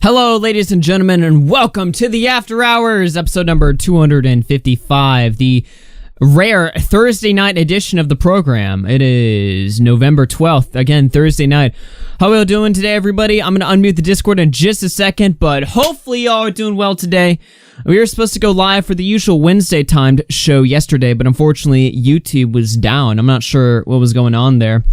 Hello, ladies and gentlemen, and welcome to the After Hours, episode number 255, the rare Thursday night edition of the program. It is November 12th, again, Thursday night. How are we all doing today, everybody? I'm going to unmute the Discord in just a second, but hopefully y'all are doing well today. We were supposed to go live for the usual Wednesday-timed show yesterday, but unfortunately, YouTube was down. I'm not sure what was going on there.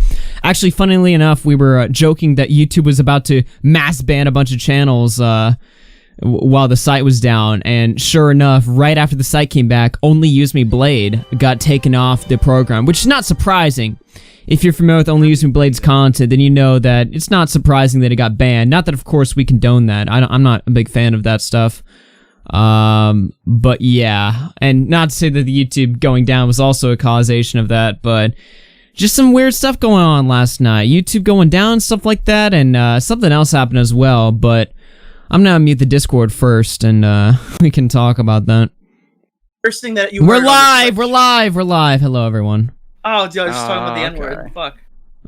Actually, funnily enough, we were joking that YouTube was about to mass ban a bunch of channels while the site was down, and sure enough, right after the site came back, Only Use Me Blade got taken off the program, which is not surprising. If you're familiar with Only Use Me Blade's content, then you know that it's not surprising that it got banned. Not that, of course, we condone that. I'm not a big fan of that stuff. But yeah, and not to say that the YouTube going down was also a causation of that, but just some weird stuff going on last night. YouTube going down, stuff like that, and something else happened as well, but I'm gonna mute the Discord first, and we can talk about that. First thing that you We're live! Hello, everyone. Oh, dude, I was just talking about the N-word. Okay. Fuck.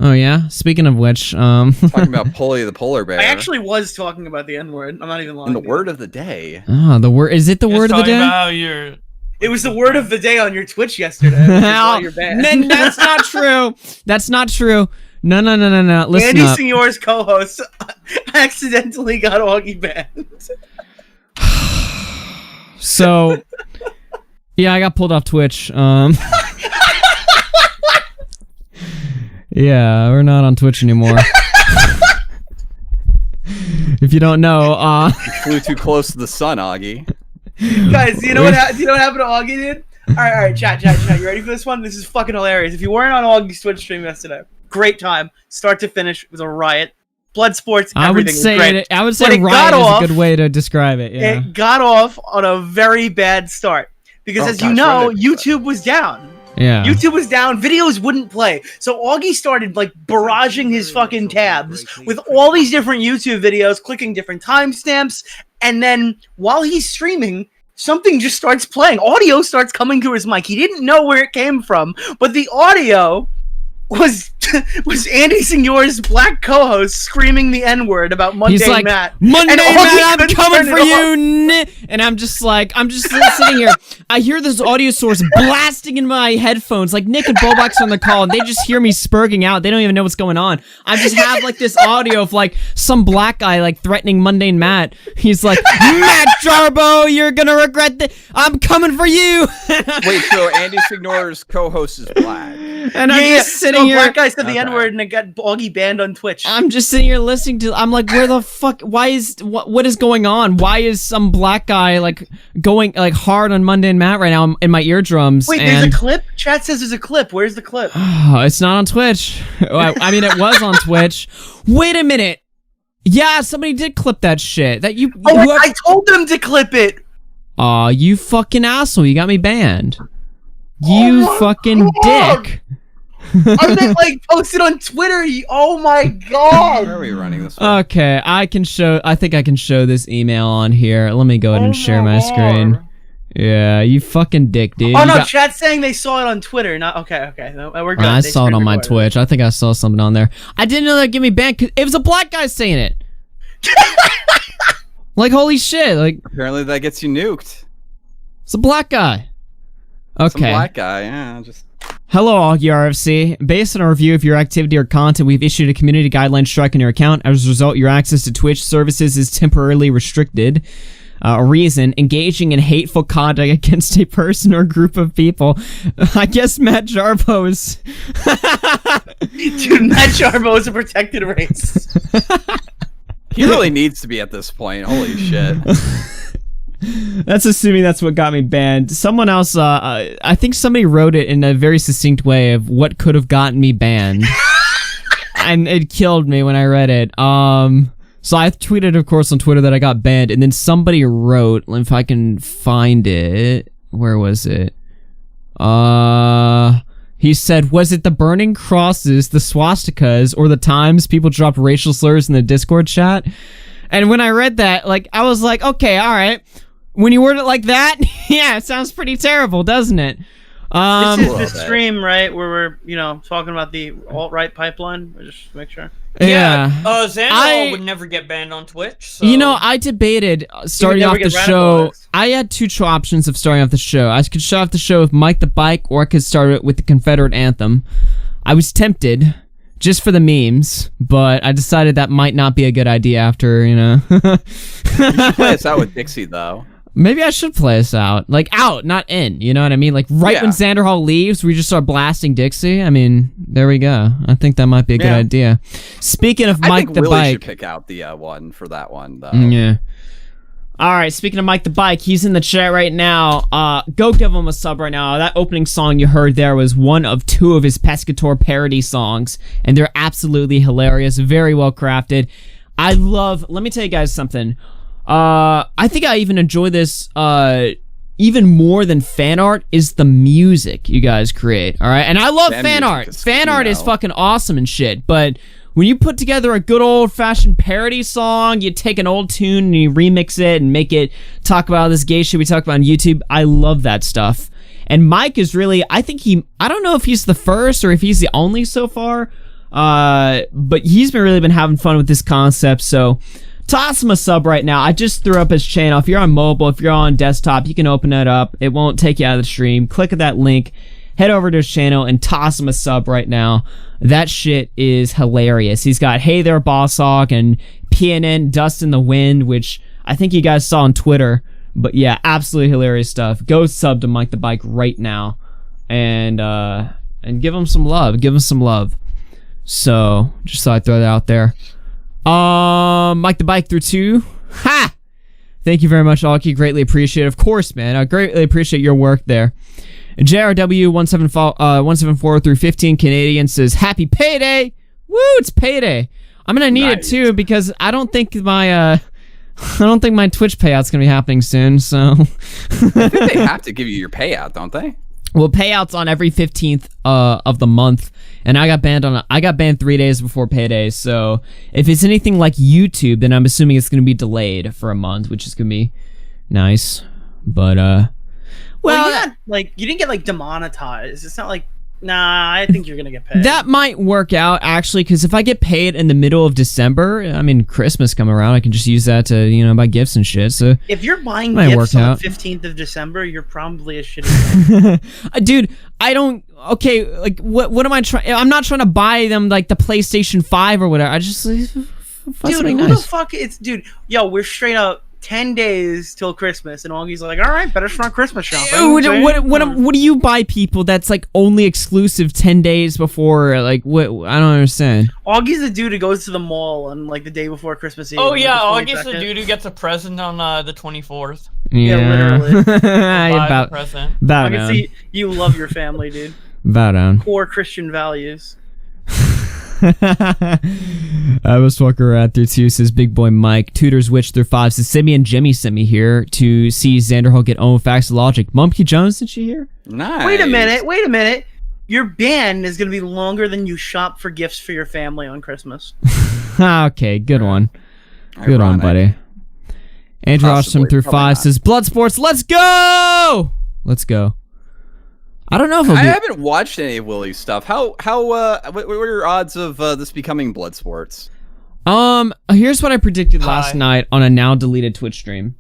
Oh yeah? Speaking of which, Talking about Polly the polar bear. I actually was talking about the N-word. I'm not even lying. And the word of the day. oh, the word, is it the word of the day? It was the word of the day on your Twitch yesterday. Which is why you're banned. That's not true. That's not true. No. Listen Andy up. Signor's co-host accidentally got Augie banned. So, yeah, I got pulled off Twitch. Yeah, we're not on Twitch anymore. If you don't know, You flew too close to the sun, Augie. Guys, do you know what happened to Augie, dude? All right, chat. You ready for this one? This is fucking hilarious. If you weren't on Augie's Twitch stream yesterday, great time, start to finish. It was a riot. Blood sports. Everything was great. I would say riot is a good way to describe it. Yeah. It got off on a very bad start because, as you know, YouTube was down. Yeah. YouTube was down, videos wouldn't play. So Augie started like barraging his fucking tabs with all these different YouTube videos, clicking different timestamps, and then while he's streaming, something just starts playing. Audio starts coming through his mic. He didn't know where it came from, but the audio was Andy Signor's black co-host screaming the N-word about Monday He's like, Matt. Monday Matt, I'm coming for you. Off. And I'm just sitting here. I hear this audio source blasting in my headphones. Like Nick and Bobox on the call, and they just hear me spurging out. They don't even know what's going on. I just have like this audio of like some black guy like threatening Mundane Matt. He's like, Matt Jarbo, you're gonna regret this. I'm coming for you. Wait, so Andy Signor's co-host is black. And I'm just sitting here. Black guy said the N-word and it got Augie banned on Twitch. I'm just sitting here listening to. I'm like, where the fuck? Why is what is going on? Why is some black guy like going like hard on Monday and Matt right now in my eardrums? Wait, there's a clip. Chat says there's a clip. Where's the clip? It's not on Twitch. I mean, it was on Twitch. Wait a minute. Yeah, somebody did clip that shit. That you. I told them to clip it. Aw, you fucking asshole! You got me banned. You fucking dick. I meant like posted on Twitter. Oh my god! Where are we running this one? Okay, I think I can show this email on here. Let me go ahead and share my screen. Yeah, you fucking dick, dude. Oh no, chat's saying they saw it on Twitter. Not okay. No, we're good. I saw it on my Twitch. I think I saw something on there. I didn't know that get me banned because it was a black guy saying it. Like holy shit! Like Apparently that gets you nuked. it's a black guy. Okay. Some black guy, yeah, just. Hello, Augie RFC. Based on a review of your activity or content, we've issued a community guideline strike on your account. As a result, your access to Twitch services is temporarily restricted. Reason, engaging in hateful conduct against a person or group of people. I guess Matt Jarbo is... Dude, Matt Jarbo is a protected race. He really needs to be at this point. Holy shit. That's assuming that's what got me banned. Someone else, I think somebody wrote it in a very succinct way of what could have gotten me banned. And it killed me when I read it. So I tweeted, of course, on Twitter that I got banned, and then somebody wrote, if I can find it, where was it? He said, was it the burning crosses, the swastikas, or the times people dropped racial slurs in the Discord chat? And when I read that, like, I was like, okay, all right. When you word it like that, yeah, it sounds pretty terrible, doesn't it? This is A the little bit. stream, right, where we're talking about the alt-right pipeline. Just make sure. Yeah. Xanderhal would never get banned on Twitch. So. I debated starting never off the get show. radicalized. I had two options of starting off the show. I could start off the show with Mike the Bike, or I could start it with the Confederate anthem. I was tempted, just for the memes, but I decided that might not be a good idea after, You should play us out with Dixie, though. Maybe I should play us out. Like, out, not in. You know what I mean? Like, right Yeah. when Xanderhall leaves, we just start blasting Dixie. I mean, there we go. I think that might be a good idea. Speaking of I Mike think the Willie should Bike. pick out the one for that one, though. Yeah. All right, speaking of Mike the Bike, he's in the chat right now. Go give him a sub right now. That opening song you heard there was one of two of his Pescator parody songs, and they're absolutely hilarious, very well crafted. Let me tell you guys something. I think I even enjoy this even more than fan art is the music you guys create, all right? And I love Fan fan music art. is, Fan art is know. fucking awesome and shit, but when you put together a good old-fashioned parody song, you take an old tune and you remix it and make it talk about all this gay shit we talk about on YouTube. I love that stuff. And Mike is really, I don't know if he's the first or if he's the only so far, but he's really been having fun with this concept, so toss him a sub right now. I just threw up his channel. If you're on mobile, if you're on desktop, you can open that up. It won't take you out of the stream. Click that link, head over to his channel, and toss him a sub right now. That shit is hilarious. He's got Hey There Boss Hog and PNN Dust in the Wind, which I think you guys saw on Twitter. But yeah, absolutely hilarious stuff. Go sub to Mike the Bike right now and give him some love. Give him some love. So, just thought I'd throw that out there. Mike the Bike through 2. Ha! Thank you very much, Alki. Greatly appreciate it. Of course, man. I greatly appreciate your work there. JRW 174 through 15 Canadian says, Happy payday! Woo, it's payday. I'm gonna need it too because I don't think my Twitch payout's gonna be happening soon, so I think they have to give you your payout, don't they? well, payouts on every 15th of the month, and I got banned 3 days before payday. So if it's anything like YouTube, then I'm assuming it's gonna be delayed for a month, which is gonna be nice. But Well, you didn't get demonetized. It's not like, nah, I think you're gonna get paid. that might work out actually, because if I get paid in the middle of December, I mean Christmas come around, I can just use that to buy gifts and shit. So if you're buying might gifts work on out. the 15th of December, you're probably a shitty. Dude, I don't. Okay, what am I trying? I'm not trying to buy them the PlayStation 5 or whatever. I just Dude, who the fuck? Yo, we're straight up 10 days till Christmas, and Augie's like, all right, better start Christmas shopping. What do you buy people that's only exclusive 10 days before? What? I don't understand. Augie's the dude who goes to the mall on the day before Christmas Eve. Oh yeah, the August 22nd. the dude who gets a present on the 24th. Yeah, literally. Buy the present. I can see you love your family, dude. Bow down. Core Christian values. I was walking around through 2, says Big Boy Mike. Tutors Witch through 5 says Simmy and Jimmy sent me here to see Xanderhal get own facts of logic. Mumpy Jones, sent you here? Nice. Wait a minute. Your ban is going to be longer than you shop for gifts for your family on Christmas. Okay, good one. Good on, buddy. Andrew Awesome through 5 says Blood Sports, let's go! Let's go. I don't know if I haven't watched any of Willie's stuff. What are your odds of this becoming Blood Sports? Here's what I predicted last night on a now deleted Twitch stream.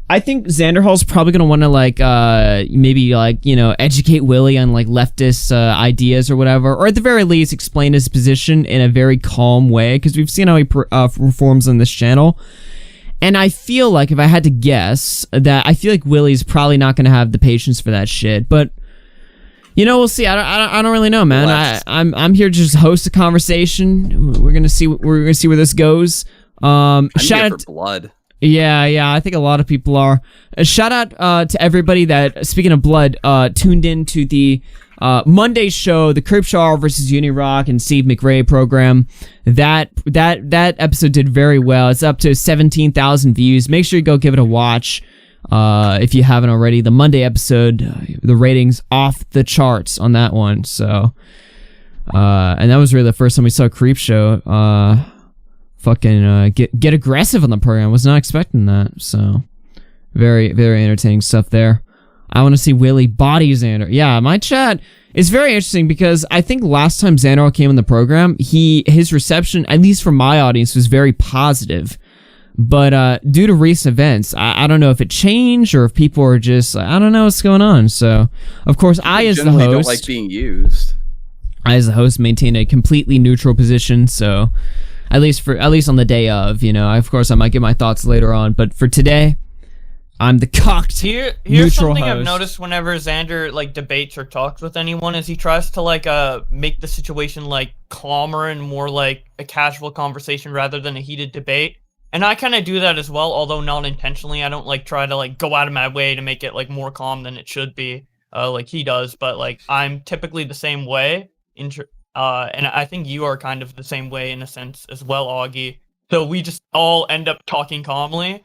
I think Xanderhal's probably gonna want to maybe educate Willie on leftist ideas or whatever, or at the very least explain his position in a very calm way, because we've seen how he performs on this channel. And I feel like, if I had to guess, that I feel like Willie's probably not gonna have the patience for that shit, but. We'll see. I don't really know, man. I'm here to just host a conversation. We're gonna see where this goes. I'm here for blood. Yeah. I think a lot of people are. Shout out to everybody that, speaking of blood, tuned in to the Monday show, the Creepshaw versus Unirock and Steve McRae program. That episode did very well. It's up to 17,000 views. Make sure you go give it a watch. If you haven't already, the Monday episode, the ratings off the charts on that one. So, and that was really the first time we saw Creepshow, get aggressive on the program. Was not expecting that. So, very, very entertaining stuff there. I want to see Willy body Xander. Yeah, my chat is very interesting because I think last time Xanderhal came on the program, his reception, at least from my audience, was very positive. But due to recent events, I don't know if it changed or if people are just, I don't know what's going on. So, of course, I as the host don't like being used. I as the host maintain a completely neutral position. So, at least on the day of, of course, I might give my thoughts later on. But for today, I'm the cocked Here's neutral something host. I've noticed whenever Xander debates or talks with anyone is he tries to make the situation calmer and more like a casual conversation rather than a heated debate. And I kind of do that as well, although not intentionally. I don't try to go out of my way to make it more calm than it should be, like he does. But I'm typically the same way. And I think you are kind of the same way in a sense as well, Augie. So we just all end up talking calmly.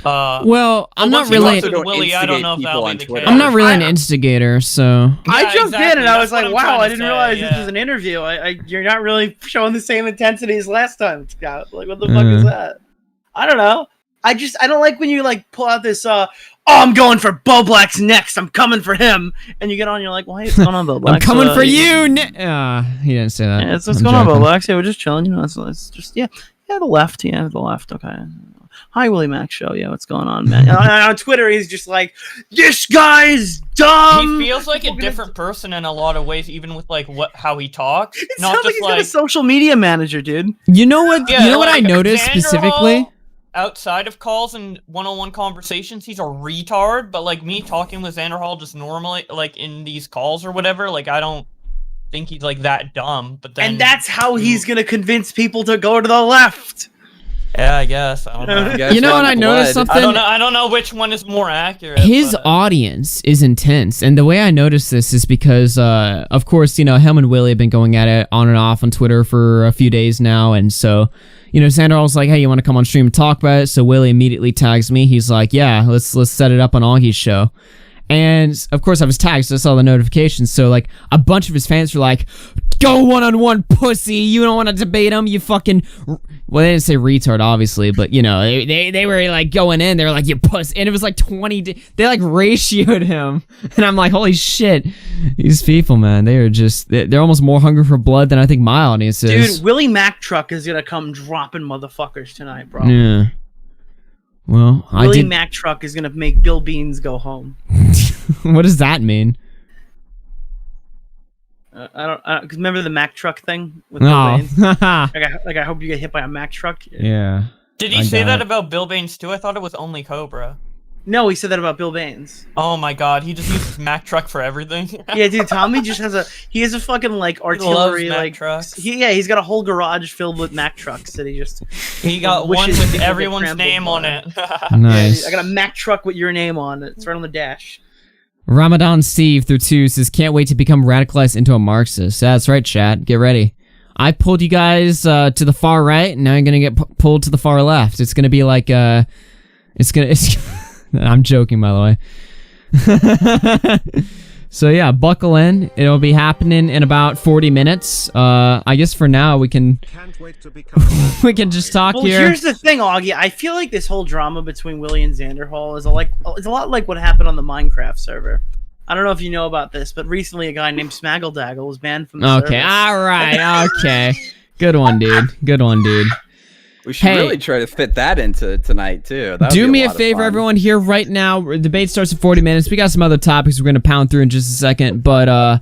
Well, I'm not really. Willy, I don't know if that'll be the case. I'm not really an instigator, so. I jumped in and I was like, "Wow, I didn't realize this was an interview. You're not really showing the same intensity as last time, Scout. What the fuck is that? I don't know. I don't like when you pull out this. I'm going for Bo Black's next. I'm coming for him. And you get on, you're like, why is going on, Bo Black? I'm coming for you. He didn't say that. Yeah, what's going on, Bo Black? Yeah, we're just chilling. It's just the left. Yeah, the left. Okay. Hi, WillyMacShow. Yeah, what's going on, man? On Twitter, he's just like, this guy's dumb. He feels like a different person in a lot of ways, even with how he talks. It sounds like he's got a social media manager, dude. You know what? Yeah, you know what I noticed specifically? Outside of calls and one-on-one conversations, he's a retard. But me talking with Xanderhal just normally, in these calls or whatever, I don't think he's that dumb. But then, and that's how he's gonna convince people to go to the left. Yeah, I guess. I don't know. You know what I noticed something? I don't know which one is more accurate. His audience is intense, and the way I noticed this is because, of course, him and Willy have been going at it on and off on Twitter for a few days now, and so, Xanderhal's like, hey, you want to come on stream and talk about it? So Willy immediately tags me. He's like, yeah, let's set it up on Augie's show. And of course I was tagged, so I saw the notifications. So a bunch of his fans were like, go one-on-one, pussy. You don't want to debate him, you fucking... Well, they didn't say retard, obviously, but, they were, going in. They were like, you puss. And it was 20... They, ratioed him. And I'm like, holy shit. These people, man, they are just... They're almost more hungry for blood than I think my audience is. Dude, Willy Mac Truck is gonna come dropping motherfuckers tonight, bro. Yeah. Well, Willy Mac Truck is gonna make Bill Beans go home. What does that mean? I don't. Cause remember the Mac Truck thing with Bill Baines? I hope you get hit by a Mac Truck. Yeah. Did he say that about Bill Baines too? I thought it was only Cobra. No, he said that about Bill Baines. Oh my god, he just uses Mac Truck for everything. Yeah, dude, Tommy just has a fucking artillery trucks. He's got a whole garage filled with Mac trucks that he got one with everyone's name on it. Nice. Yeah, I got a Mac Truck with your name on it. It's right on the dash. Ramadan Steve through 2 says, can't wait to become radicalized into a Marxist. That's right, chat. Get ready. I pulled you guys to the far right, and now you're gonna get pulled to the far left. It's gonna be I'm joking, by the way. So yeah, buckle in. It'll be happening in about 40 minutes. I guess for now we can we can just talk here. Here's the thing, Augie. I feel like this whole drama between Willy and Xanderhal is it's a lot like what happened on the Minecraft server. I don't know if you know about this, but recently a guy named Smaggledaggle was banned from the server. All right, okay. Good one, dude. Good one, dude. We should really try to fit that into tonight, too. Do me a favor, everyone, here right now. The debate starts in 40 minutes. We got some other topics we're going to pound through in just a second, but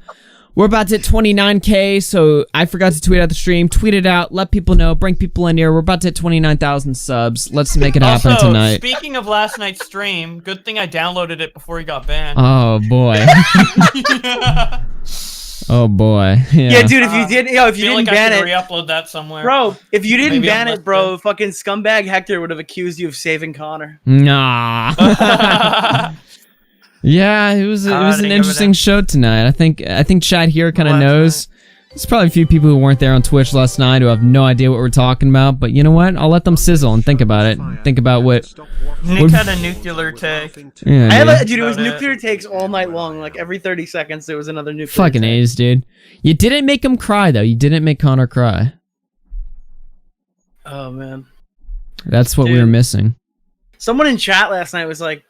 we're about to hit 29K, so I forgot to tweet out the stream. Tweet it out. Let people know. Bring people in here. We're about to hit 29,000 subs. Let's make it happen tonight. Speaking of last night's stream, good thing I downloaded it before he got banned. Oh, boy. Oh boy! Yeah, dude. If you didn't ban it, re-upload that somewhere, bro. If you didn't ban it, bro, fucking scumbag Hector would have accused you of saving Connor. Nah. Yeah, it was an interesting show tonight. I think Chad here kind of knows. There's probably a few people who weren't there on Twitch last night who have no idea what we're talking about, but you know what? I'll let them sizzle and think about it. Think about what... Nick had a nuclear take. Yeah, dude, it was nuclear takes all night long. Like, every 30 seconds, there was another nuclear fucking take. A's, dude. You didn't make him cry, though. You didn't make Connor cry. Oh, man. That's what we were missing. Someone in chat last night was like,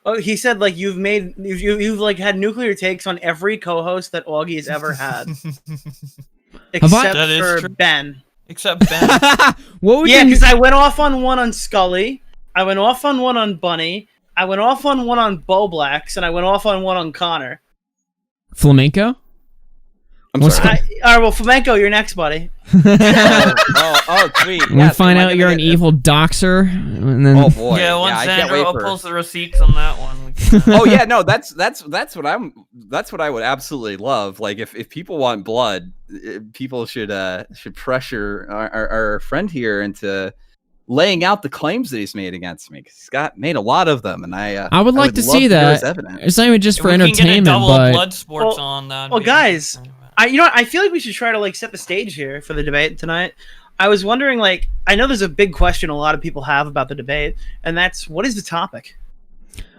Oh, he said like you've like had nuclear takes on every co-host that Augie has ever had, except That is for true. Ben. Except Ben. What would Yeah, you? because I went off on one on Scully, I went off on one on Bunny, I went off on one on Bo Blacks, and I went off on one on Connor. Flamenco? I'm What's sorry. All right, well, Flamenco, you're next, buddy. Oh, sweet. We Yes, find am I out you're gonna an get- evil doxer, and then Oh boy. Yeah, once I can't wait Xanderhal for. pulls the receipts on that one. We can, Oh yeah, no, that's what I would absolutely love. Like if people want blood, people should pressure our friend here into laying out the claims that he's made against me, because he's made a lot of them, and I would like to love see hear that. his evidence. It's not even just for we can get a entertainment, double but blood sports Well- on that. well, guys, I feel like we should try to like set the stage here for the debate tonight. I was wondering, like, I know there's a big question a lot of people have about the debate, and that's what is the topic?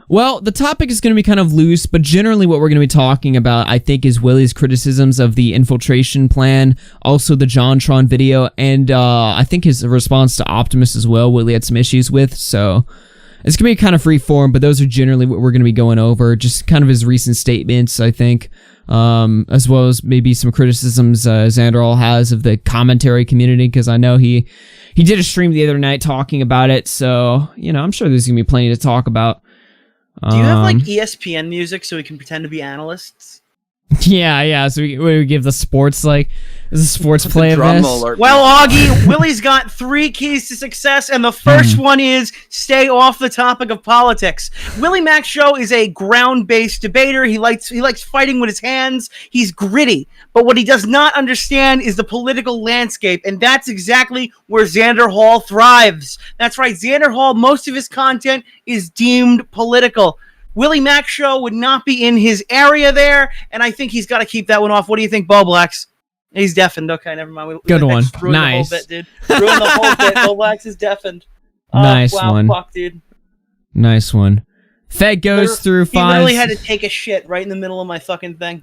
well, the topic is going to be kind of loose, but generally what we're going to be talking about, I think, is Willy's criticisms of the infiltration plan, also the JonTron video, and I think his response to Optimus as well, Willy had some issues with, so it's going to be kind of free form, but those are generally what we're going to be going over, just kind of his recent statements, I think, as well as maybe some criticisms Xanderhal has of the commentary community, because I know he did a stream the other night talking about it, so, you know, I'm sure there's going to be plenty to talk about. Do you have like ESPN music so we can pretend to be analysts? Yeah, so we give the sports, like, is a sports play of Drum this? alert. Well, Augie, Willy's got 3 keys to success, and the first one is stay off the topic of politics. WillyMacShow is a ground-based debater. He likes fighting with his hands. He's gritty, but what he does not understand is the political landscape, and that's exactly where Xanderhal thrives. That's right, Xanderhal, most of his content is deemed political. WillyMacShow would not be in his area there, and I think he's got to keep that one off. What do you think, Bo Blacks? He's deafened. Okay, never mind. Good one. Just ruined Nice. the whole bit, dude. Ruined the whole bit. Bo Blacks is deafened. Nice wow, one. Fuck, dude. Nice one. Fed goes through He five. literally had to take a shit right in the middle of my fucking thing.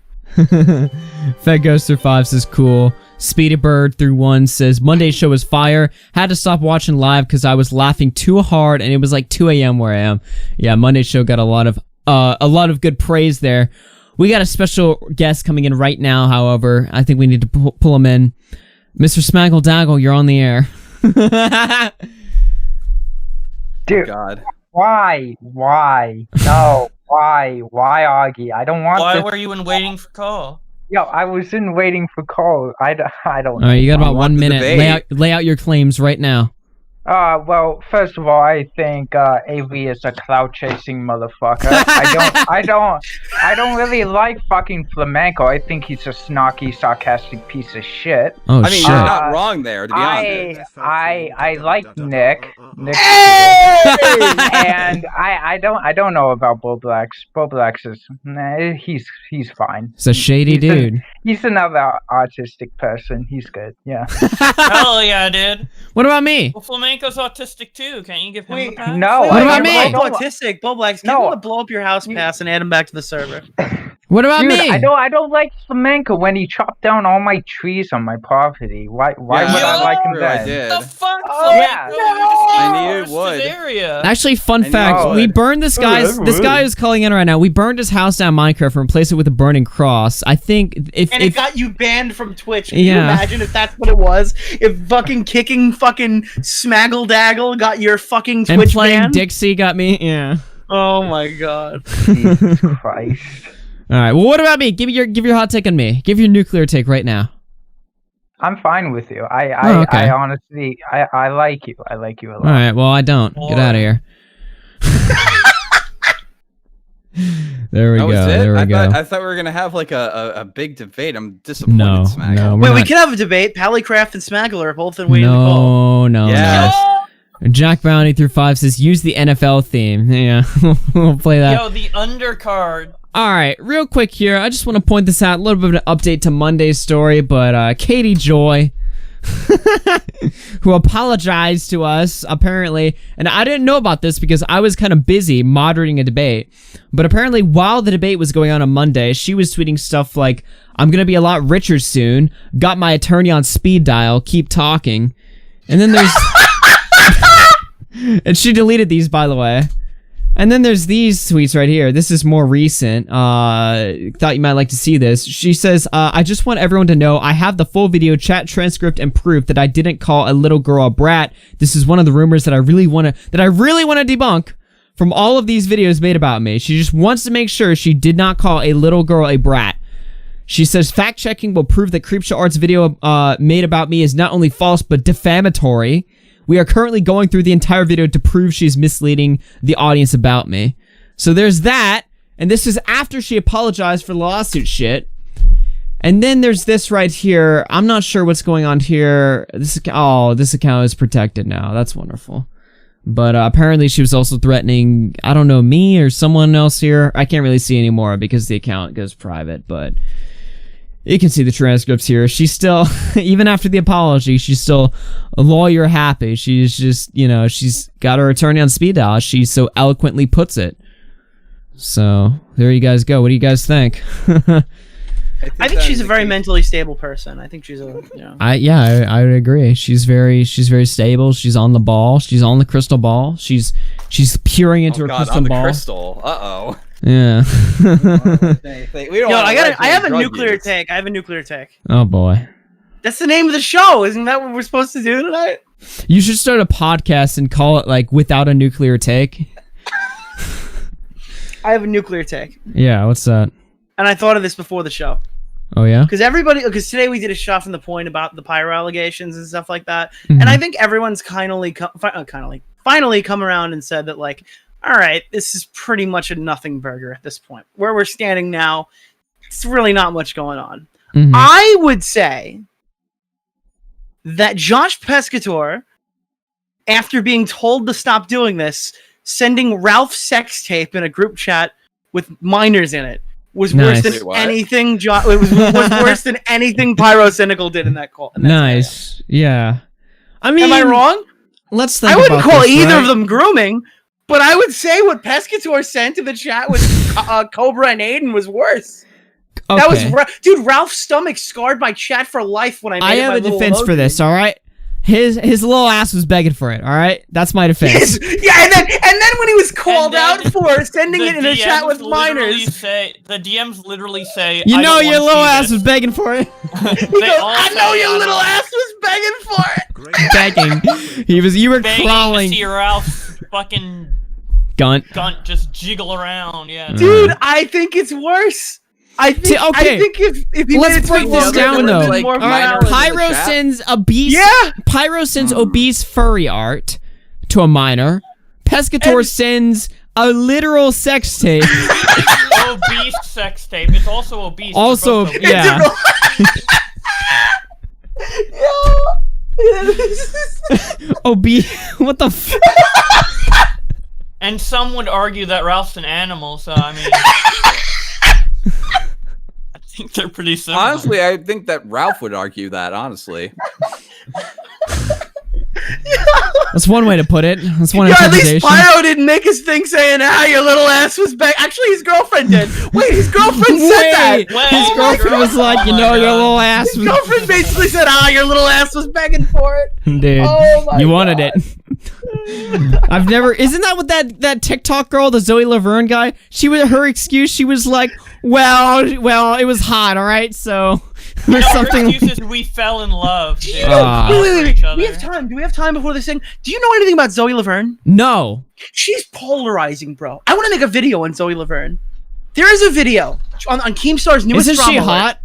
Fed goes through 5 says cool. Speedy Bird through 1 says Monday's show was fire. Had to stop watching live because I was laughing too hard and it was like 2 a.m. where I am. Yeah, Monday's show got a lot of good praise there. We got a special guest coming in right now, however. I think we need to pull him in. Mr. Smaggle Daggle, you're on the air. Dude, God. why? No, why, Augie? I don't want Why this. were you in waiting for call? Yo, I was in waiting for call. I don't All right, you got about 1 the minute. debate. Lay out your claims right now. Well, first of all, I think AV is a cloud chasing motherfucker. I don't really like fucking Flamenco. I think he's a snarky, sarcastic piece of shit. Oh, I mean, shit. you're not wrong there, to be honest. I like Nick. Nick's and I don't know about Bo Blacks. Bo Blacks is he's fine. It's a shady dude. He's another artistic person. He's good. Yeah. Hell yeah, dude. What about me? Well, Flamenco's autistic too. Can't you give him a Wait, pass? No. What about I me? don't- Autistic. Bo Blacks, No. no. To blow up your house pass and add him back to the server. What about Dude, me? I don't like Flamenco when he chopped down all my trees on my property. Why would I like him true, I then? did. The fuck, Oh, Flamenco? yeah. You just I came knew it across would. his area. Actually, fun I knew fact: you we would. burned this guy is calling in right now. We burned his house down Minecraft and replaced it with a burning cross. I think if And it got you banned from Twitch. Can you Yeah. imagine if that's what it was? If fucking kicking fucking Smaggle Daggle got your fucking and Twitch playing banned? Dixie got me, yeah. Oh my god. Jesus Christ. All right. Well, what about me? Give your hot take on me. Give your nuclear take right now. I'm fine with you. Oh, okay. I honestly I like you. I like you a lot. All right. Well, I don't. Get out of here. There we That go. was it? There we go. I thought we were gonna have like a big debate. I'm disappointed, No, Smack. no. Wait, we're we not- could have a debate. Pallycraft and Smaggler are both in waiting to call. No. Yes. Jack Bounty through 5 says use the NFL theme. Yeah, we'll play that. Yo, the undercard. All right, real quick here. I just want to point this out. A little bit of an update to Monday's story, but Katie Joy, who apologized to us, apparently, and I didn't know about this because I was kind of busy moderating a debate, but apparently while the debate was going on Monday, she was tweeting stuff like, I'm going to be a lot richer soon, got my attorney on speed dial, keep talking, and then there's... and she deleted these, by the way. And then there's these tweets right here. This is more recent. Thought you might like to see this. She says, I just want everyone to know I have the full video, chat transcript, and proof that I didn't call a little girl a brat. This is one of the rumors that I really want to debunk from all of these videos made about me. She just wants to make sure she did not call a little girl a brat. She says, fact-checking will prove that Creepshow Art's video made about me is not only false, but defamatory. We are currently going through the entire video to prove she's misleading the audience about me. So there's that, and this is after she apologized for the lawsuit shit. And then there's this right here. I'm not sure what's going on here. This account is protected now. That's wonderful. But apparently she was also threatening, I don't know, me or someone else here. I can't really see anymore because the account goes private, but you can see the transcripts here. She's still, even after the apology, she's still a lawyer happy. She's just, you know, she's got her attorney on speed dial. She so eloquently puts it. So, there you guys go. What do you guys think? I think she's a very mentally stable person. I think she's a, you know. I would agree. She's very stable. She's on the ball. She's on the crystal ball. She's peering into her crystal ball. Crystal. Uh-oh. Yeah. I have a nuclear take. I have a nuclear take. Oh boy. That's the name of the show. Isn't that what we're supposed to do tonight? You should start a podcast and call it like Without a Nuclear Take. I have a nuclear take. Yeah, what's that? And I thought of this before the show. Oh yeah? Because today we did a shot from the point about the pyro allegations and stuff like that. Mm-hmm. And I think everyone's finally come around and said that, like, all right, this is pretty much a nothing burger at this point. Where we're standing now, it's really not much going on. Mm-hmm. I would say that Josh Pescator, after being told to stop doing this, sending Ralph's sex tape in a group chat with minors in it was worse than anything. It was worse than anything Pyrocynical did in that call. Nice, scenario. Yeah. I mean, am I wrong? Let's think. I wouldn't call either of them grooming, but I would say what Pescator sent to the chat with Cobra and Aiden was worse. Okay. That was dude. Ralph's stomach scarred my chat for life when I have a defense for this. All right. His little ass was begging for it, all right? That's my defense. Yeah, and then when he was called out for sending it in a chat with minors... the DMs literally say... You know your little ass was begging for it. I know your little ass was begging for it. Begging. You were crawling. To see Ralph's fucking... Gunt just jiggle around, yeah. Dude, I think it's worse. I think if he let's break this down though. Like, all right, Pyro sends obese furry art to a minor. Pescator sends a literal sex tape. Obese sex tape. It's also obese. Also, yeah. Obese. What the f? And some would argue that Ralph's an animal, so I mean... I think they're pretty similar. Honestly, I think that Ralph would argue that, honestly. That's one way to put it. That's one interpretation. At least Pyro didn't make his thing saying, your little ass was back. Actually, his girlfriend did. Wait, his girlfriend said that. His girlfriend was like, your little ass was... His girlfriend basically said, your little ass was begging for it. Dude, you wanted it. I've never... Isn't that what that TikTok girl, the Zoe Laverne guy, her excuse, she was like, well, it was hot, all right? So... Her excuse is we fell in love. Dude. Wait. We have time. Do we have time before this thing? Do you know anything about Zoe Laverne? No. She's polarizing, bro. I want to make a video on Zoe Laverne. There is a video on Keemstar's newest drama. Isn't she hot?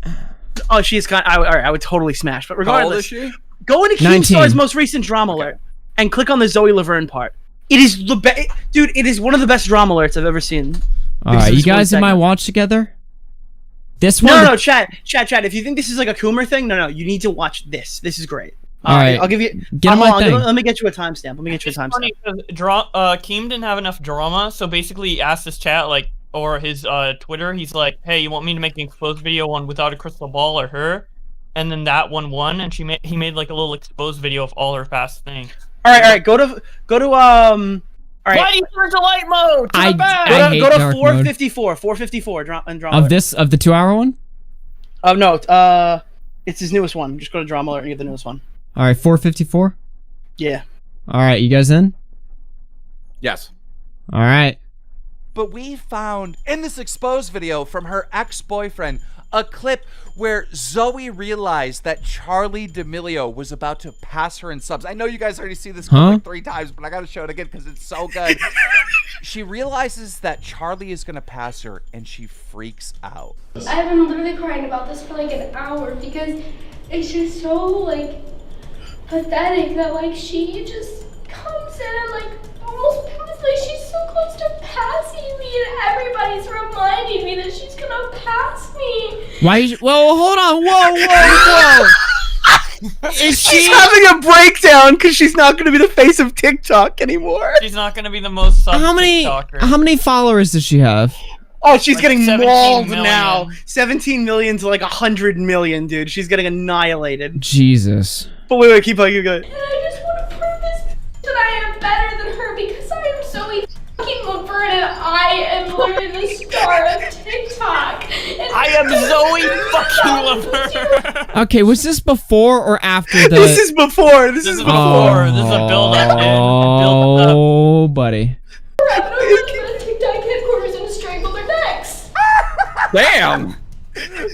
Oh, she's kind of... I would totally smash. But regardless, how old is she? Go into Keemstar's most recent drama alert and click on the Zoe Laverne part. It is the best... Dude, it is one of the best drama alerts I've ever seen. Alright, you guys in my watch together? This one? No, chat. If you think this is like a Coomer thing, no, you need to watch this. This is great. All right, I'll give you. Let me get you a timestamp. Keem didn't have enough drama, so basically he asked his chat, like, or his Twitter. He's like, "Hey, you want me to make an exposed video on Without a Crystal Ball or her?" And then that one won, and he made like a little exposed video of all her past things. All right. Go to All right. Why do you turn to light mode? I go to 454. 454 and drama. Of the 2-hour one? Oh no, it's his newest one. Just go to drama alert and get the newest one. All right, 454. Yeah. All right, you guys in? Yes. All right. but we found in this exposed video from her ex-boyfriend a clip where Zoe realized that Charlie D'Amelio was about to pass her in subs. I know you guys already see this clip like 3 times, but I gotta show it again because it's so good. She realizes that Charlie is gonna pass her, and she freaks out. I've been literally crying about this for like an hour because it's just so like pathetic that like she just comes in and like almost passes, like she's so close to passing me and everybody's reminding me that she's gonna pass me. Why? Whoa, hold on. Whoa. She's having a breakdown because she's not going to be the face of TikTok anymore. She's not gonna be the most sub TikToker. How many followers does she have? Oh, she's getting 17 mauled million. now. 17 million to like 100 million, dude. She's getting annihilated. Jesus. But wait, keep going, keep going. And I just want to prove this that I am better than her because I am Zoe fucking Laverne and I am literally the star of TikTok. And I am Zoe fucking Laverne. Okay, was this before or after the? This is before. This is before. This is a build-up, dude. Oh, buddy. I'm gonna go to the TikTok headquarters and strangle their necks. Damn.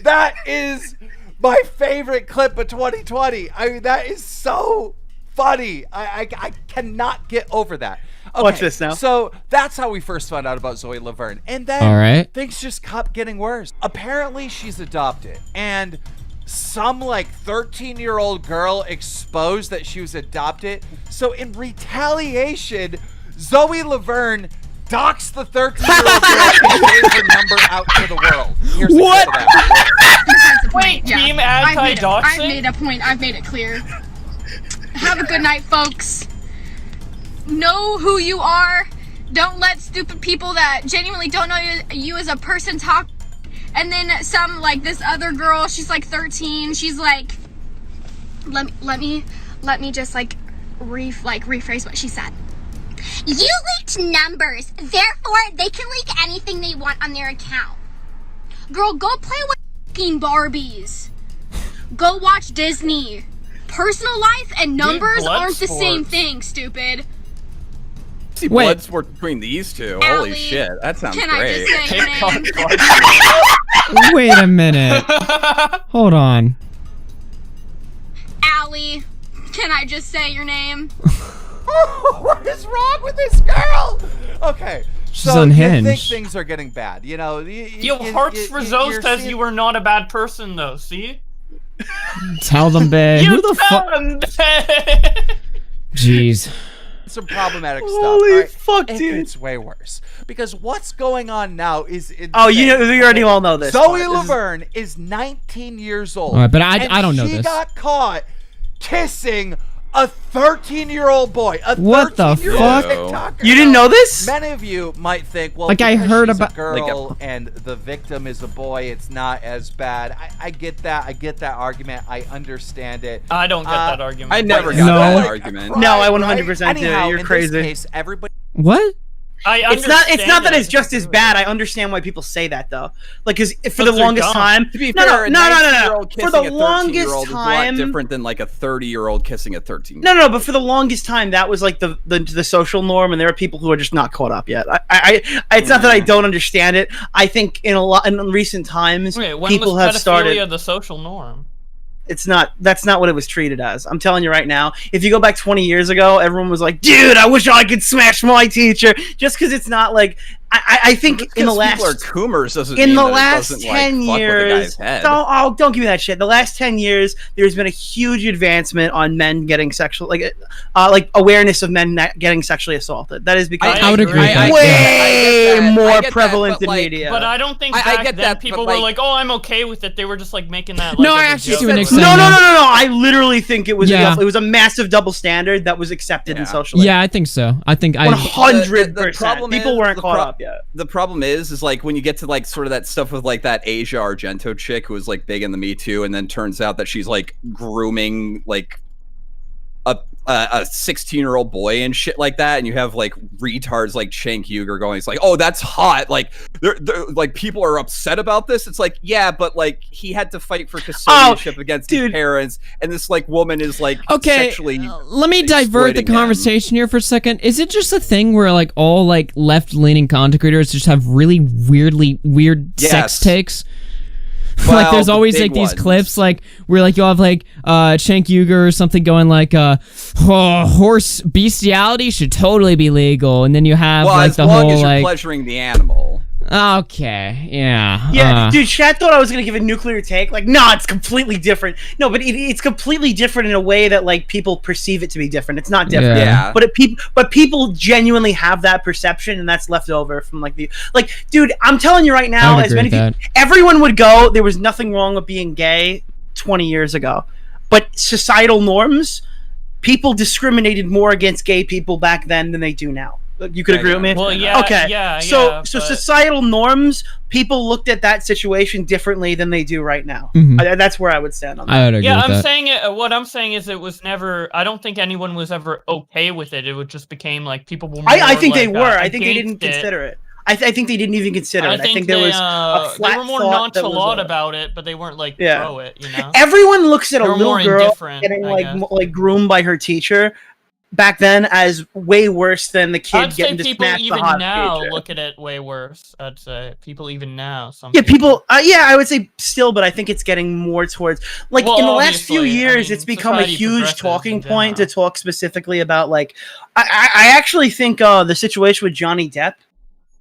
That is my favorite clip of 2020. I mean, that is so funny. I cannot get over that. Okay, Watch this now. So that's how we first found out about Zoe Laverne. And then All right. things just kept getting worse. Apparently she's adopted. And some like 13-year-old girl exposed that she was adopted. So in retaliation, Zoe Laverne doxed the 13-year-old girl and gave her number out to the world. Here's What? The clip of that. Wait, team anti-doxing? I've made a point. I've made it clear. Have a good night, folks. Know who you are. Don't let stupid people that genuinely don't know you as a person talk. And then some, like this other girl, she's like 13. She's like, let me just like rephrase what she said. You leaked numbers, therefore they can leak anything they want on their account. Girl, go play with fucking Barbies. Go watch Disney. Personal life and numbers aren't the same thing, stupid. See Wait. blood sport between these two. Holy Allie, shit, that sounds Can great. I just say your name? TikTok. Wait a minute. Hold on. Allie, can I just say your name? What is wrong with this girl? Okay. She's so you think unhinged. things are getting bad, you know? Yo, Hearts for Zoe says you were not a bad person, though. See? Tell them, babe. Who the fuck? fuck? Jeez. some problematic stuff. Holy Alright, fuck, it dude. gets way worse because what's going on now is insane. Oh, you already all know this. Zoe This is- Laverne is 19 years old. All right, but I and don't know she this. got caught kissing a 13-year-old boy. A What the 13-year-old fuck? TikToker. You didn't know this? Many of you might think, well, Like, I because heard she's about- a girl and the victim is a boy, it's not as bad. I get that. I get that argument. I understand it. I don't get that argument. I never But got No. that like a argument. No, I crime, 100% do. Anyhow, You're in crazy. This case, everybody. What? It's not that it's just as bad. I understand why people say that though. Like, cause for the they're longest dumb. time, To be no, fair, no. a 19-year-old For kissing the a 13-year-old longest is a lot time, different than like a 30-year-old kissing a 13-year-old. No, but for the longest time, that was like the social norm, and there are people who are just not caught up yet. It's not that I don't understand it. I think in recent times, Wait, when people was have pedophilia started. the social norm? That's not what it was treated as. I'm telling you right now. If you go back 20 years ago, everyone was like, "Dude, I wish I could smash my teacher." Just because it's not like I think Just in the 'cause last people are coomers doesn't in mean the that it last doesn't, 10 like, fuck with the years, guy's head. don't give me that shit. The last 10 years, there's been a huge advancement on men getting sexual, like awareness of men getting sexually assaulted. That is because I would agree with that. way I more get that, prevalent but, in like, media. But I don't think I back get then that, people but, were like- like, "Oh, I'm okay with it." They were just like making that. No, like, I as a actually joke. see what Nick's no, saying. no. I literally think it was Yeah. it was a massive double standard that was accepted in Yeah. social media. Yeah, I think so. I think I. 100%. problem People is- weren't the caught pro- up yet. The problem is like when you get to like sort of that stuff with like that Asia Argento chick who was like big in the Me Too, and then turns out that she's like grooming like a 16-year-old boy and shit like that, and you have like retards like Cenk Uygur going, it's like, oh, that's hot, like they're like people are upset about this. It's like, yeah, but like he had to fight for custodianship against his parents, and this like woman is like sexually let me divert the conversation here for a second. Is it just a thing where like all like left-leaning content creators just have really weird sex takes? Well, like there's always like these clips like where like you'll have like Cenk Uygur or something going like horse bestiality should totally be legal, and then you have like the whole as long as you're like pleasuring the animal. Okay, yeah. Dude, Chad thought I was gonna give a nuclear take. Like, no, it's completely different. No, but it's completely different in a way that like people perceive it to be different. It's not different. Yeah. But people genuinely have that perception, and that's left over from like dude. I'm telling you right now, as many people, everyone would go. There was nothing wrong with being gay 20 years ago, but societal norms, people discriminated more against gay people back then than they do now. You could agree with me? Well, yeah. Okay. Yeah. So societal norms, people looked at that situation differently than they do right now. That's where I would stand on that. I would agree with that. saying it. What I'm saying is, it was never. I don't think anyone was ever okay with it. It just became like people were. I think they were. I think they didn't consider it. I think they didn't even consider it. I think there was a flat they were more nonchalant about it, but they weren't like pro it. You know. Everyone looks at a little girl getting like groomed by her teacher back then as way worse than the kid getting to smack the hot teacher. People even now look at it way worse. I'd say people even now. People. I would say still, but I think it's getting more towards like in the last few years, it's become a huge talking point to talk specifically about like. I actually think the situation with Johnny Depp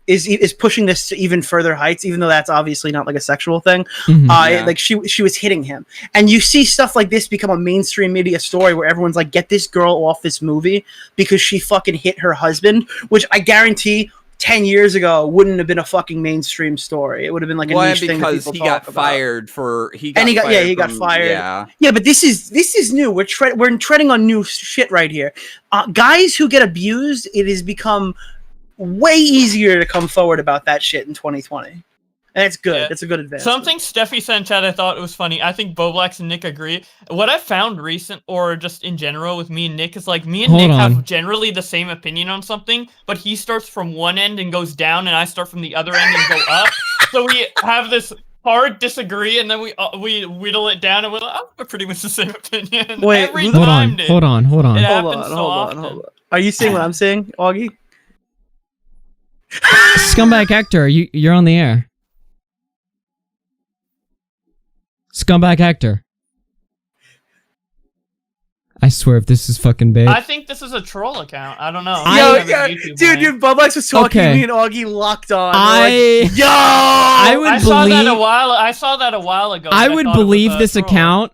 is pushing this to even further heights, even though that's obviously not like a sexual thing. Like she was hitting him, and you see stuff like this become a mainstream media story where everyone's like, get this girl off this movie because she fucking hit her husband, which I guarantee 10 years ago wouldn't have been a fucking mainstream story. It would have been like a niche thing that people talk about. He got fired. Yeah, but this is new. We're treading on new shit right here. Guys who get abused, it has become way easier to come forward about that shit in 2020. And it's good. Yeah. It's a good advance. Something Steffi sent in chat I thought it was funny. I think Boblax and Nick agree. What I found recent, or just in general with me and Nick, is like me and Nick have generally the same opinion on something, but he starts from one end and goes down, and I start from the other end and go up. So we have this hard disagree, and then we whittle it down, and we're like, oh, we're pretty much the same opinion. Wait, hold on. It happens so often. Are you seeing what I'm saying, Augie? Scumbag Hector, you're on the air. Scumbag Hector. I swear, if this is fucking big. I think this is a troll account. I don't know. Dude, your Bublex was talking to me and Augie locked on. I saw that a while ago. I would believe this account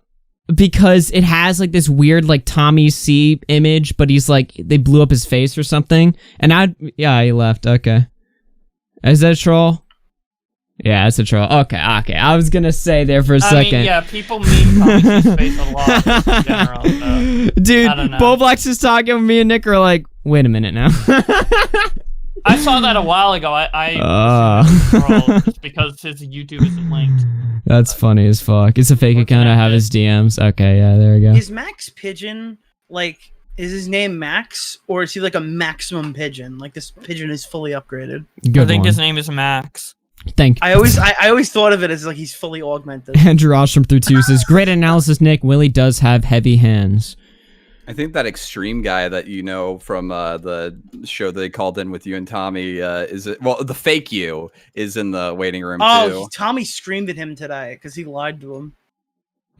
because it has like this weird like Tommy C image, but he's like they blew up his face or something. And he left. Okay, is that a troll? Yeah, it's a troll. Okay. I was gonna say there for a second. Yeah, people meme Tommy C's face a lot in general. So, dude, Boblex is talking with me and Nick are like, wait a minute now. I saw that a while ago. I just because his YouTube isn't linked. That's funny as fuck. It's a fake account. I have his DMs. Okay, yeah, there we go. Is Max Pigeon like? Is his name Max, or is he like a maximum pigeon? Like this pigeon is fully upgraded. I think his name is Max. Thank you. I always thought of it as like he's fully augmented. Andrew Ostrom through 2 says, great analysis, Nick. Willie does have heavy hands. I think that extreme guy that you know from the show they called in with you and Tommy the fake you is in the waiting room too. Tommy screamed at him today because he lied to him.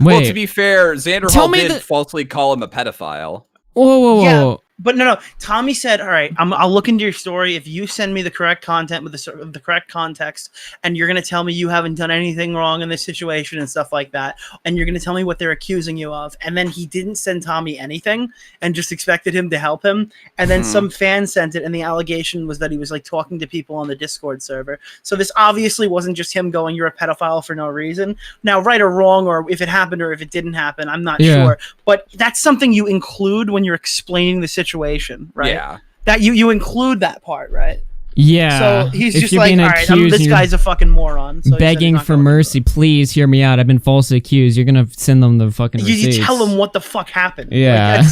Wait. Well, to be fair, Xanderhal did falsely call him a pedophile. Whoa. Yeah, but no. Tommy said, all right, I'll look into your story. If you send me the correct content with the correct context, and you're going to tell me you haven't done anything wrong in this situation and stuff like that, and you're going to tell me what they're accusing you of. And then he didn't send Tommy anything and just expected him to help him. And then some fan sent it, and the allegation was that he was like talking to people on the Discord server. So this obviously wasn't just him going, you're a pedophile for no reason. Now, right or wrong, or if it happened or if it didn't happen, I'm not sure. But that's something you include when you're explaining the situation, right? Yeah. That you include that part, right? Yeah. So he's if just you're like, being all right, accused, this you're guy's a fucking moron. So he said he's begging not for gonna do mercy, please hear me out. I've been falsely accused. You're gonna send them the fucking it. receipts. You tell him what the fuck happened. Like, Yeah.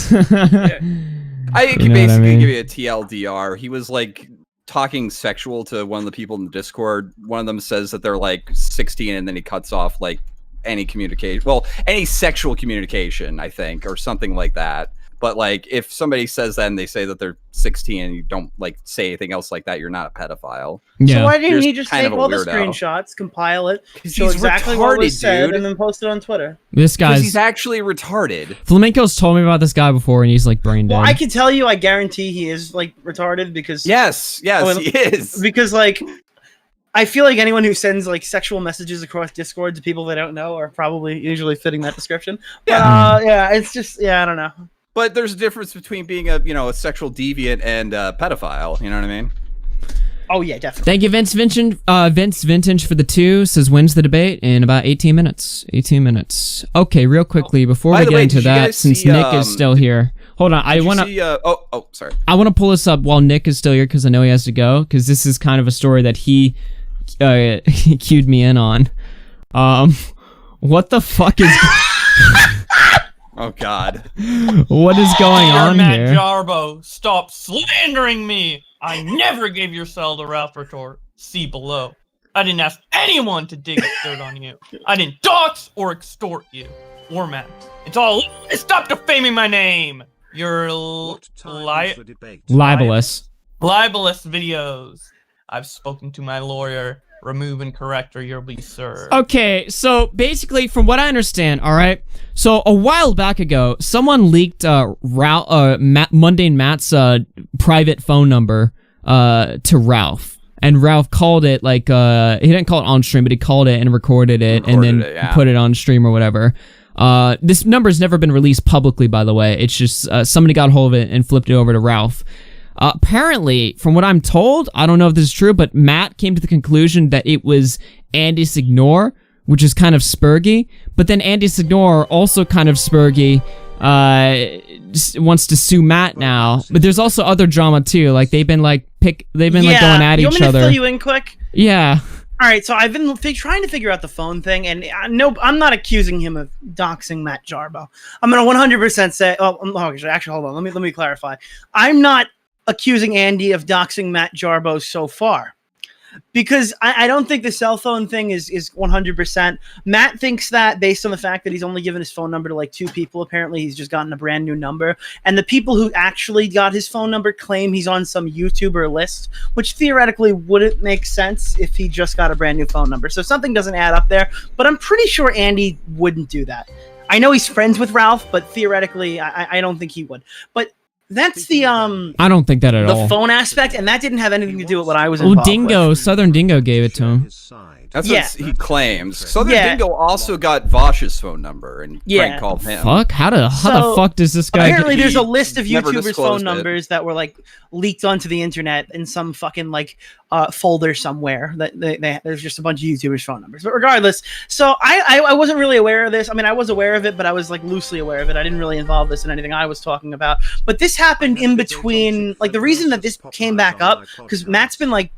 I can You know what I basically mean? give you a TLDR. He was like talking sexual to one of the people in the Discord. One of them says that they're like 16, and then he cuts off like any communication. Well, any sexual communication, I think, or something like that. But like, if somebody says that and they say that they're 16 and you don't like say anything else like that, you're not a pedophile. Yeah. So why didn't You're he just kind take of a all the weirdo. screenshots, compile it, Because show he's exactly what was retarded, said, dude. and then post it on Twitter? This Because guy's he's actually retarded. Flamenco's told me about this guy before, and he's like brain dead. Well, I can tell you, I guarantee he is like retarded because Yes, Oh, he is. because like I feel like anyone who sends like sexual messages across Discord to people they don't know are probably usually fitting that description. But yeah, it's just I don't know. But there's a difference between being a sexual deviant and a pedophile. You know what I mean? Oh yeah, definitely. Thank you, Vince Vintage for the 2. Says wins the debate in about 18 minutes. 18 minutes. Okay, real quickly before By we the get way, into did you that, guys since see, Nick is still here. Hold on, I want to. Sorry. I want to pull this up while Nick is still here because I know he has to go. Because this is kind of a story that he cued me in on. What the fuck is? Oh God. What is going on Matt here? Jarbo, stop slandering me! I never gave your cell to Ralph Retort. See below. I didn't ask anyone to dig up dirt on you. I didn't dox or extort you. Or Matt. It's all. Stop defaming my name! You're Libelous. libelous videos. I've spoken to my lawyer. Remove and correct or you'll be served. Okay, so basically, from what I understand, all right. So a while back ago, someone leaked Mundane Matt's private phone number to Ralph, and Ralph called it like he didn't call it on stream, but he called it and recorded it and then put it on stream or whatever. This number's never been released publicly, by the way. It's just somebody got hold of it and flipped it over to Ralph. Apparently, from what I'm told, I don't know if this is true, but Matt came to the conclusion that it was Andy Signor, which is kind of spurgy. But then Andy Signor, also kind of spurgy, wants to sue Matt now. But there's also other drama too. Like they've been like going at you each want me to other. fill you in quick? Yeah. All right, so I've been trying to figure out the phone thing, and I'm not accusing him of doxing Matt Jarbo. I'm gonna 100% say. Actually, hold on. Let me clarify. I'm not accusing Andy of doxing Matt Jarbo so far, because I don't think the cell phone thing is 100%. Matt thinks that based on the fact that he's only given his phone number to like 2 people. Apparently, he's just gotten a brand new number, and the people who actually got his phone number claim he's on some YouTuber list, which theoretically wouldn't make sense if he just got a brand new phone number. So something doesn't add up there. But I'm pretty sure Andy wouldn't do that. I know he's friends with Ralph, but theoretically, I don't think he would. But that's the I don't think that at all. the phone aspect, and that didn't have anything to do with what I was involved Dingo, with. Southern Dingo gave it to him. That's Yeah. what he claims. Southern Yeah. Dingo also got Vosh's phone number, and Yeah. Frank called him. Fuck? How the fuck does this guy Apparently, get... there's a list of never YouTubers' disclosed phone numbers that were like leaked onto the internet in some fucking like folder somewhere. That there's just a bunch of YouTubers' phone numbers. But regardless, so I wasn't really aware of this. I mean, I was aware of it, but I was like loosely aware of it. I didn't really involve this in anything I was talking about. But this happened in between. Like the reason that this came back up because Matt's been like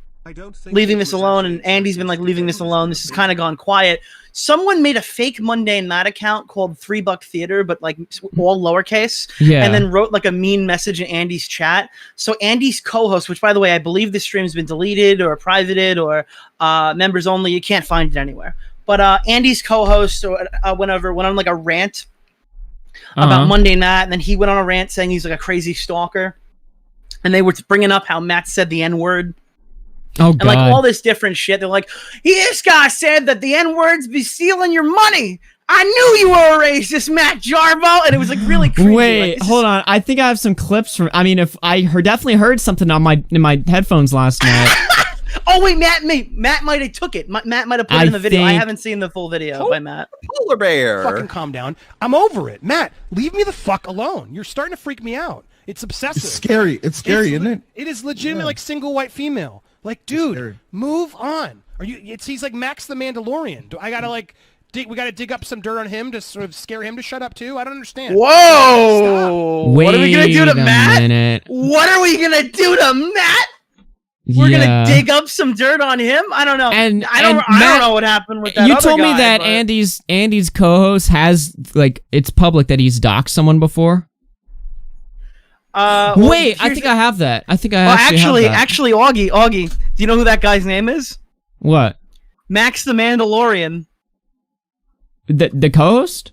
leaving this alone, and Andy's been like leaving this alone. This has kind of gone quiet. Someone made a fake Mundane Matt account called $3 Theater, but like all lowercase, and then wrote like a mean message in Andy's chat. So Andy's co-host, which by the way, I believe this stream's been deleted or privated or members only. You can't find it anywhere. But Andy's co-host went on like a rant about Mundane Matt, and then he went on a rant saying he's like a crazy stalker, and they were bringing up how Matt said the N-word. Oh, and like all this different shit. They're like, this guy said that the N-words be stealing your money. I knew you were a racist, Matt Jarbo. And it was like really crazy. Wait, hold on. I think I have some clips from. I mean, if I definitely heard something on in my headphones last night. Oh wait, Matt might have took it. Matt might have put it in the video. I haven't seen the full video by Matt. Polar bear. Fucking calm down. I'm over it, Matt. Leave me the fuck alone. You're starting to freak me out. It's obsessive. It's scary. It's scary, isn't it? It is legitimate, like single white female. Like, dude, move on. He's like Max the Mandalorian. Do I gotta like we gotta dig up some dirt on him to sort of scare him to shut up too? I don't understand. Whoa! What are we gonna do to Matt? Minute. What are we gonna do to Matt? We're gonna dig up some dirt on him. I don't know. And I don't know what happened with that. You other told me guy, that but- Andy's co-host has like it's public that he's doxed someone before. Well, Wait, I think I have that. I think I actually have that. actually, Augie, do you know who that guy's name is? What? Max the Mandalorian. The co-host?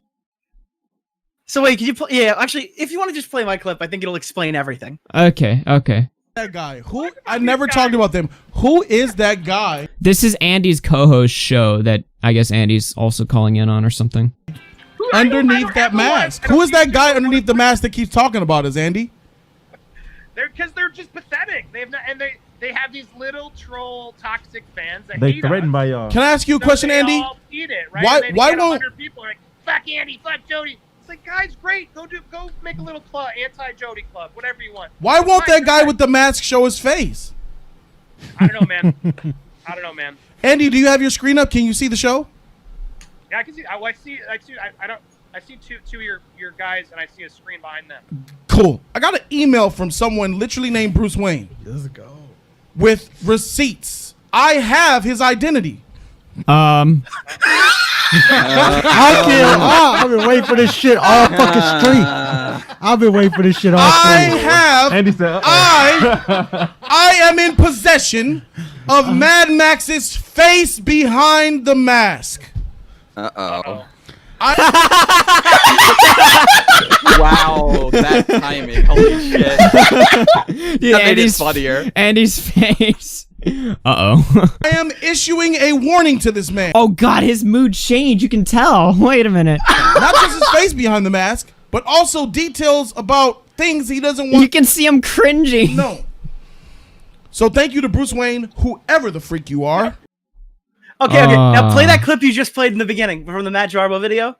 So wait, can you play? Yeah, actually, if you want to just play my clip, I think it'll explain everything. Okay. That guy. Who? I never talked about them. Who is that guy? This is Andy's co-host show that I guess Andy's also calling in on or something. Underneath that mask. Who is that guy underneath the mask that keeps talking about us, Andy? Because they're just pathetic. They have not, and they have these little troll toxic fans that They hate threatened us. by y'all. Can I ask you a question, they Andy? all eat it, right? Why- And then why you get won't- 100 people are like, fuck Andy, fuck Jody. It's like, guys, great. Go make a little club, anti-Jody club, whatever you want. Why won't Fine, that guy do with the mask show his face? I don't know, man. I don't know, man. Andy, do you have your screen up? Can you see the show? Yeah, I can see. I see two of your guys, and I see a screen behind them. Cool. I got an email from someone literally named Bruce Wayne. Let's go. With receipts. I have his identity. I've been waiting for this shit all fucking street. I've been waiting for this shit all I street. have. Andy said, I am in possession of Mad Max's face behind the mask. Uh-oh. Wow, that timing. Holy shit. Yeah, That made it funnier. Andy's face. Uh-oh. I am issuing a warning to this man. Oh god, his mood changed. You can tell. Wait a minute. Not just his face behind the mask, but also details about things he doesn't want. You can see him cringing. No. So thank you to Bruce Wayne, whoever the freak you are. Okay. Now play that clip you just played in the beginning from the Matt Jarbo video.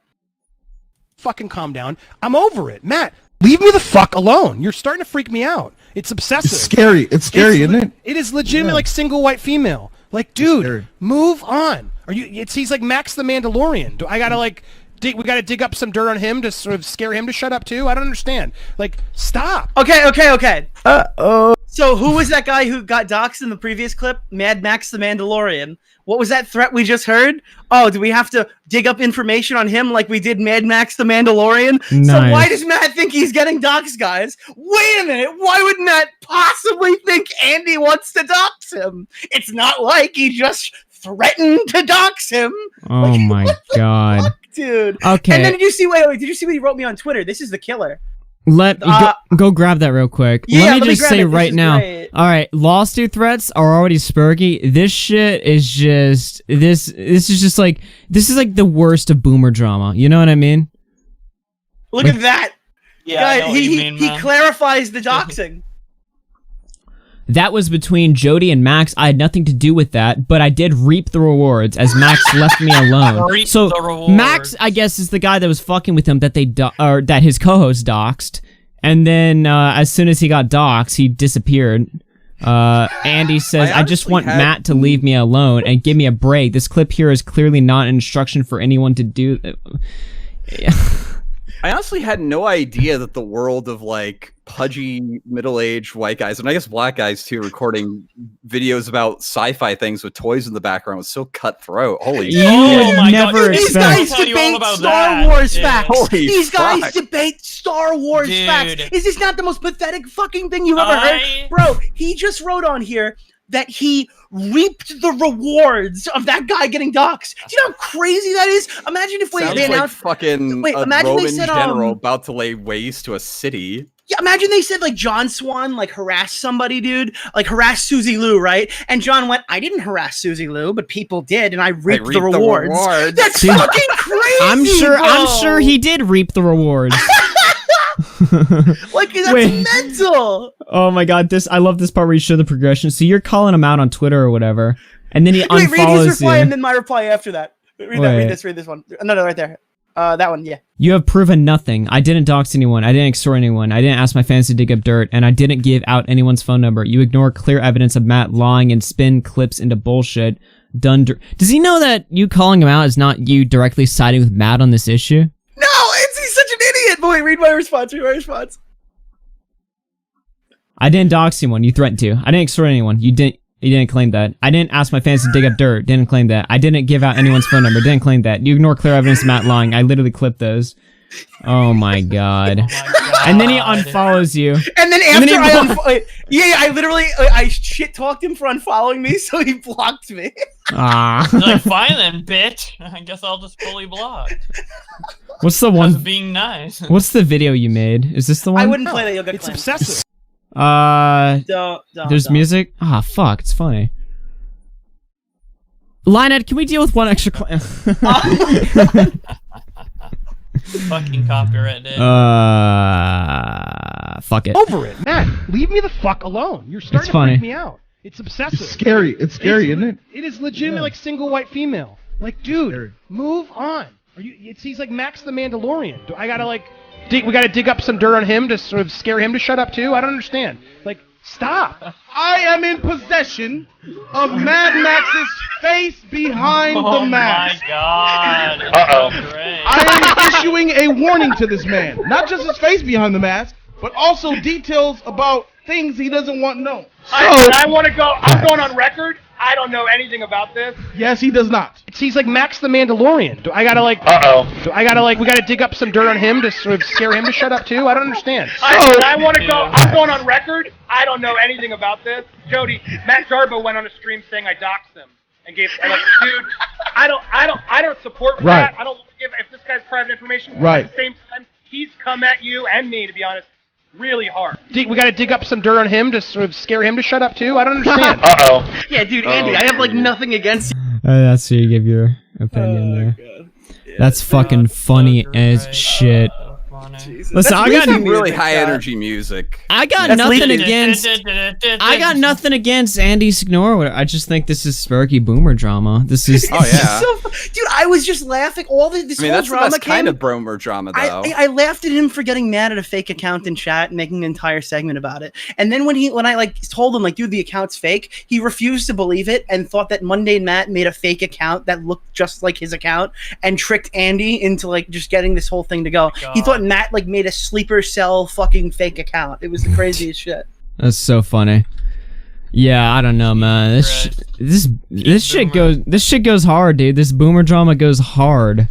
Fucking calm down. I'm over it. Matt, leave me the fuck alone. You're starting to freak me out. It's obsessive. It's scary. It's scary, isn't it? It is legitimate, Yeah. like single white female. Like, dude, move on. He's like Max the Mandalorian. Do I gotta like we gotta dig up some dirt on him to sort of scare him to shut up too? I don't understand. Like, stop. Okay. So who was that guy who got doxxed in the previous clip? Mad Max the Mandalorian. What was that threat we just heard? Oh, do we have to dig up information on him like we did Mad Max the Mandalorian? Nice. So why does Matt think he's getting doxxed, guys? Wait a minute. Why would Matt possibly think Andy wants to dox him? It's not like he just threatened to dox him. Oh my god. Fuck, dude. Okay. And then did you see what he wrote me on Twitter? This is the killer. Go grab that real quick. Yeah, let me let me just grab say it. This right is now. great. All right, lawsuit threats are already spurgy. This shit is just this is like the worst of boomer drama. You know what I mean? Look at that. Yeah, Guy, I know what you mean, he man. clarifies the doxing. That was between Jody and Max. I had nothing to do with that, but I did reap the rewards as Max left me alone. Reap So the rewards. Max, I guess, is the guy that was fucking with him that that his co-host doxed, and then as soon as he got doxed, he disappeared. Andy says, I just honestly want had- Matt to leave me alone and give me a break. This clip here is clearly not an instruction for anyone to do. I honestly had no idea that the world of like pudgy middle-aged white guys, and I guess black guys too, recording videos about sci-fi things with toys in the background was so cutthroat. Holy You shit. would my never God. These expect. guys I'll tell you all debate about Star that. Wars Yeah. facts. Holy These guys fuck. debate Star Wars Dude. facts. Is this not the most pathetic fucking thing you've ever heard? Bro, he just wrote on here that he reaped the rewards of that guy getting doxxed. Do you know how crazy that is? Imagine if Sounds they like announced... fucking Wait, a imagine they Roman said, general about to lay waste to a city. Yeah, imagine they said like John Swan like harassed somebody, dude, like harassed Susie Lou, right? And John went, I didn't harass Susie Lou, but people did, and I reaped the rewards. That's Dude, fucking crazy. I'm bro. sure he did reap the rewards. Like that's Wait. mental. Oh my god, I love this part where you show the progression. So you're calling him out on Twitter or whatever, and then he Wait, read his unfollows reply you. and then my reply after that. Read this one. No, right there. That one, yeah. You have proven nothing. I didn't dox anyone. I didn't extort anyone. I didn't ask my fans to dig up dirt, and I didn't give out anyone's phone number. You ignore clear evidence of Matt lying and spin clips into bullshit. Does he know that you calling him out is not you directly siding with Matt on this issue? No, he's such an idiot. Boy, read my response. I I didn't dox anyone. You threatened to. I didn't extort anyone. You didn't. You didn't claim that. I didn't ask my fans to dig up dirt. Didn't claim that. I didn't give out anyone's phone number. Didn't claim that. You ignore clear evidence of Matt lying. I literally clipped those. Oh my god. And then he unfollows you. And then after I literally I shit talked him for unfollowing me, so he blocked me. Ah. Like, fine then, bitch. I guess I'll just fully block. What's the one? Being nice. What's the video you made? Is this the one? I wouldn't play that. You'll get It's claimed. obsessive. There's music. Ah, fuck. It's funny. Lionhead, can we deal with one extra claim? Fucking copyright, dude. Fuck it. Over it, Matt. Leave me the fuck alone. You're starting It's to funny. freak me out. It's obsessive. It's scary. It's scary, isn't it? It is legitimate, like single white female. Like, dude, move on. He's like Max the Mandalorian. I gotta like, we gotta dig up some dirt on him to sort of scare him to shut up too. I don't understand. Like, stop. I am in possession of Mad Max's face behind the mask. Oh my god. I am issuing a warning to this man. Not just his face behind the mask, but also details about things he doesn't want known. I want to go. I'm going on record. I don't know anything about this. Yes, he does not. He's like Max the Mandalorian. I gotta like, we gotta dig up some dirt on him to sort of scare him to shut up too. I don't understand. I want to go. I'm going on record. I don't know anything about this. Jody, Matt Jarbo went on a stream saying I doxed him and gave like, dude, I don't support that. I don't give if this guy's private information. Right. At the same time, he's come at you and me, to be honest, really hard. We gotta dig up some dirt on him to sort of scare him to shut up too. I don't understand. Yeah, dude, Andy, I have like nothing against you. That's where you give your opinion there. Yeah, that's fucking funny as shit. Listen, I got really high energy music. I got nothing against. I got nothing against Andy Signor. I just think this is Sparky Boomer drama. This is. Oh yeah, dude. I was just laughing. All this whole that's drama the best kind of Boomer drama, though. I laughed at him for getting mad at a fake account in chat and making an entire segment about it. And then when I like told him like, dude, the account's fake, he refused to believe it and thought that Mundane Matt made a fake account that looked just like his account and tricked Andy into like just getting this whole thing to go. He thought Matt like made a sleeper cell fucking fake account. It was the craziest shit. That's so funny. Yeah, I don't know, man. This shit goes hard, dude. This Boomer drama goes hard.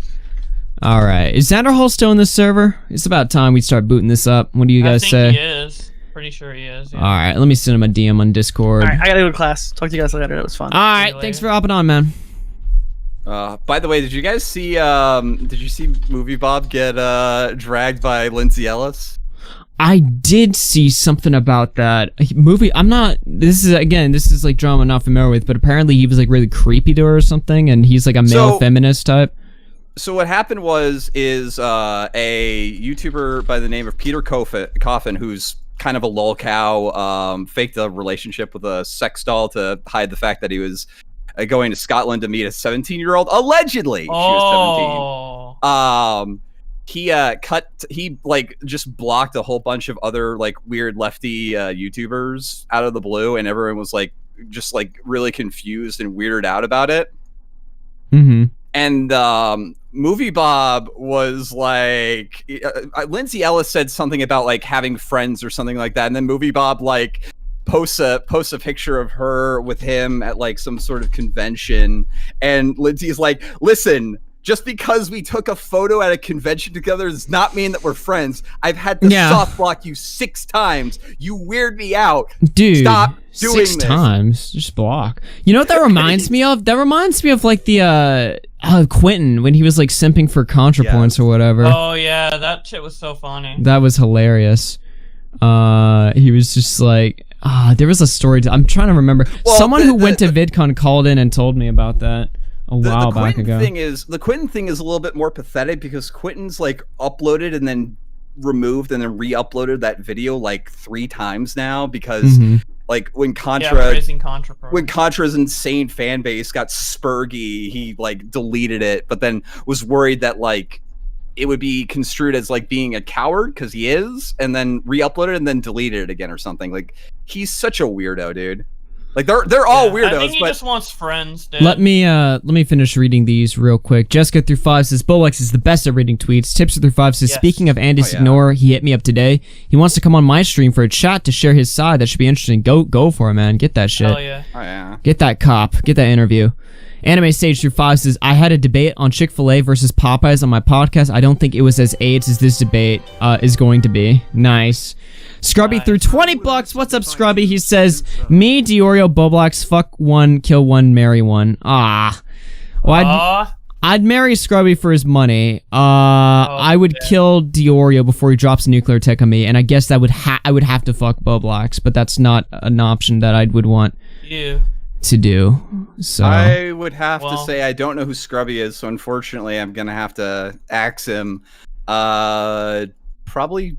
All right, is Xanderhal still in this server? It's about time we start booting this up. What do you guys say? I think he is. Pretty sure he is. Yeah. All right, let me send him a DM on Discord. All right, I gotta go to class. Talk to you guys later. That was fun. All right, thanks for hopping on, man. By the way, did you guys see? Did you see Movie Bob get dragged by Lindsay Ellis? I did see something about that movie. This is like drama I'm not familiar with, but apparently he was like really creepy to her or something, and he's like a male feminist type. So what happened is a YouTuber by the name of Peter Coffin, who's kind of a lolcow, faked a relationship with a sex doll to hide the fact that he was going to Scotland to meet a 17-year-old. Allegedly, she was 17. He like just blocked a whole bunch of other like weird lefty YouTubers out of the blue, and everyone was like just like really confused and weirded out about it. Mm-hmm. And Movie Bob was like, Lindsay Ellis said something about like having friends or something like that, and then Movie Bob like posts a picture of her with him at like some sort of convention, and Lindsay's like, listen, just because we took a photo at a convention together does not mean that we're friends. I've had to soft block you 6 times. You weird me out. Dude, stop doing 6 this. times. Just block. You know what that reminds me of? That reminds me of like the Quentin when he was like simping for ContraPoints or whatever. Oh yeah, that shit was so funny. That was hilarious. He was just like, there was a story. I'm trying to remember. Well, someone who went to VidCon called in and told me about that a while back ago. The Quentin thing is a little bit more pathetic because Quentin's like uploaded and then removed and then re-uploaded that video like 3 times now because like when Contra's insane fan base got spurgy, he like deleted it, but then was worried that like it would be construed as like being a coward because he is, and then re-uploaded and then deleted it again or something. Like he's such a weirdo, dude. Like they're all weirdos. I think he but just wants friends, dude. Let me finish reading these real quick. Jessica through 5 says Bolex is the best at reading tweets. Tipster through 5 says, Yes. speaking of Andy Signore, he hit me up today. He wants to come on my stream for a chat to share his side. That should be interesting. Go for it, man. Get that shit. Hell yeah. oh yeah. Get that cop. Get that interview. Anime Stage through 5 says, I had a debate on Chick-fil-A versus Popeyes on my podcast. I don't think it was as AIDS as this debate is going to be. Nice. Scrubby through 20 bucks. What's up, Scrubby? He says, me, Diorio, Boblox, fuck one, kill one, marry one. Ah. Well, I'd marry Scrubby for his money. I would kill Diorio before he drops a nuclear tech on me, and I guess that I would have to fuck Boblox, but that's not an option that I would want to do. So I would have to say I don't know who Scrubby is, so unfortunately I'm gonna have to axe him. Probably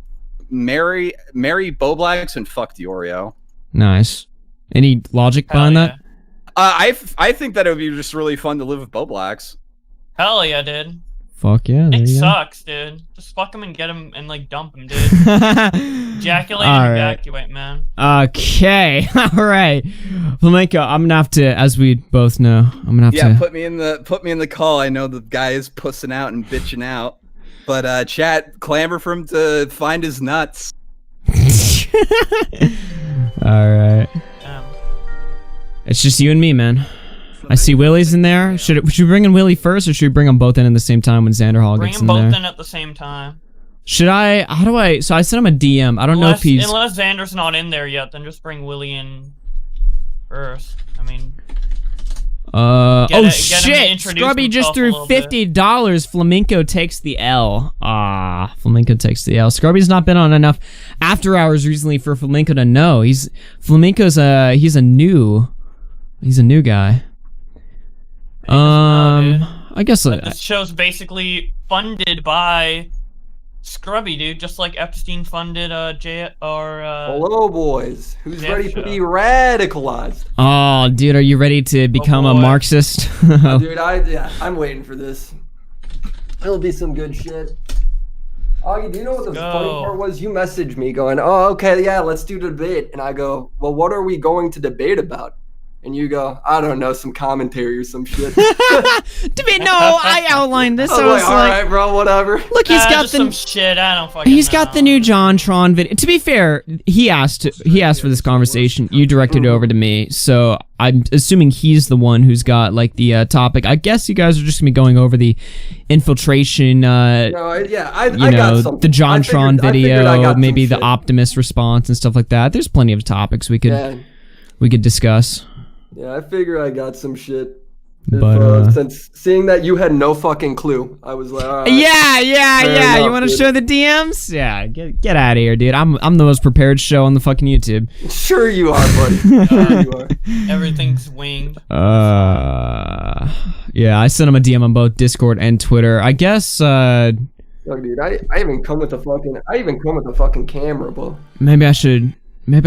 marry Boblax and fuck Diorio. Nice. Any logic behind that? I think that it would be just really fun to live with Boblax. Hell yeah, dude. Fuck yeah. It sucks, dude. Just fuck him and get him and like dump him, dude. Ejaculate and evacuate, man. Okay. Alright. Flamenco, I'm gonna have to, as we both know, I'm gonna have to put me in the call. I know the guy is pussing out and bitching out. But chat, clamor for him to find his nuts. Alright. It's just you and me, man. I see Willy's in there. Should we bring in Willy first, or should we bring them both in at the same time when Xanderhal gets in there? Bring them both in at the same time. Should I? How do I? So I sent him a DM. I don't know if he's. Unless Xander's not in there yet, then just bring Willy in first. I mean. Oh shit! Scrubby just threw $50. Flamenco takes the L. Flamenco takes the L. Scrubby's not been on enough after hours recently for Flamenco to know. Flamenco's he's a new guy. I guess this show's basically funded by Scrubby, dude, just like Epstein funded Hello, boys. Who's ready to be radicalized? Oh, dude, are you ready to become a Marxist? Dude, I'm waiting for this. It'll be some good shit. Augie, do you know what the funny part was? You messaged me going, oh, okay, yeah, let's do the debate. And I go, well, what are we going to debate about? And you go, I don't know, some commentary or some shit. Debate? No, I outlined this. I was like, all right, bro, whatever. Look, he's got some shit. I don't fucking He's got the new JonTron video. To be fair, he asked for this conversation. You directed it over to me, so I'm assuming he's the one who's got like the topic. I guess you guys are just gonna be going over the infiltration. I got something. The JonTron video, maybe the Optimus response and stuff like that. There's plenty of topics we could discuss. Yeah, I figure I got some shit. But since seeing that you had no fucking clue, I was like, all right. Yeah. You want to show the DMs? Yeah, get out of here, dude. I'm the most prepared show on the fucking YouTube. Sure you are, buddy. Sure you are. Everything's winged. Yeah, I sent him a DM on both Discord and Twitter. I guess. Look, dude, I even come with a fucking camera, bro. Maybe I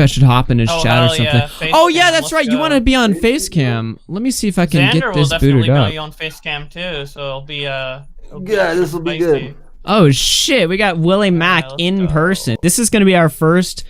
should hop in his chat or something. Yeah, that's right. You want to be on Facecam. Let me see if I can get this booted up. Xander will definitely know you on Facecam too, so it'll be this will be good. Oh shit, we got WillyMac in person. This is going to be our first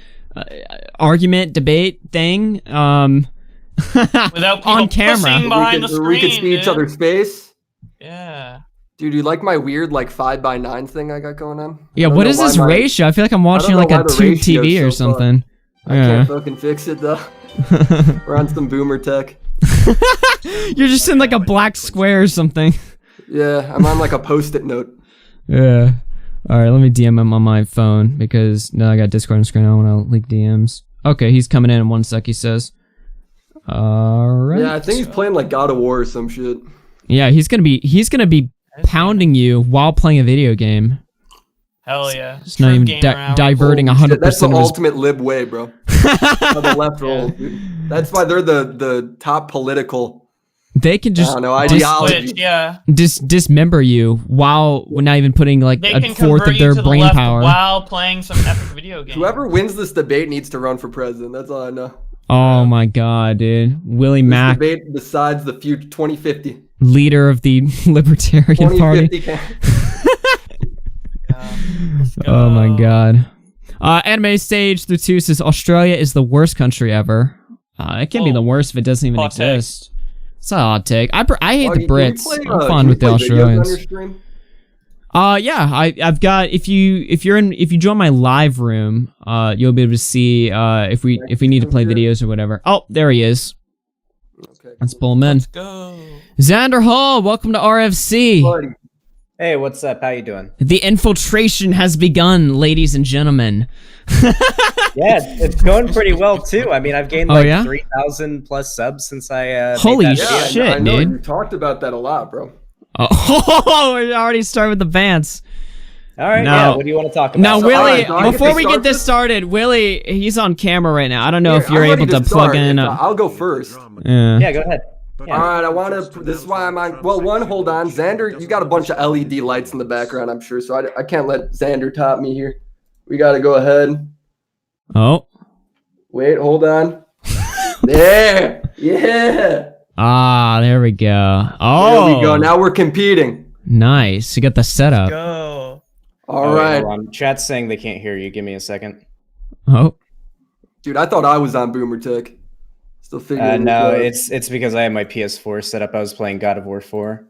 argument debate thing. Without on camera, behind the screen, we can see each other's face. Yeah. Dude, you like my weird 5:9 thing I got going on? Yeah, what is this ratio? I feel like I'm watching like a tube TV or something. I can't fucking fix it though. We're on some boomer tech. You're just in like a black square or something. Yeah, I'm on like a post-it note. Yeah. Alright, let me DM him on my phone because now I got Discord on screen. I don't want to leak DMs. Okay, he's coming in 1 sec, he says. Alright. Yeah, I think he's playing like God of War or some shit. Yeah, he's gonna be pounding you while playing a video game. Hell yeah. It's not even diverting 100%. That's the ultimate lib way, bro. The left roll, dude. That's why they're the top political. They can just ideology. Dismember you while not even putting like a fourth of their brain power while playing some epic video game. Whoever wins this debate needs to run for president. That's all I know. Oh my god, dude. WillyMac. This debate decides the future 2050. Leader of the Libertarian Party. Oh my god. Anime Stage through 2 says Australia is the worst country ever. It can be the worst if it doesn't even Hot take. exist. It's a hot take. I hate the Do you Brits. play, I'm do fine you with the play videos on Australians. your stream? Yeah, I've got if you join my live room, you'll be able to see if we need to play videos or whatever. Oh, there he is. Okay. Let's pull him in. Let's go. Xanderhal, welcome to RFC. Buddy. Hey, what's up? How you doing? The infiltration has begun, ladies and gentlemen. Yeah, it's going pretty well too. I mean, I've gained Oh, like yeah? 3,000 plus subs since I Holy made that video. shit, I know dude. you talked about that a lot, bro. Oh, we already started with the Vance. All right, No. yeah. What do you want to talk about? Now, Willie, alright, do I get before to we start get this this? started, Willie, he's on camera right now. I don't know if Here, you're I'm ready able to plug start. in. I'll go first. Yeah. Yeah, go ahead. Yeah. All right, I want to. This is why I'm on. Well, one, hold on, Xander. You got a bunch of LED lights in the background, I'm sure. So I can't let Xander top me here. We got to go ahead. Oh. Wait, hold on. There, yeah. Ah, there we go. Oh. There we go. Now we're competing. Nice. You got the setup. Go. All Oh, wait, right, hold on. Chat's saying they can't hear you. Give me a second. Oh. dude. I thought I was on Boomer Tech. Still figuring. No, this out. it's because I have my PS4 set up. I was playing God of War 4.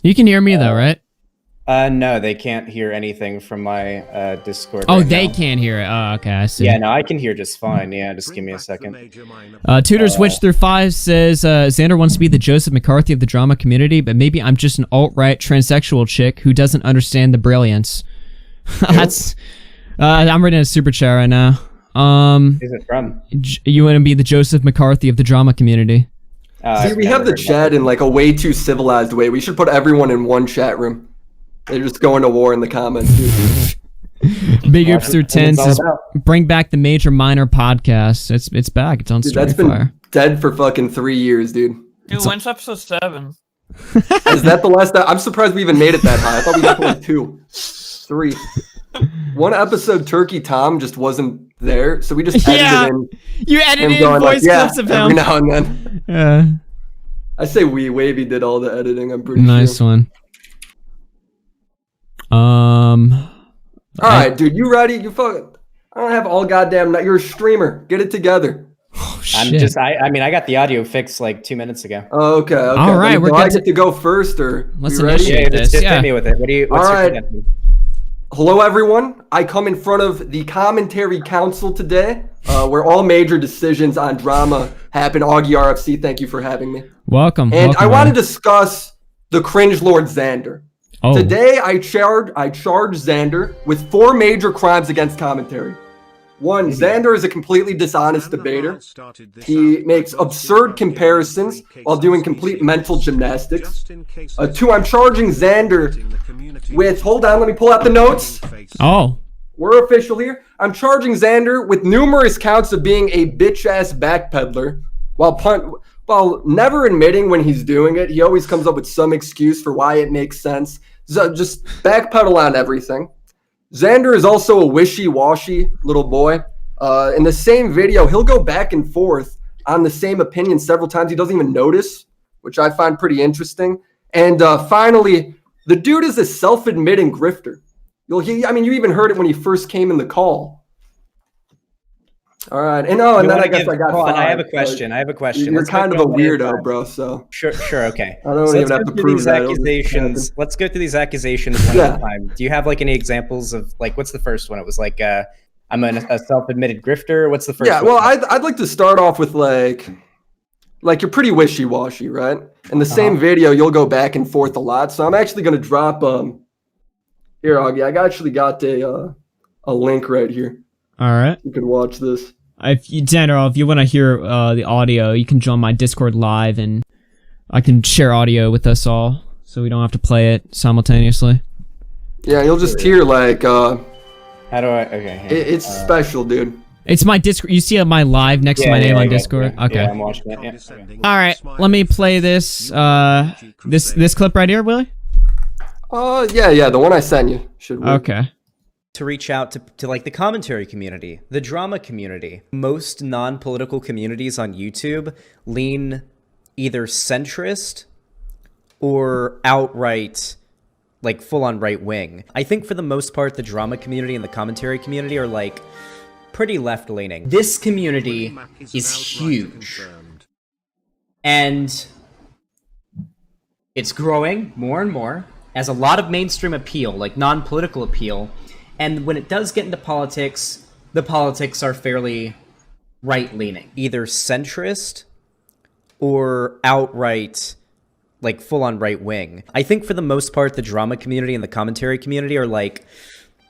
You can hear me though, right? No, they can't hear anything from my Discord. Oh, right they now. can't hear it. Oh, okay, I see. Yeah, no, I can hear just fine. Yeah, just give me a second. Tutor Switch through 5 says Xander wants to be the Joseph McCarthy of the drama community, but maybe I'm just an alt-right transsexual chick who doesn't understand the brilliance. That's. I'm reading a super chat right now. Who's it from? You want to be the Joseph McCarthy of the drama community? See, we have the chat in like a way too civilized way. We should put everyone in one chat room. They're just going to war in the comments, dude. Big Oops through 10 it's all says, about. bring back the Major Minor podcast. It's back. It's on Dude, that's Storyfire. been dead for fucking 3 years, dude. Dude, when's episode 7? Is that the last? I'm surprised we even made it that high. I thought we got to like 2, 3. One episode, Turkey Tom just wasn't there, so we just edited in. You edited him in going voice like, clips of every him. now and then. Yeah. I say Wavy did all the editing. I'm pretty Nice sure. one. All right, dude, you ready? You fucking. I don't have all goddamn night. You're a streamer. Get it together. I'm just. I mean, I got the audio fixed like 2 minutes ago. Oh, okay. All right, Then we're do I good get to go first, or Let's you ready? initiate this. Just Yeah. hit me with it. What do you? What's All your right. credentials? Hello, everyone. I come in front of the commentary council today, where all major decisions on drama happen. Augie RFC, thank you for having me. Welcome. And welcome, I want to Ryan. discuss the cringe lord Xander. Oh. Today, I charge Xander with 4 major crimes against commentary. 1, Xander is a completely dishonest debater. He makes absurd comparisons while doing complete mental gymnastics. 2, I'm charging Xander with, hold on, let me pull out the notes. Oh. We're official here. I'm charging Xander with numerous counts of being a bitch-ass backpedaler while never admitting when he's doing it. He always comes up with some excuse for why it makes sense. So just backpedal on everything. Xander is also a wishy-washy little boy. In the same video, he'll go back and forth on the same opinion several times. He doesn't even notice, which I find pretty interesting. And finally, the dude is a self-admitting grifter. You even heard it when he first came in the call. All right, and then I guess I got 5. I have a question. You're kind of a weirdo, bro. So Sure, okay. I don't So even let's have go to through prove these that. accusations. Let's go through these accusations one at a time. Do you have like any examples of like what's the first one? It was like I'm a self-admitted grifter. What's the first? Yeah, one? well, I'd like to start off with like you're pretty wishy-washy, right? In the same video, you'll go back and forth a lot. So I'm actually gonna drop here, Augie. I actually got a link right here. All right. You can watch this. If you want to hear the audio, you can join my Discord live, and I can share audio with us all, so we don't have to play it simultaneously. Yeah, you'll just hear like. How do I? Okay. It's special, dude. It's my Discord. You see my live next to my name on Discord. Okay. Yeah, I'm watching it. Yeah. Okay. All right. Let me play this. This clip right here, Willie. Yeah, the one I sent you should work. Okay. To reach out to like the commentary community, the drama community. Most non-political communities on YouTube lean either centrist or outright like full-on right-wing. I think for the most part, the drama community and the commentary community are like pretty left-leaning. This community is huge. And it's growing more and more, has a lot of mainstream appeal, like non-political appeal. And when it does get into politics, the politics are fairly right-leaning. Either centrist or outright, like, full-on right-wing. I think for the most part, the drama community and the commentary community are, like,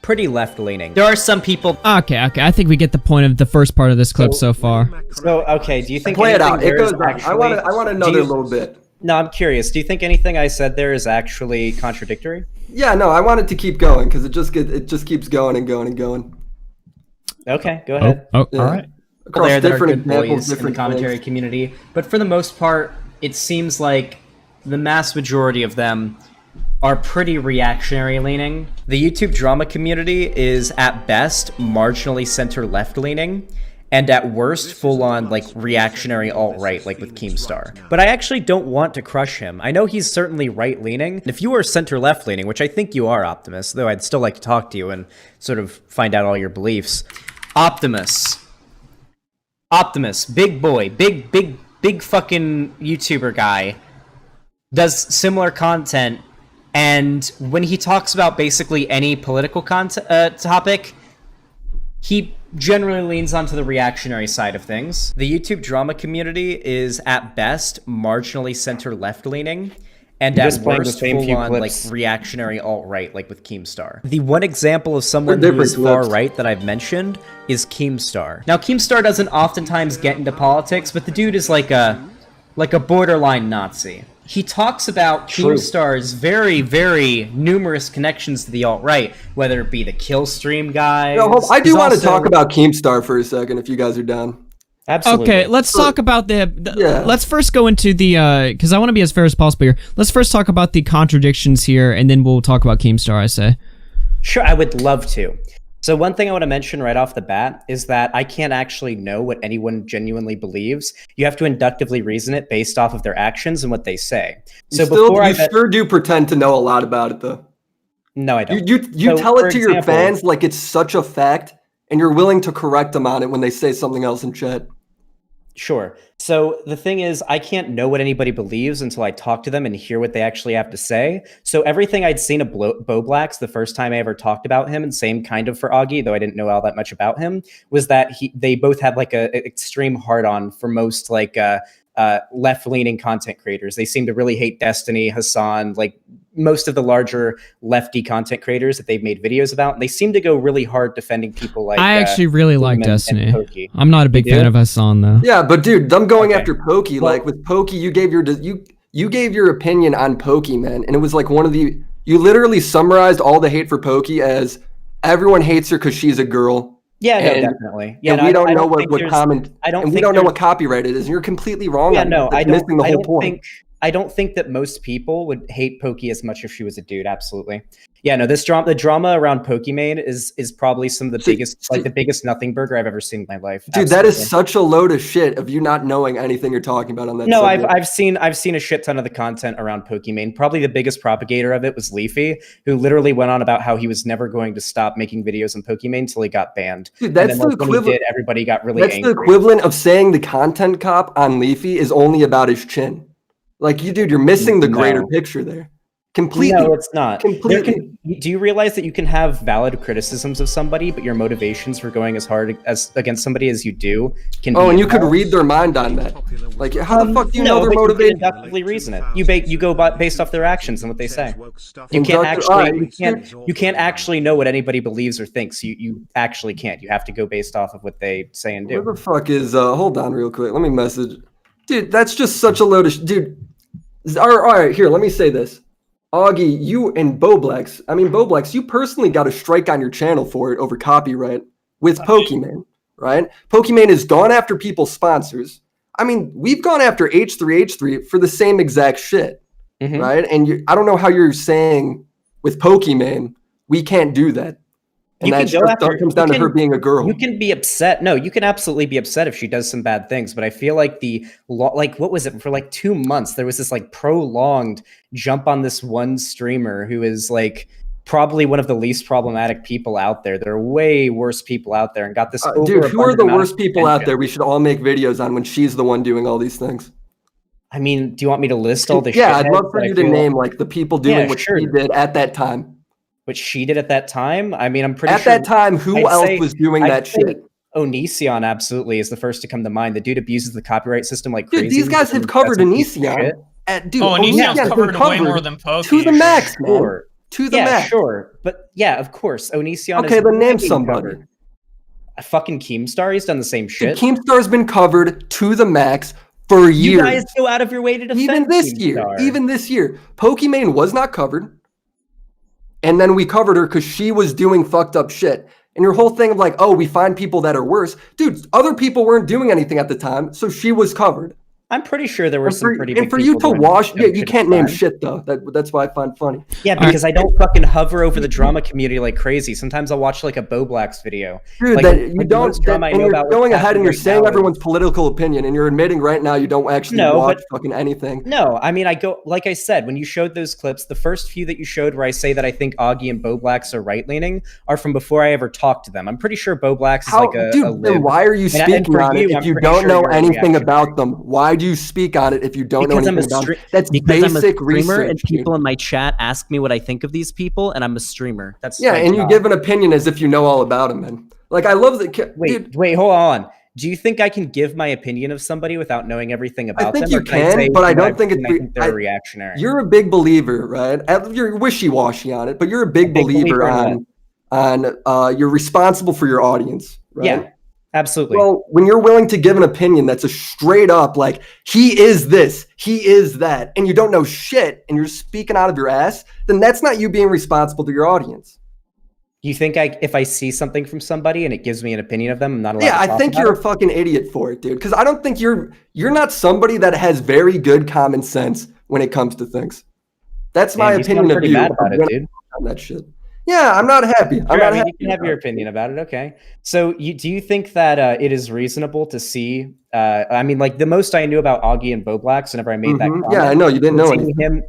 pretty left-leaning. There are some people... Okay. I think we get the point of the first part of this clip so far. So, okay, do you think... Play it out. It goes actually... I want another little bit. No, I'm curious. Do you think anything I said there is actually contradictory? Yeah, no, I want it to keep going because it just keeps going and going and going. Okay, go ahead. All right. Across there that are different good examples, boys in the different commentary things. community, but for the most part, it seems like the mass majority of them are pretty reactionary leaning. The YouTube drama community is at best marginally center left leaning, and at worst full-on like reactionary alt-right, like with Keemstar. But I actually don't want to crush him. I know he's certainly right-leaning. If you are center-left leaning, which I think you are, Optimus, though I'd still like to talk to you and sort of find out all your beliefs. Optimus, big boy, big fucking YouTuber guy, does similar content, and when he talks about basically any political topic, he generally leans onto the reactionary side of things. The YouTube drama community is at best marginally center left leaning, and at worst full-on like reactionary alt-right, like with Keemstar. The one example of someone who is far-right that I've mentioned is Keemstar. Now, Keemstar doesn't oftentimes get into politics, but the dude is like a borderline Nazi. He talks about Keemstar's very, very numerous connections to the alt-right, whether it be the Killstream guys. No, I do want to talk about Keemstar for a second, if you guys are down. Absolutely. Okay, let's talk about let's first go into the, because I want to be as fair as possible here. Let's first talk about the contradictions here, and then we'll talk about Keemstar, I say. Sure, I would love to. So one thing I want to mention right off the bat is that I can't actually know what anyone genuinely believes. You have to inductively reason it based off of their actions and what they say. So you sure do pretend to know a lot about it, though. No, I don't. You tell it to your fans like it's such a fact, and you're willing to correct them on it when they say something else in chat. Sure. So the thing is, I can't know what anybody believes until I talk to them and hear what they actually have to say. So everything I'd seen of Boblax the first time I ever talked about him, and same kind of for Augie, though I didn't know all that much about him, was that they both had like a extreme hard-on for most like left-leaning content creators. They seem to really hate Destiny, Hassan, like most of the larger lefty content creators that they've made videos about. And they seem to go really hard defending people like I actually really like Destiny. I'm not a big fan of Hassan, though. Yeah, but dude, them going after Pokey, like with Pokey, you gave your opinion on Pokey, man, and it was like you literally summarized all the hate for Pokey as everyone hates her because she's a girl. Yeah, no, definitely. Yeah, and no, we don't know we don't know what copyright it is, and you're completely wrong. Yeah, on no, that. That's missing the whole point. I don't think that most people would hate Pokey as much if she was a dude. Absolutely. Yeah, no, the drama around Pokimane is probably some of the biggest nothing burger I've ever seen in my life. Dude, Absolutely. that is such a load of shit of you not knowing anything you're talking about on that. No, subject. I've seen a shit ton of the content around Pokimane. Probably the biggest propagator of it was Leafy, who literally went on about how he was never going to stop making videos on Pokimane until he got banned. Dude, that's the equivalent. When he did, everybody got really angry. That's the equivalent of saying the content cop on Leafy is only about his chin. Like you're missing the greater picture there. Completely. No, it's not. Completely. Do you realize that you can have valid criticisms of somebody, but your motivations for going as hard as against somebody as you do can be and you could read their mind on that. Like, how the fuck do you know they're motivated? You can inductively reason it. You go based off their actions and what they say. You can't actually know what anybody believes or thinks. You actually can't. You have to go based off of what they say and do. Where the fuck is? Hold on, real quick. Let me message. Dude, that's just such a load of dude. All right, here. Let me say this. Augie, you and Boblax, you personally got a strike on your channel for it over copyright with Pokimane, right? Pokimane has gone after people's sponsors. I mean, we've gone after H3H3 for the same exact shit, right? And I don't know how you're saying with Pokimane, we can't do that. And that comes down to her being a girl. You can be upset. No, you can absolutely be upset if she does some bad things. But I feel like what was it? For like 2 months, there was this like prolonged jump on this one streamer who is like probably one of the least problematic people out there. There are way worse people out there, and got this. Dude, who are the overabundant amount worst of people out attention. there we should all make videos on when she's the one doing all these things? I mean, do you want me to list all the? Yeah, I'd shitheads love for that I you to feel- name like the people doing what sure. she did at that time. What she did at that time? I mean, I'm pretty At sure. that time, who I'd else say- was doing I'd that say shit? Onision absolutely is the first to come to mind. The dude abuses the copyright system like Dude, crazy. these guys have covered Onision. Dude, Onision's Onision's covered been way more than Pokey. to the max, man. Sure. To the Yeah, max. sure. But yeah, of course. Onision Okay, is then name being somebody. covered. A fucking Keemstar, he's done the same shit. Dude, Keemstar's been covered to the max for years. You guys go out of your way to defend Even this year. Keemstar. Even this year. Pokimane was not covered. And then we covered her because she was doing fucked up shit. And your whole thing of like, oh, we find people that are worse. Dude, other people weren't doing anything at the time, so she was covered. I'm pretty sure there were some pretty big And for you to people doing wash, some yeah, you shit can't at the name time. shit though. That's why I find funny. Yeah, because I don't fucking hover over the drama community like crazy. Sometimes I'll watch like a Bo Blacks video. Dude, like, that you like, the don't. most drama I And know you're about what's going ahead happening and you're right saying now is- everyone's political opinion, and you're admitting right now you don't actually No, watch but- fucking anything. No, I mean, I go, like I said, when you showed those clips, the first few that you showed where I say that I think Augie and Bo Blacks are right leaning are from before I ever talked to them. I'm pretty sure Bo Blacks is like a Dude, lib. then why are you And speaking for on it you, if I'm you pretty don't sure know you're a anything reactionary. about them? Why do you speak on it if you don't know Because anything about them? That's because I'm a basic streamer research. and dude. people in my chat ask me what I think of these people, and I'm a streamer. That's Yeah, my and you job. give an opinion as if you know all about them, man. Like I love that. Wait, hold on. Do you think I can give my opinion of somebody without knowing everything about think them? you or I say can, but I what don't I've think seen, it's- I think they're I- reactionary. You're a big believer, right? You're wishy-washy on it, but you're a big believer on you're responsible for your audience, right? Yeah, absolutely. Well, when you're willing to give an opinion that's a straight up like he is this, he is that, and you don't know shit, and you're speaking out of your ass, then that's not you being responsible to your audience. You think if I see something from somebody and it gives me an opinion of them, I'm not allowed Yeah, to I talk think about you're it? a fucking idiot for it, dude. Because I don't think you're not somebody that has very good common sense when it comes to things. That's my Man, you sound opinion of pretty you. mad about it, when dude. on that shit. Yeah, I'm not happy. I'm Sure, not I mean, happy. you can have your opinion about it. Okay. So do you think that it is reasonable to see, I mean, like the most I knew about Augie and Bo Blacks whenever I made that comment. Yeah, I know. You didn't know anything.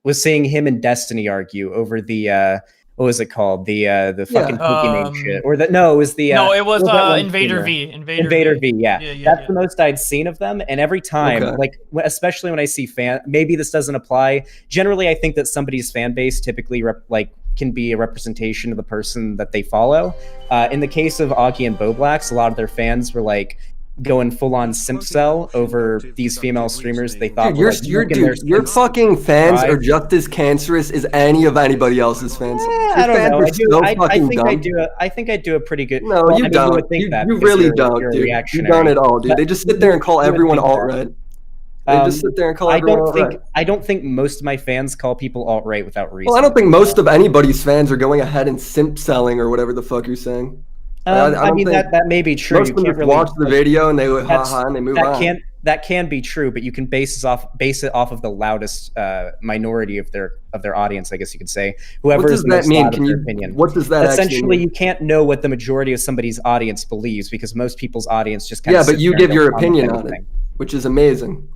Was seeing him and Destiny argue over the, what was it called? The fucking Pokemon shit. Or it was the... No, it was what that one Invader streamer? V. Invader V, yeah. Yeah, That's the most I'd seen of them. And every time, Okay. like, especially when I see maybe this doesn't apply. Generally, I think that somebody's fan base typically can be a representation of the person that they follow. In the case of Augie and Bo Blacks, a lot of their fans were like going full on simp cell over these female streamers they thought Dude, were like, milking their your simps fucking fans dry. are just as cancerous as any of anybody else's fans. Your I don't fans know. are I do. so I fucking think dumb. I think I do a pretty good. No, well, you I mean, don't. would think You that because really you're don't, a dude. You reactionary. don't at all, dude. But They just sit there and call you would everyone think that. alt-right. They just sit there and call everyone alt-right. I don't think most of my fans call people alt-right without reason. Well, I don't think most of anybody's fans are going ahead and simp selling or whatever the fuck you're saying. I don't mean think- that may be true. Most You of them can't just really watch the video and they go ha and they move on. That can be true, but you can base it off of the loudest minority of their audience, I guess you could say. Whoever What is does the that most mean? loud Can of their you- opinion. what does that actually essentially mean? you can't know what the majority of somebody's audience believes because most people's audience just kind Yeah, of but you give your opinion on it, which is amazing.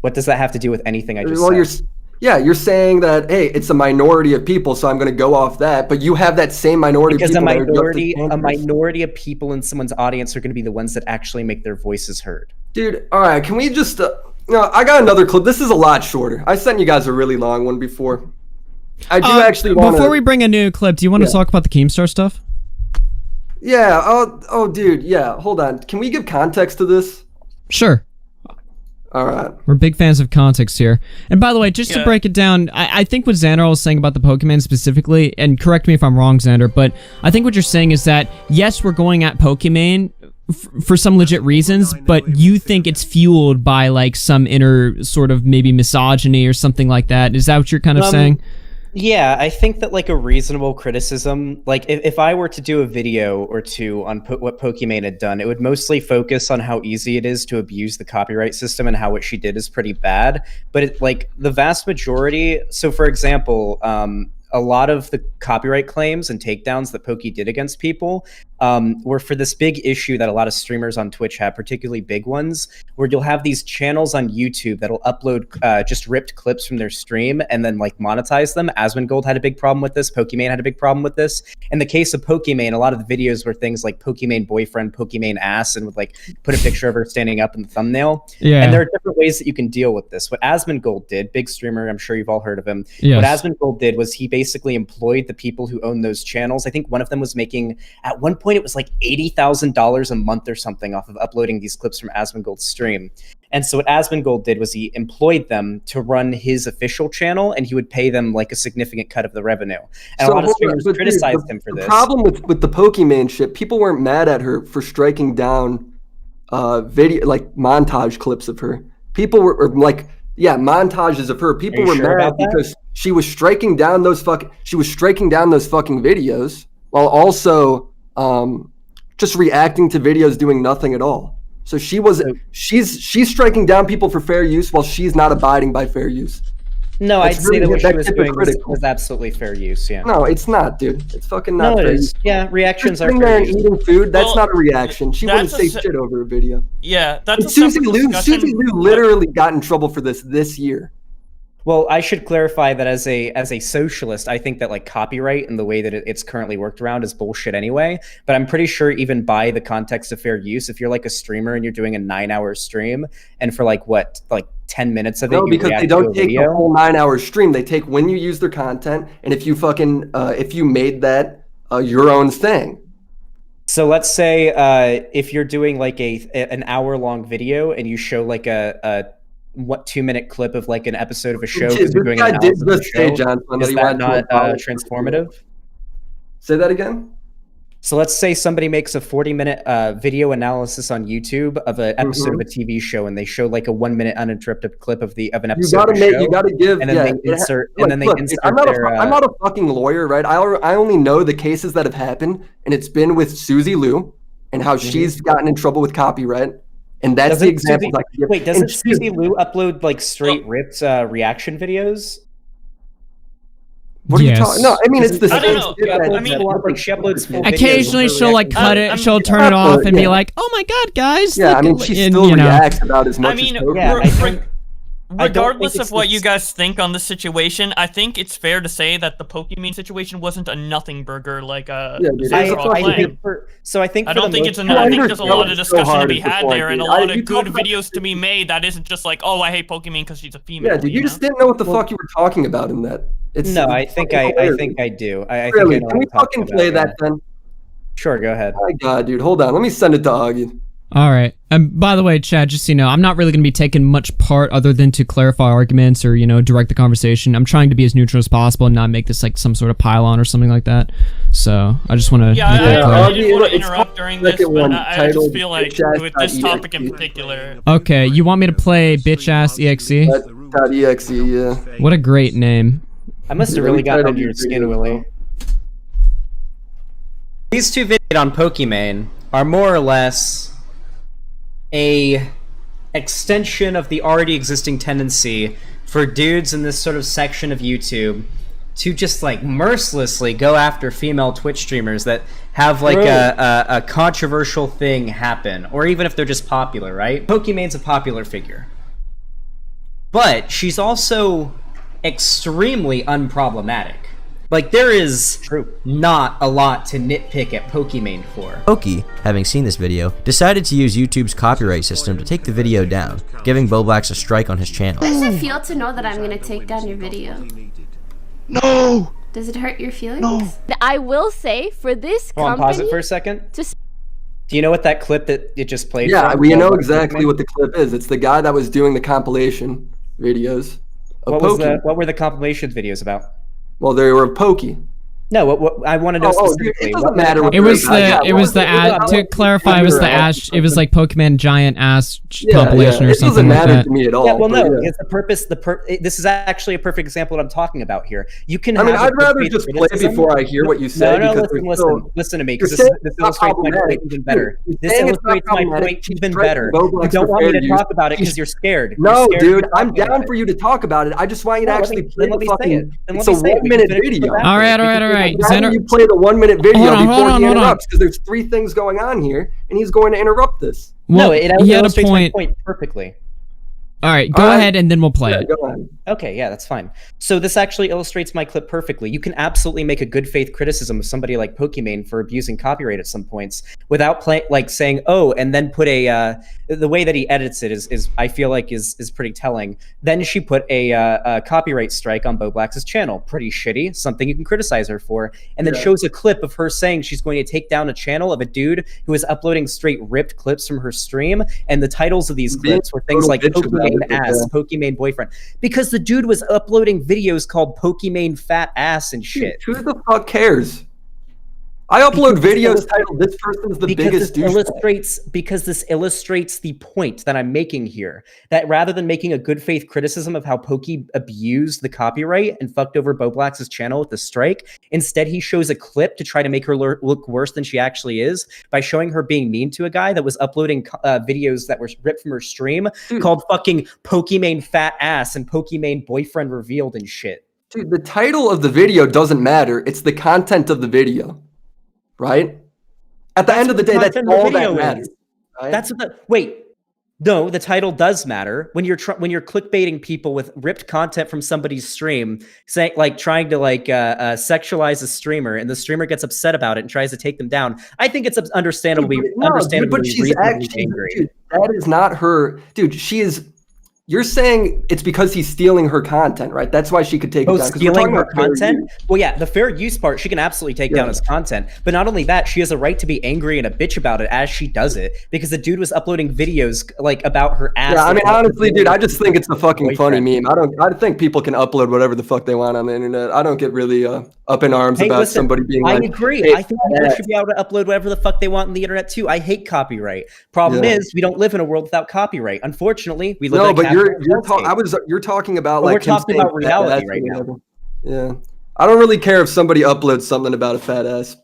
What does that have to do with anything I just Well, said? you're saying that, hey, it's a minority of people, so I'm going to go off that. But you have that same minority Because of a people. that are just as minority cancerous. of people in someone's audience are going to be the ones that actually make their voices heard. Dude, all right, can we just... I got another clip. This is a lot shorter. I sent you guys a really long one before. I do actually want Before we bring a new clip, do you want to Yeah. talk about the Keemstar stuff? Yeah, oh, dude, yeah, hold on. Can we give context to this? Sure. All right. We're big fans of context here. And by the way, just to Yeah. break it down, I think what Xanderhal is saying about the Pokemon specifically, and correct me if I'm wrong, Xander, but I think what you're saying is that, yes, we're going at Pokemon for some legit reasons, but you think it's fueled by, like, some inner sort of maybe misogyny or something like that. Is that what you're kind of saying? Yeah, I think that like a reasonable criticism, like if I were to do a video or two on what Pokimane had done, it would mostly focus on how easy it is to abuse the copyright system and how what she did is pretty bad. But it, like the vast majority, so for example, a lot of the copyright claims and takedowns that Pokey did against people were for this big issue that a lot of streamers on Twitch have, particularly big ones, where you'll have these channels on YouTube that'll upload just ripped clips from their stream and then like monetize them. Asmongold had a big problem with this. Pokimane had a big problem with this. In the case of Pokimane, a lot of the videos were things like Pokimane boyfriend, Pokimane ass, and would like put a picture of her standing up in the thumbnail. Yeah. And there are different ways that you can deal with this. What Asmongold did, big streamer, I'm sure you've all heard of him. Yes. What Asmongold did was he basically employed the people who own those channels. I think one of them was making, at one point, it was like $80,000 a month or something off of uploading these clips from Asmongold's stream. And so what Asmongold did was he employed them to run his official channel, and he would pay them like a significant cut of the revenue. And a lot of streamers criticized him for this. The problem with the Pokimane shit, people weren't mad at her for striking down video, like montage clips of her. People were like, yeah, montages of her. People were mad because she was striking down those fucking videos while also just reacting to videos doing nothing at all. So she's striking down people for fair use while she's not abiding by fair use. No, I'd say that what she was doing was absolutely fair use. Yeah. No, it's not, dude. It's fucking not. No, fair it is. use. Yeah, reactions are sitting fair there and use. eating food. That's not a reaction. She wouldn't say shit over a video. Yeah, that's And Susie Lou literally got in trouble for this year. Well, I should clarify that as a socialist, I think that like copyright and the way that it's currently worked around is bullshit anyway. But I'm pretty sure even by the context of fair use, if you're like a streamer and you're doing a 9-hour stream, and for like 10 minutes of it, No, because they don't take the whole 9-hour stream. They take when you use their content, and if you fucking if you made that your own thing. So let's say if you're doing like an hour-long video and you show like a 2-minute clip of like an episode of a show because you're doing an analysis of a show, is that not transformative? Say that again? So let's say somebody makes a 40-minute video analysis on YouTube of an episode of a TV show, and they show like a 1-minute uninterrupted clip of an episode of a show. You gotta give. And then they insert. And then they insert. I'm not a fucking lawyer, right? I only know the cases that have happened, and it's been with Susie Lou and how she's gotten in trouble with copyright. And that's the example. Wait, doesn't Susie Lou upload like straight ripped reaction videos? What are you talking? No, I mean it's the I same. don't know. I mean, like she uploads full Occasionally videos she'll like cut it, she'll turn it off and be like, "Oh my god, guys!" Yeah, look I mean at-" she and, still you know. reacts about as much. I mean, as regardless of what you guys think on this situation, I think it's fair to say that the Pokimane situation wasn't a nothing burger like I don't think there's a lot of discussion to be had there and a lot of good videos to be made that isn't just like, oh, I hate Pokimane because she's a female. Yeah, dude, you just didn't know what the fuck you were talking about in that. I think I do. Really? Can we fucking play that then? Sure, go ahead. My God, dude, hold on. Let me send it to Augie. All right. And by the way, Chad, just so you know, I'm not really going to be taking much part other than to clarify arguments or, direct the conversation. I'm trying to be as neutral as possible and not make this like some sort of pile-on or something like that. So I just want to make that clear. I didn't want to interrupt during this, but I just feel like with this topic in particular. Okay, you want me to play Bitch Ass EXE? .exe, yeah. What a great name. I must have really gotten under your skin, Willie. These two videos on Pokimane are more or less a extension of the already existing tendency for dudes in this sort of section of YouTube to just like mercilessly go after female Twitch streamers that have like a controversial thing happen, or even if they're just popular, right? Pokimane's a popular figure, but she's also extremely unproblematic. Like, there is not a lot to nitpick at Pokimane for. Poki, having seen this video, decided to use YouTube's copyright system to take the video down, giving Boblax a strike on his channel. How does it feel to know that I'm gonna take down your video? No! Does it hurt your feelings? No. I will say, for this Hold on, company... pause it for a second. Do you know what that clip that it just played Yeah, from? we know exactly what the clip is. It's the guy that was doing the compilation videos of Poki. What were the compilation videos about? Well, they were Poki. No, what I want to know specifically. It doesn't matter. It was to clarify, it was the Ash, it was like Pokemon Giant Ash compilation or something like that. It doesn't matter to me at all. Yeah, well, no, because this is actually a perfect example of what I'm talking about here. You can. I'd rather just play before I hear what you say. No, listen to me, because this illustrates my point even better. This illustrates my point even better. You don't want me to talk about it because you're scared. No, dude, I'm down for you to talk about it. I just want you to actually play the fucking. It's a 1-minute video. All right. right, Xander, you play the 1 minute video before he interrupts because there's 3 things going on here, and he's going to interrupt this. Well, no, it illustrates my point perfectly. All right, go ahead and then we'll play it. Go on. Okay, yeah, that's fine. So this actually illustrates my clip perfectly. You can absolutely make a good faith criticism of somebody like Pokimane for abusing copyright at some points without saying, oh, and then put a the way that he edits it is I feel like is pretty telling. Then she put a copyright strike on Boblax's channel. Pretty shitty, something you can criticize her for. And then shows a clip of her saying she's going to take down a channel of a dude who is uploading straight ripped clips from her stream. And the titles of these clips were things like Pokimane ass, Pokimane boyfriend. Because the dude was uploading videos called Pokimane fat ass and shit. Dude, who the fuck cares? I upload videos titled "This person's the biggest douchebag." Because this illustrates the point that I'm making here. That rather than making a good faith criticism of how Pokey abused the copyright and fucked over Boblax's channel with the strike, instead he shows a clip to try to make her look worse than she actually is by showing her being mean to a guy that was uploading videos that were ripped from her stream called fucking Pokimane fat ass and Pokimane boyfriend revealed and shit. Dude, the title of the video doesn't matter. It's the content of the video. Right? At the end of the day, that's all that matters. Right? That's what the wait. No, the title does matter when you're clickbaiting people with ripped content from somebody's stream, saying trying to sexualize a streamer, and the streamer gets upset about it and tries to take them down. I think it's understandably but she's actually angry. Dude, that is not her. Dude, she is. You're saying it's because he's stealing her content, right? That's why she could take it down. Stealing her content? Well, yeah, the fair use part, she can absolutely take down his content. But not only that, she has a right to be angry and a bitch about it as she does it, because the dude was uploading videos about her ass. Yeah, I mean, honestly, dude, I just think it's a fucking funny meme. I think people can upload whatever the fuck they want on the internet. I don't get really up in arms about somebody being I agree. I think people should be able to upload whatever the fuck they want on the internet too. I hate copyright. Problem is, we don't live in a world without copyright. Unfortunately, we live in a you're talking about we're talking about reality right now. Yeah, I don't really care if somebody uploads something about a fat ass.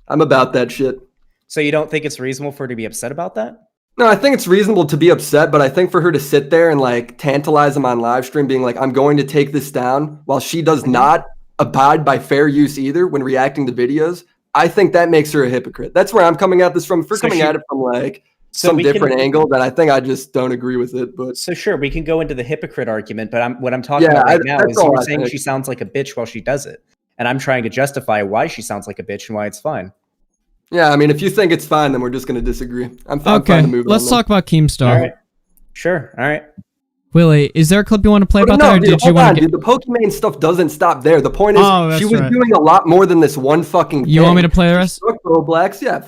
I'm about that shit. So you don't think it's reasonable for her to be upset about that? No, I think it's reasonable to be upset, but I think for her to sit there and tantalize him on live stream, being like, "I'm going to take this down," while she does not abide by fair use either when reacting to videos, I think that makes her a hypocrite. That's where I'm coming at this from. If we're coming at it from some different angle, then I think I just don't agree with it. But so sure, we can go into the hypocrite argument, but what I'm talking about right now is you're saying she sounds like a bitch while she does it, and I'm trying to justify why she sounds like a bitch and why it's fine. Yeah, I mean, if you think it's fine, then we're just going to disagree. I'm fine okay, to move let's talk about Keemstar. All right. Sure, all right. Willie, is there a clip you want to play about that, or did you want to get... The Pokimane stuff doesn't stop there. The point is, she was doing a lot more than this one fucking thing. You want me to play the rest? Blacks, yeah.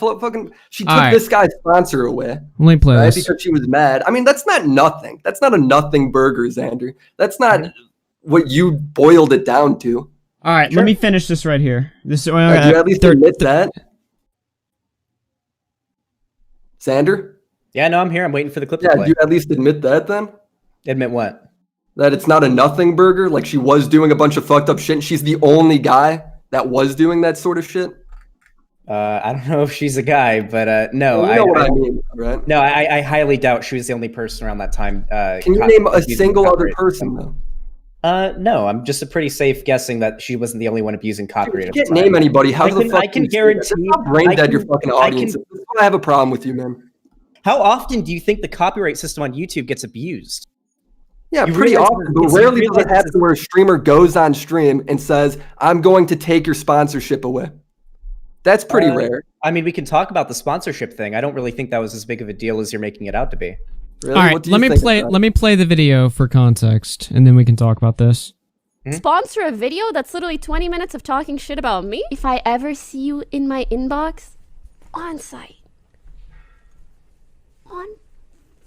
She took this guy's sponsor away. Let me play this. Because she was mad. I mean, that's not nothing. That's not a nothing burger, Xander. That's not what you boiled it down to. All right, let me finish this right here. Do you at least admit that? Xander? Yeah, no, I'm here. I'm waiting for the clip to play. Do you at least admit that then? Admit what? That it's not a nothing burger? Like she was doing a bunch of fucked up shit and she's the only guy that was doing that sort of shit? I don't know if she's a guy, but no. Well, you know what I mean, right? No, I highly doubt she was the only person around that time. Can you name a single other person, though? No, I'm just a pretty safe guessing that she wasn't the only one abusing copyright. You can't name anybody. How the fuck I can guarantee. Brain dead your fucking audience. This is why I have a problem with you, man. How often do you think the copyright system on YouTube gets abused? Yeah, pretty often, but rarely does it happen where a streamer goes on stream and says, "I'm going to take your sponsorship away." That's pretty rare. I mean, we can talk about the sponsorship thing. I don't really think that was as big of a deal as you're making it out to be. Really? All right, let me play the video for context, and then we can talk about this. Sponsor a video that's literally 20 minutes of talking shit about me? If I ever see you in my inbox, on site. On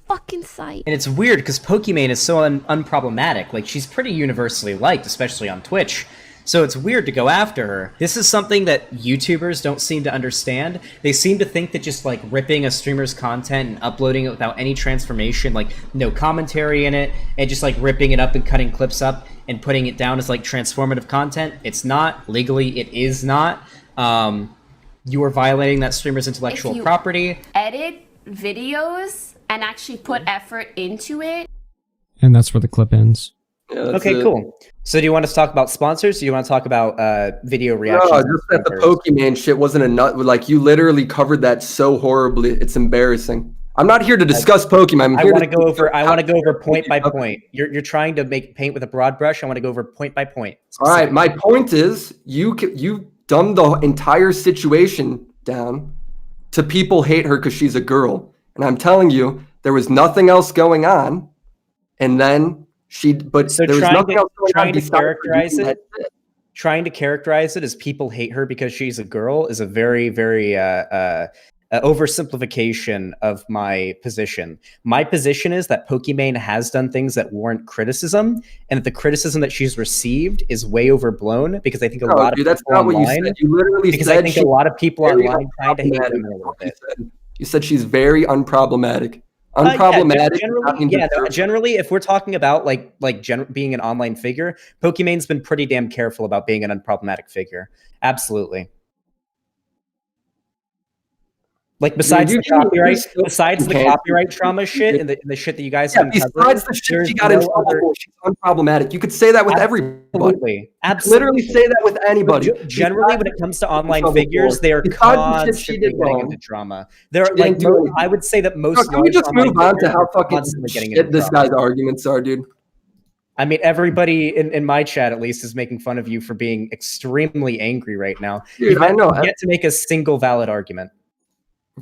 fucking site. And it's weird because Pokimane is so unproblematic. Like, she's pretty universally liked, especially on Twitch. So it's weird to go after her. This is something that YouTubers don't seem to understand. They seem to think that just like ripping a streamer's content and uploading it without any transformation, like no commentary in it, and just like ripping it up and cutting clips up and putting it down as like transformative content. It's not. Legally, it is not. You are violating that streamer's intellectual property. Edit videos and actually put effort into it. And that's where the clip ends. Yeah, cool. So do you want us to talk about sponsors? Or do you want to talk about video reactions? No, just that the Pokemon shit wasn't a nut. Like, you literally covered that so horribly. It's embarrassing. I'm not here to discuss Pokemon. I want to go over point by point. You're trying to paint with a broad brush. I want to go over point by point. All right, my point is you dumbed the entire situation down to people hate her because she's a girl. And I'm telling you, there was nothing else going on. And then there was nothing else going on besides trying to characterize it as people hate her because she's a girl is a very, very oversimplification of my position. My position is that Pokimane has done things that warrant criticism, and that the criticism that she's received is way overblown because I think a lot of people online. You literally because I think a lot of people online kind of hate women a little bit. You said she's very unproblematic. Generally, if we're talking about being an online figure, Pokimane's been pretty damn careful about being an unproblematic figure. Absolutely. Like besides the copyright trauma shit and the shit that you guys have besides the shit she got in trouble, she's unproblematic. You could say that with everybody. Absolutely. Literally say that with anybody. Generally, when it comes to online figures, they are constantly getting into drama. They're like, I would say that most. Can we just move on to how fucking shit this guy's arguments are, dude? I mean, everybody in my chat, at least, is making fun of you for being extremely angry right now. Dude, I know. You get to make a single valid argument.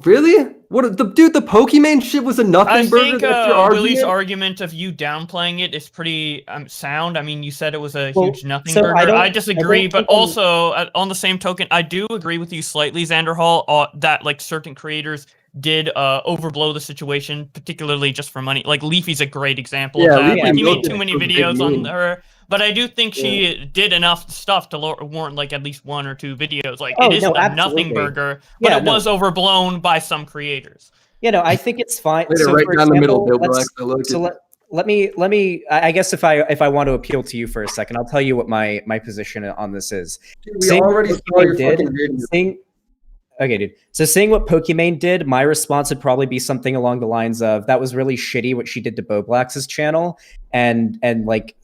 Really? What the Pokemon shit was a nothing burger? I think Willy's argument of you downplaying it is pretty sound. I mean, you said it was a huge nothing burger. I disagree, but also on the same token, I do agree with you slightly, Xanderhal, that like certain creators did overblow the situation, particularly just for money. Like Leafy's a great example of that. Like, he made too many videos on her. But I do think she did enough stuff to warrant like at least 1 or 2 videos. Like it isn't a nothing burger, but it was overblown by some creators. I think it's fine. Right down the middle, let me. I guess if I want to appeal to you for a second, I'll tell you what my position on this is. Okay, dude. So saying what Pokimane did, my response would probably be something along the lines of, that was really shitty what she did to Boblax's channel, and like.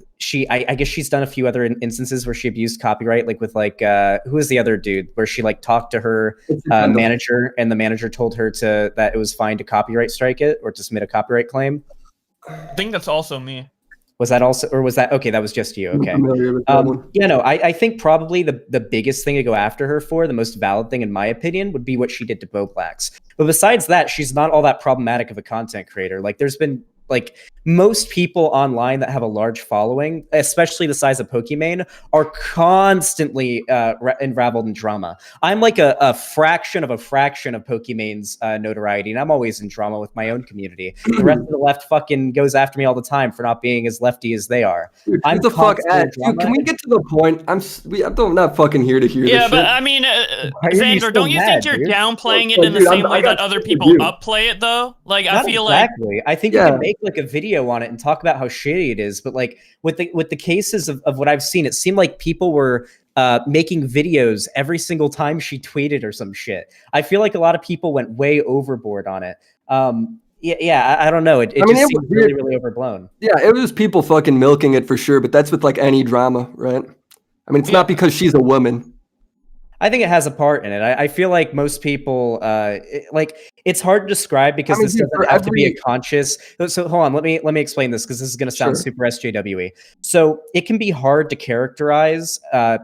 I guess she's done a few other instances where she abused copyright, like with who is the other dude where she like talked to her manager and the manager told her that it was fine to copyright strike it or to submit a copyright claim. I think that's also me. Was that also, or was that, okay, that was just you, okay. I think probably the biggest thing to go after her for, the most valid thing in my opinion, would be what she did to Boblax. But besides that, she's not all that problematic of a content creator. Like there's been like most people online that have a large following, especially the size of Pokimane, are constantly unraveled in drama. I'm like a fraction of Pokimane's notoriety, and I'm always in drama with my own community. The rest of the left fucking goes after me all the time for not being as lefty as they are. Dude, I'm the fuck at. Dude, can we get to the point? I'm not fucking here to hear this shit. But I mean, Xander, don't you think you're downplaying it in the same way that other people upplay it though? Like I feel exactly. I think you can make like a video on it and talk about how shitty it is, but like with the cases of what I've seen, it seemed like people were making videos every single time she tweeted or some shit. I feel like a lot of people went way overboard on it. I don't know. It just seems really, really overblown. Yeah, it was people fucking milking it for sure, but that's with like any drama, right? I mean, it's not because she's a woman. I think it has a part in it. I feel like most people, it's hard to describe because this doesn't have to be a conscious. So hold on, let me explain this because this is going to sound super SJWE. So it can be hard to characterize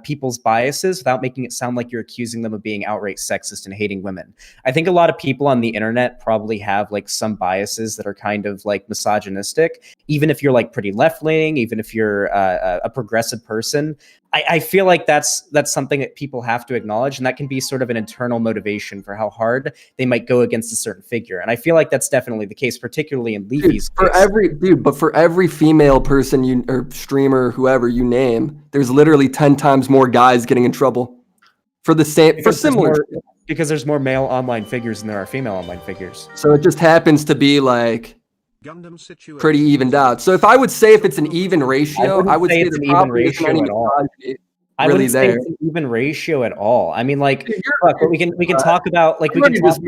people's biases without making it sound like you're accusing them of being outright sexist and hating women. I think a lot of people on the internet probably have like some biases that are kind of like misogynistic, even if you're like pretty left leaning, even if you're a progressive person. I feel like that's something that people have to acknowledge, and that can be sort of an internal motivation for how hard they might go against a certain figure. And I feel like that's definitely the case, particularly in Leafy's case. But for every female person or streamer, whoever you name, there's literally 10 times more guys getting in trouble for the same because there's more male online figures than there are female online figures. So it just happens to be like pretty evened out. So if I would say if it's an even ratio, I would say it's an even ratio at all. really wouldn't say there. it's an even ratio at all. I mean, like, Dude, look, we can talk about like we can talk.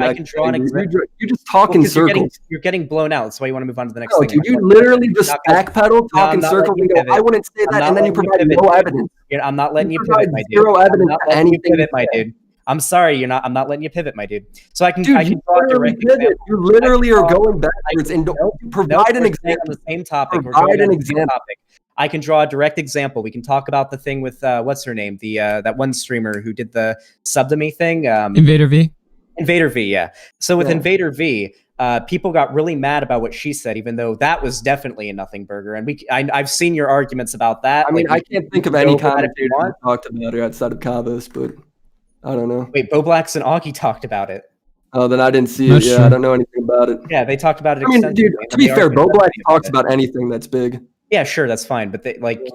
I can draw an example. You're just talking circles. You're getting blown out. That's why you want to move on to the next No, thing. dude, you literally just backpedal, talking circles, and go, I wouldn't say that, and then you provide no evidence. I'm not letting you provide pivot, my dude. zero evidence to anything. Pivot, my dude. I'm sorry, you're not. I'm not letting you pivot, my dude. So I can. Dude, I can you draw a literally direct pivot. example. You literally are going backwards and provide an example. On the same topic. Provide an example. I can draw a direct example. We can talk about the thing with what's her name, the that one streamer who did the sub to me thing. Invader V. Invader V, yeah. So with Yeah. Invader V, people got really mad about what she said, even though that was definitely a nothing burger. And I've seen your arguments about that. I mean, like, I can't think of any commentator who talked about it outside of Kavos, but I don't know. Wait, Boblax and Augie talked about it. Oh, then I didn't see That's it. Yeah, true. I don't know anything about it. Yeah, they talked about it I mean, extensively. dude, to be fair, Boblax talks about anything that's big. Yeah, sure, that's fine. But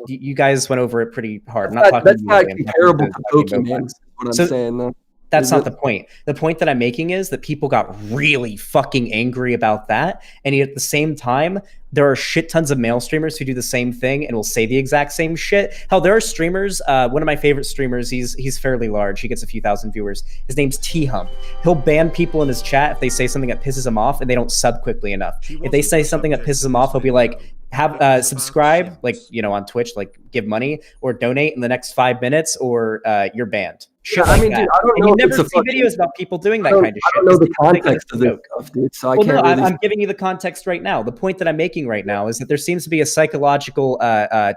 you guys went over it pretty hard. I'm not talking That's not to you, I'm comparable to talking Pokemon. Boblax. Is what I'm So- saying, though. That's Is not it? the point. The point that I'm making is that people got really fucking angry about that. And yet at the same time, there are shit tons of male streamers who do the same thing and will say the exact same shit. Hell, there are streamers. One of my favorite streamers, he's fairly large. He gets a few thousand viewers. His name's T-Hump. He'll ban people in his chat if they say something that pisses him off and they don't sub quickly enough. If they say something that pisses him off, he'll be like, have subscribe, like, you know, on Twitch, like give money or donate in the next 5 minutes or you're banned. Shit I like mean, that. dude, I don't And know you if never it's see a videos about people doing that I don't- kind of I shit. don't know the People think it's context a of this joke. stuff, dude, so I Well, can't no, really... I'm giving you the context right now. The point that I'm making right now is that there seems to be a psychological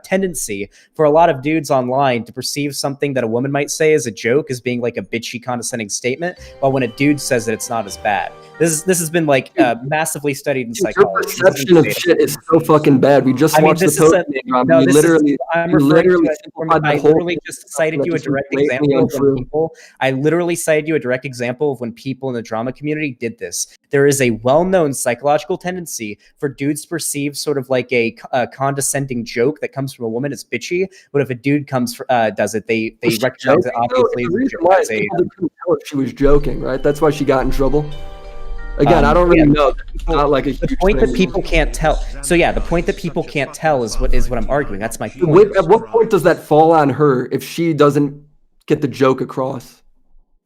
tendency for a lot of dudes online to perceive something that a woman might say as a joke as being like a bitchy, condescending statement, while when a dude says it, it's not as bad. This has been like massively studied in Your psychology. perception of shit is so fucking bad. We just I mean, watched the this is a- Pokemon drama. no, You this is- literally, I'm you referring literally to it from- simplified the I whole literally thing just to cited something you a that direct just blatantly example of when untrue. people. I literally cited you a direct example of when people in the drama community did this. There is a well-known psychological tendency for dudes to perceive sort of like a condescending joke that comes from a woman as bitchy, but if a dude does it, they Was she recognize it joking, though? obviously. The as a reason joke, why as a- people couldn't tell if she was joking, right? That's why she got in trouble. Again, I don't really know. It's not like a The huge point that thing. people can't tell. So yeah, the point that people can't tell is what I'm arguing. That's my point. At what point does that fall on her if she doesn't get the joke across?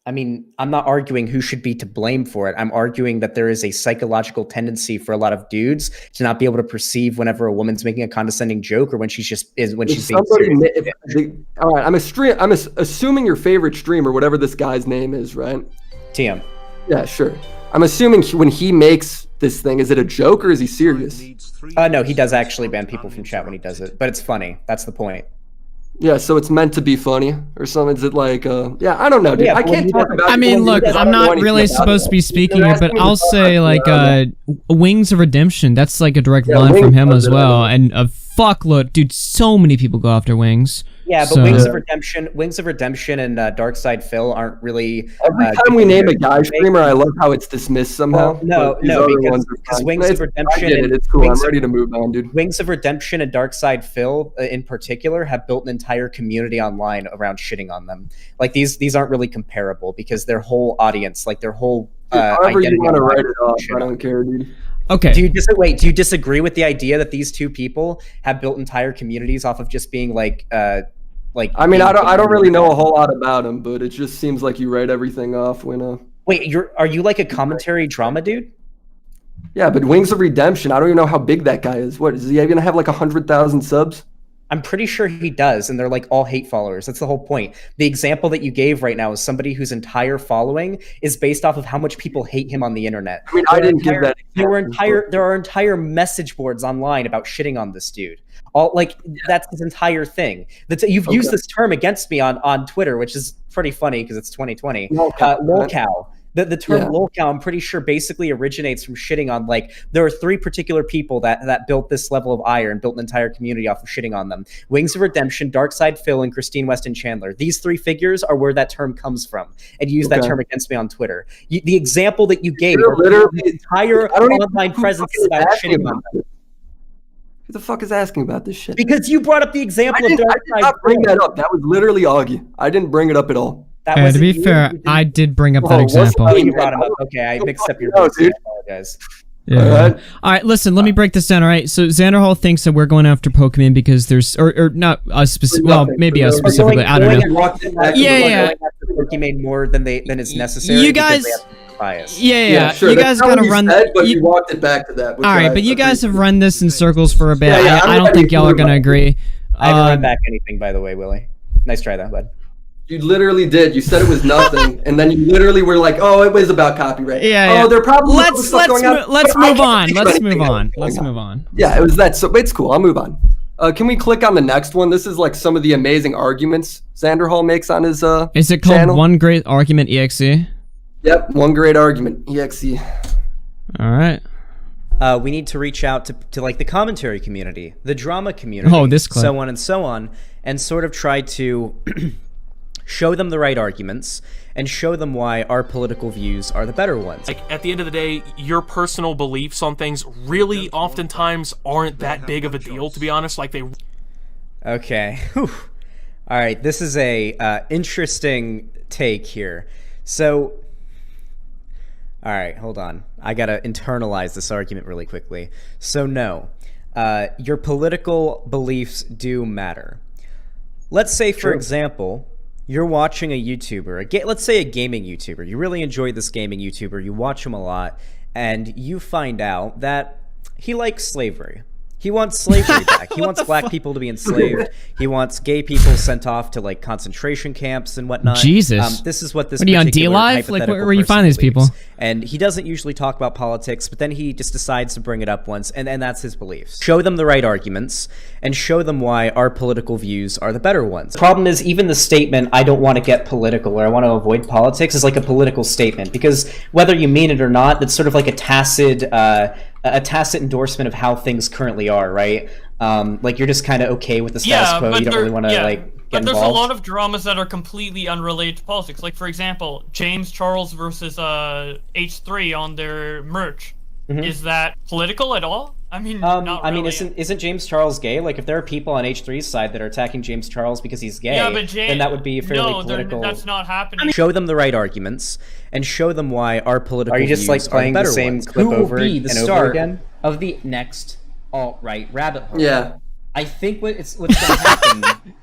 I mean, I'm not arguing who should be to blame for it. I'm arguing that there is a psychological tendency for a lot of dudes to not be able to perceive whenever a woman's making a condescending joke or when she's just when If she's being somebody, serious. all right, I'm assuming your favorite streamer, whatever this guy's name is, right? TM. Yeah, sure. I'm assuming when he makes this thing, is it a joke or is he serious? No, he does actually ban people from chat when he does it, but it's funny. That's the point. Yeah, so it's meant to be funny or something. Is it like, yeah, I don't know, dude. Yeah, I but when can't he talk does- about. I mean, look, I'm not really supposed to be speaking here, but I'll say like Wings of Redemption. That's like a direct Yeah, line from Wings him does as it, I well, know. and a fuckload, dude. So many people go after Wings. Yeah, but So- Wings of Redemption, and Darkside Phil aren't really. Every time we name a guy streamer, I love how it's dismissed somehow. Well, but these no, other because ones are fine. Wings of I Redemption get it. and It's cool. Wings I'm of- ready to move on, dude. Wings of Redemption and Darkside Phil, in particular, have built an entire community online around shitting on them. Like these aren't really comparable because their whole audience, like their whole However you identity want to online write is it off, shit I on. don't care, dude. Okay. Do you disagree with the idea that these two people have built entire communities off of just being like I mean, I don't really know a whole lot about him, but it just seems like you write everything off when Wait, are you like a commentary drama dude? Yeah, but Wings of Redemption, I don't even know how big that guy is. What is he gonna have like 100,000 subs? I'm pretty sure he does, and they're like all hate followers. That's the whole point. The example that you gave right now is somebody whose entire following is based off of how much people hate him on the internet. I mean, I didn't give that There are entire message boards online about shitting on this dude. All like that's his entire thing. You've used this term against me on Twitter, which is pretty funny because it's 2020. Lolcow. The term lolcow, I'm pretty sure, basically originates from shitting on, like, there are three particular people that built this level of ire and built an entire community off of shitting on them. Wings of Redemption, Darkside Phil, and Christine Weston Chandler. These three figures are where that term comes from, and you use that term against me on Twitter. The example that you gave, the entire online presence is about shitting on them. Who the fuck is asking about this shit? Because you brought up the example I of did Darkside not bring Phil. that up. That was literally Augie. I didn't bring it up at all. To be fair, I did bring up that Oh, example. Oh, you brought him up. Okay, I mixed up your No, voice. I dude. apologize. Yeah. All right, listen, let me break this down, all right? So Xanderhal thinks that we're going after Pokemon because there's, or not us specific, well, maybe us specifically, I don't know. Yeah. Pokemon more than is necessary. You guys, yeah, sure. you guys gotta run. But you walked it back to that. All right, but you guys have run this in circles for a bit. Yeah, I don't think y'all are gonna agree. I haven't run back anything, by the way, Willie. Nice try, though, bud. You literally did. You said it was nothing, and then you literally were like, "Oh, it was about copyright." Yeah. Oh, they're probably let's move on. Let's move on. Yeah, it was that. So it's cool. I'll move on. Can we click on the next one? This is like some of the amazing arguments Xanderhal makes on his Is it called channel. One Great Argument EXE? Yep, One Great Argument EXE. All right. We need to reach out to like the commentary community, the drama community, oh, this clip. so on, and sort of try to show them the right arguments and show them why our political views are the better ones. Like, at the end of the day, your personal beliefs on things really oftentimes aren't that big of a deal, to be honest. Like, they... Okay. Whew. All right, this is a interesting take here. So, all right, hold on. I gotta internalize this argument really quickly. So no, your political beliefs do matter. Let's say, for example, you're watching a YouTuber, let's say a gaming YouTuber. You really enjoy this gaming YouTuber, you watch him a lot, and you find out that he likes slavery. He wants slavery back. He wants black people to be enslaved. He wants gay people sent off to like concentration camps and whatnot. Jesus. This is what this What are you on D-Live? Like, where you find these people? And he doesn't usually talk about politics, but then he just decides to bring it up once, and that's his beliefs. Show them the right arguments, and show them why our political views are the better ones. The problem is, even the statement, I don't want to get political, or I want to avoid politics, is like a political statement, because whether you mean it or not, that's sort of like a tacit endorsement of how things currently are, right? Like, you're just kind of okay with the status quo, you don't really want to, like, get But there's involved. a lot of dramas that are completely unrelated to politics. Like, for example, James Charles versus H3 on their merch. Is that political at all? I mean, not I mean, really. isn't James Charles gay? Like, if there are people on H3's side that are attacking James Charles because he's gay, Yeah, but then that would be fairly political. That's not happening. Show them the right arguments and show them why our political Are you just views like are playing the better same ones. clip Who over will be the and over start again? of the next alt-right rabbit hole? Yeah. I think what's going to happen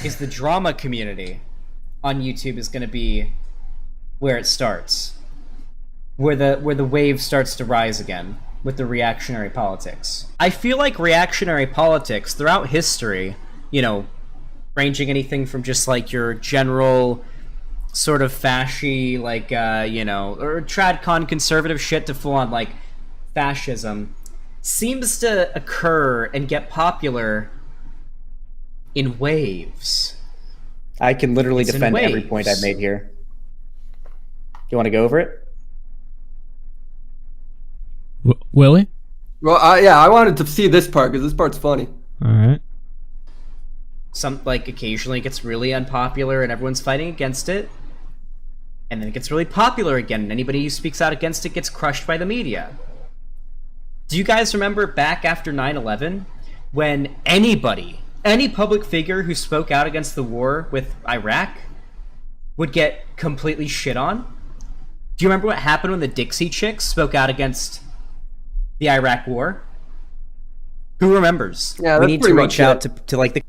is the drama community on YouTube is going to be where it starts, where the wave starts to rise again with the reactionary politics. I feel like reactionary politics throughout history, you know, ranging anything from just like your general sort of fasci, like, you know, or tradcon conservative shit to full on like fascism, seems to occur and get popular in waves. I can literally It's in defend every waves. point I made here. You want to go over it? Willie? Well, yeah, I wanted to see this part because this part's funny. All right. Some, like, occasionally it gets really unpopular and everyone's fighting against it, and then it gets really popular again, and anybody who speaks out against it gets crushed by the media. Do you guys remember back after 9/11 when any public figure who spoke out against the war with Iraq would get completely shit on? Do you remember what happened when the Dixie Chicks spoke out against the Iraq war? Who remembers? Yeah, We that's need to pretty reach much out it. to like the...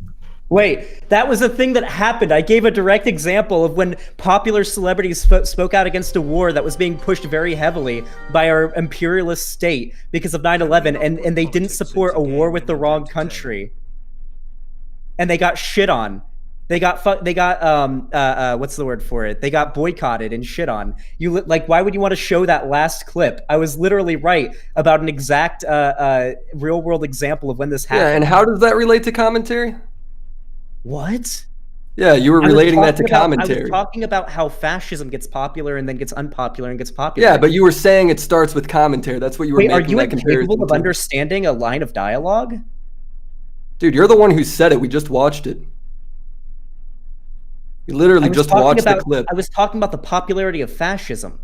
Wait, that was a thing that happened. I gave a direct example of when popular celebrities spoke out against a war that was being pushed very heavily by our imperialist state because of 9/11, and they didn't support a war with the wrong country. And they got shit on. They got what's the word for it? They got boycotted and shit on. Like, why would you want to show that last clip? I was literally right about an exact real world example of when this happened. Yeah, and how does that relate to commentary? What? Yeah, you were relating that to I commentary. was talking about how fascism gets popular and then gets unpopular and gets popular. Yeah, but you were saying it starts with commentary. That's what you were Wait, are making you that comparison incapable of to. understanding a line of dialogue? Dude, you're the one who said it. We just watched it. You literally just watched the clip. I was talking about the popularity of fascism.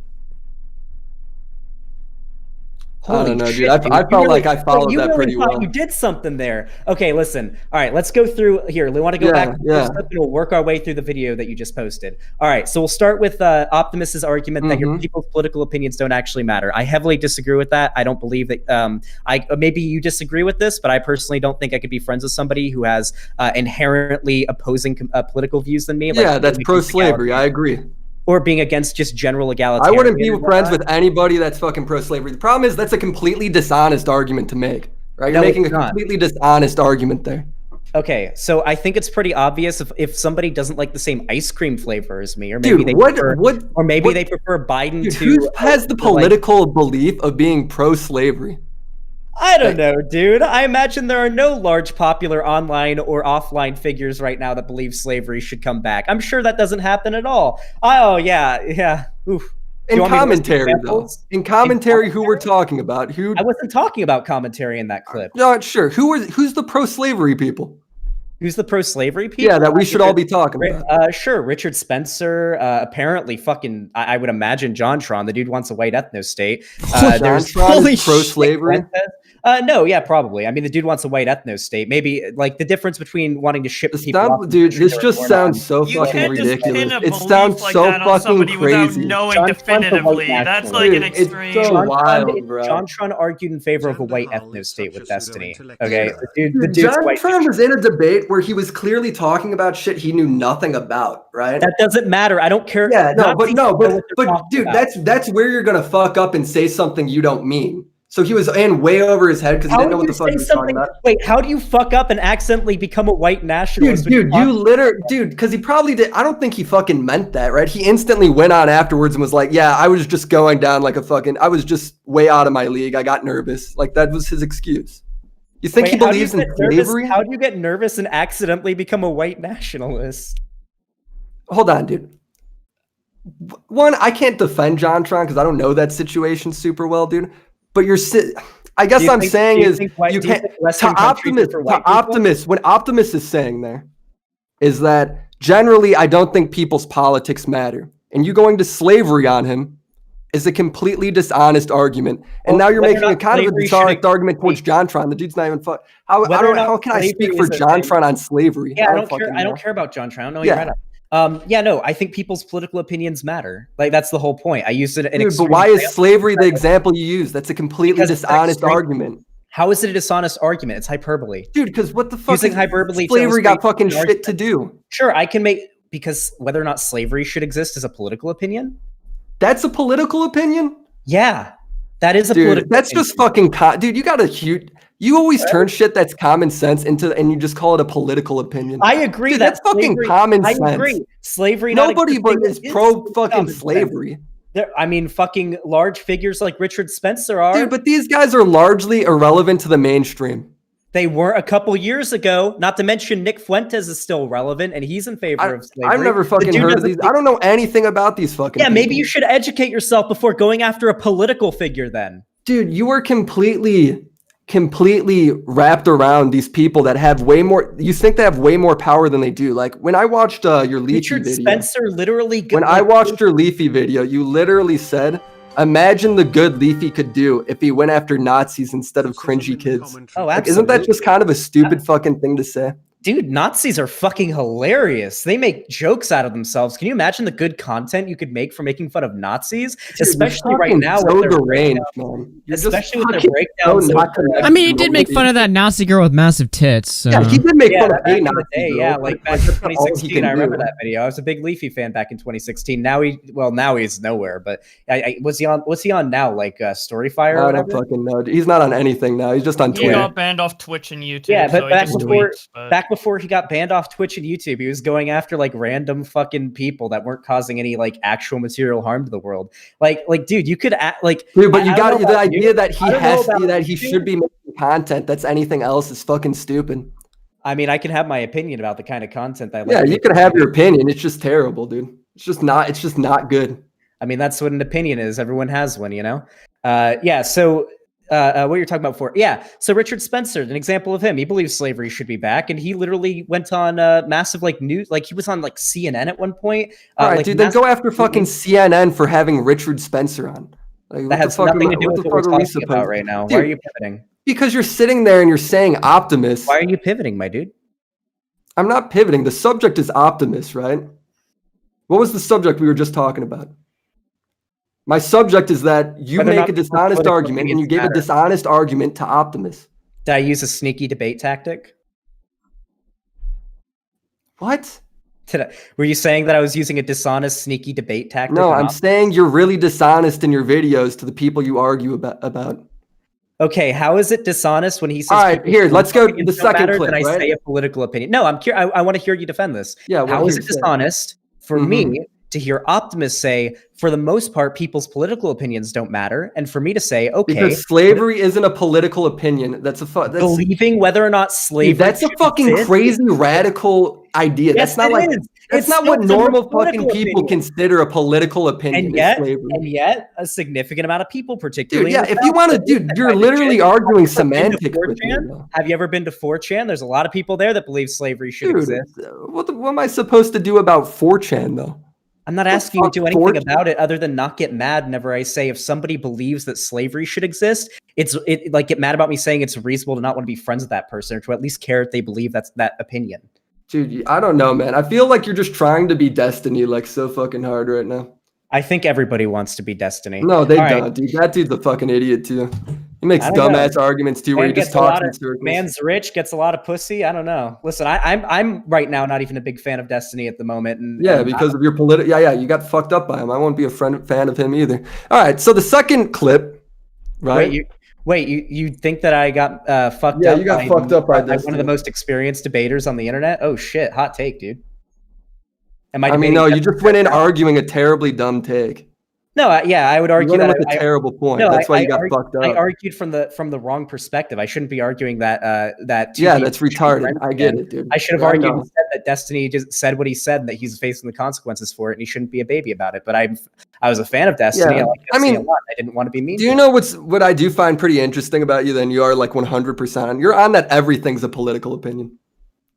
I don't know, Holy dude. shit, I felt like I followed you that really pretty thought well. You did something there. Okay, listen. All right, let's go through here. We want to go back to the first clip and we'll work our way through the video that you just posted. All right, so we'll start with Optimus's argument that your people's political opinions don't actually matter. I heavily disagree with that. I don't believe that. Maybe you disagree with this, but I personally don't think I could be friends with somebody who has inherently opposing political views than me. Yeah, that's pro-slavery. I agree. Or being against just general egalitarian. I wouldn't be friends with anybody that's fucking pro-slavery. The problem is that's a completely dishonest argument to make, right? You're making a completely dishonest argument there. Okay, so I think it's pretty obvious if somebody doesn't like the same ice cream flavor as me, or maybe they prefer Biden dude, to. Who has the political belief of being pro-slavery? I don't know, dude. I imagine there are no large popular online or offline figures right now that believe slavery should come back. I'm sure that doesn't happen at all. Oh, yeah. Oof. In commentary, though. In commentary, who we're talking about? I wasn't talking about commentary in that clip. Not sure. Who's the pro-slavery people? Who's the pro-slavery people? Yeah, that we should all be talking about. Sure, Richard Spencer. Apparently, fucking, I would imagine JonTron. The dude wants a white ethno state. There's pro-slavery. No, yeah, probably. I mean, the dude wants a white ethno state. Maybe like the difference between wanting to ship people. Stop, dude. This just sounds so fucking ridiculous. It sounds so fucking crazy. Knowing definitively, that's like an extreme. It's so wild, bro. JonTron argued in favor of a white ethno state with Destiny. Okay, the dude's JonTron was in a debate where he was clearly talking about shit he knew nothing about, right? That doesn't matter. I don't care. Yeah, but dude, that's where you're gonna fuck up and say something you don't mean. So he was in way over his head because he didn't know what the fuck he was talking about. Wait, how do you fuck up and accidentally become a white nationalist? Dude, because he probably did. I don't think he fucking meant that, right? He instantly went on afterwards and was like, yeah, I was just going down like I was just way out of my league. I got nervous. Like, that was his excuse. You think he believes in slavery? How do you get nervous and accidentally become a white nationalist? Hold on, dude. One, I can't defend JonTron because I don't know that situation super well, dude. But I guess I'm saying is you can't Optimus. What Optimus is saying there is that generally I don't think people's politics matter, and you going to slavery on him is a completely dishonest argument. And now you're making a kind of a dishonest argument towards JonTron. The dude's not even how can I speak for JonTron on slavery? Yeah, I don't care about JonTron. I don't know you're right. No, I think people's political opinions matter. Like, that's the whole point. I used it. But why is slavery the example you use? That's a completely dishonest argument. How is it a dishonest argument? It's hyperbole. Dude, because what the fuck? Using hyperbole. Slavery got fucking shit to do. Sure, I can make, because whether or not slavery should exist is a political opinion. That's a political opinion? Yeah, that is a political opinion. That's just fucking, dude, you got a huge... You always turn shit that's common sense and you just call it a political opinion. I agree. Dude, that's fucking common sense. I agree. Slavery. Nobody but is pro fucking slavery. I mean, fucking large figures like Richard Spencer are. Dude, but these guys are largely irrelevant to the mainstream. They weren't a couple years ago. Not to mention Nick Fuentes is still relevant and he's in favor of slavery. I've never fucking heard of these. I don't know anything about these fucking people. Maybe you should educate yourself before going after a political figure then. Dude, you are completely wrapped around these people that have way more. You think they have way more power than they do. Like when I watched your Leafy Richard video. Spencer literally. When I watched your Leafy video, you literally said, "Imagine the good Leafy could do if he went after Nazis instead of cringy kids." Oh, absolutely. Like, isn't that just kind of a stupid fucking thing to say? Dude, Nazis are fucking hilarious. They make jokes out of themselves. Can you imagine the good content you could make for making fun of Nazis? Dude, especially right now with their breakdown. Especially with their breakdowns. I mean, he did make fun of that Nazi girl with massive tits. So. Yeah, he did make fun of back in the day. Yeah, like back in 2016. I remember that video. I was a big Leafy fan back in 2016. Now he's nowhere. But what's he on now? Like Storyfire? I don't fucking know. He's not on anything now. He's just on Twitter. He got banned off Twitch and YouTube. Yeah, but so back before he got banned off Twitch and YouTube, he was going after like random fucking people that weren't causing any like actual material harm to the world. Like, dude, you could dude, but you got the idea that he should be making content that's anything else is fucking stupid. I mean, I can have my opinion about the kind of content I like. Yeah, you can have your opinion. It's just terrible, dude. It's just not good. I mean, that's what an opinion is. Everyone has one, you know? So what you're talking about before. Yeah. So Richard Spencer, an example of him, he believes slavery should be back. And he literally went on massive like news, like he was on like CNN at one point. All right, like, dude, then go after fucking CNN for having Richard Spencer on. Like, That has nothing to do with what we're talking about right now. Why are you pivoting? Because you're sitting there and you're saying Optimus. Why are you pivoting, my dude? I'm not pivoting. The subject is Optimus, right? What was the subject we were just talking about? My subject is that you make a dishonest argument and you gave a dishonest argument to Optimus. Did I use a sneaky debate tactic? What? Were you saying that I was using a dishonest, sneaky debate tactic? No, I'm saying you're really dishonest in your videos to the people you argue about. Okay, how is it dishonest when he says? All right, here, let's go to the second clip, I right? say a political opinion. No, I'm curious. I want to hear you defend this. Yeah, how is it dishonest for me to hear Optimus say, for the most part, people's political opinions don't matter, and for me to say, okay, because slavery isn't a political opinion. That's believing whether or not slavery. Dude, that's a fucking crazy radical idea. Yes, that's not like that's not what normal fucking people consider a political opinion. And yet, a significant amount of people, particularly. Dude, yeah, if you want to, dude, you're literally arguing semantics. Have you ever been to 4chan? There's a lot of people there that believe slavery should exist. What am I supposed to do about 4chan though? I'm not asking you to do anything about it other than not get mad whenever I say if somebody believes that slavery should exist, like get mad about me saying it's reasonable to not want to be friends with that person or to at least care if they believe that's that opinion. Dude, I don't know, man. I feel like you're just trying to be Destiny like so fucking hard right now. I think everybody wants to be Destiny. No, they don't, dude. That dude's a fucking idiot too. He makes dumbass arguments too, where he just talks in circles. Man's rich, gets a lot of pussy. I don't know. Listen, I'm right now not even a big fan of Destiny at the moment. And because of your political. Yeah, you got fucked up by him. I won't be a fan of him either. All right, so the second clip, right? You think that I got fucked up? Yeah, you got fucked up by one of the most experienced debaters on the internet. Oh shit, hot take, dude. I mean, no, you just went in arguing a terribly dumb take. No, I would argue that with a terrible point. No, that's why you got fucked up. I argued from the wrong perspective. I shouldn't be arguing that that's retarded. I get it, dude. I should have argued instead that Destiny just said what he said and that he's facing the consequences for it, and he shouldn't be a baby about it. But I was a fan of Destiny. Yeah. I mean, a lot. I didn't want to be mean. Do you know what I do find pretty interesting about you? Then you are like 100%. You're on that everything's a political opinion.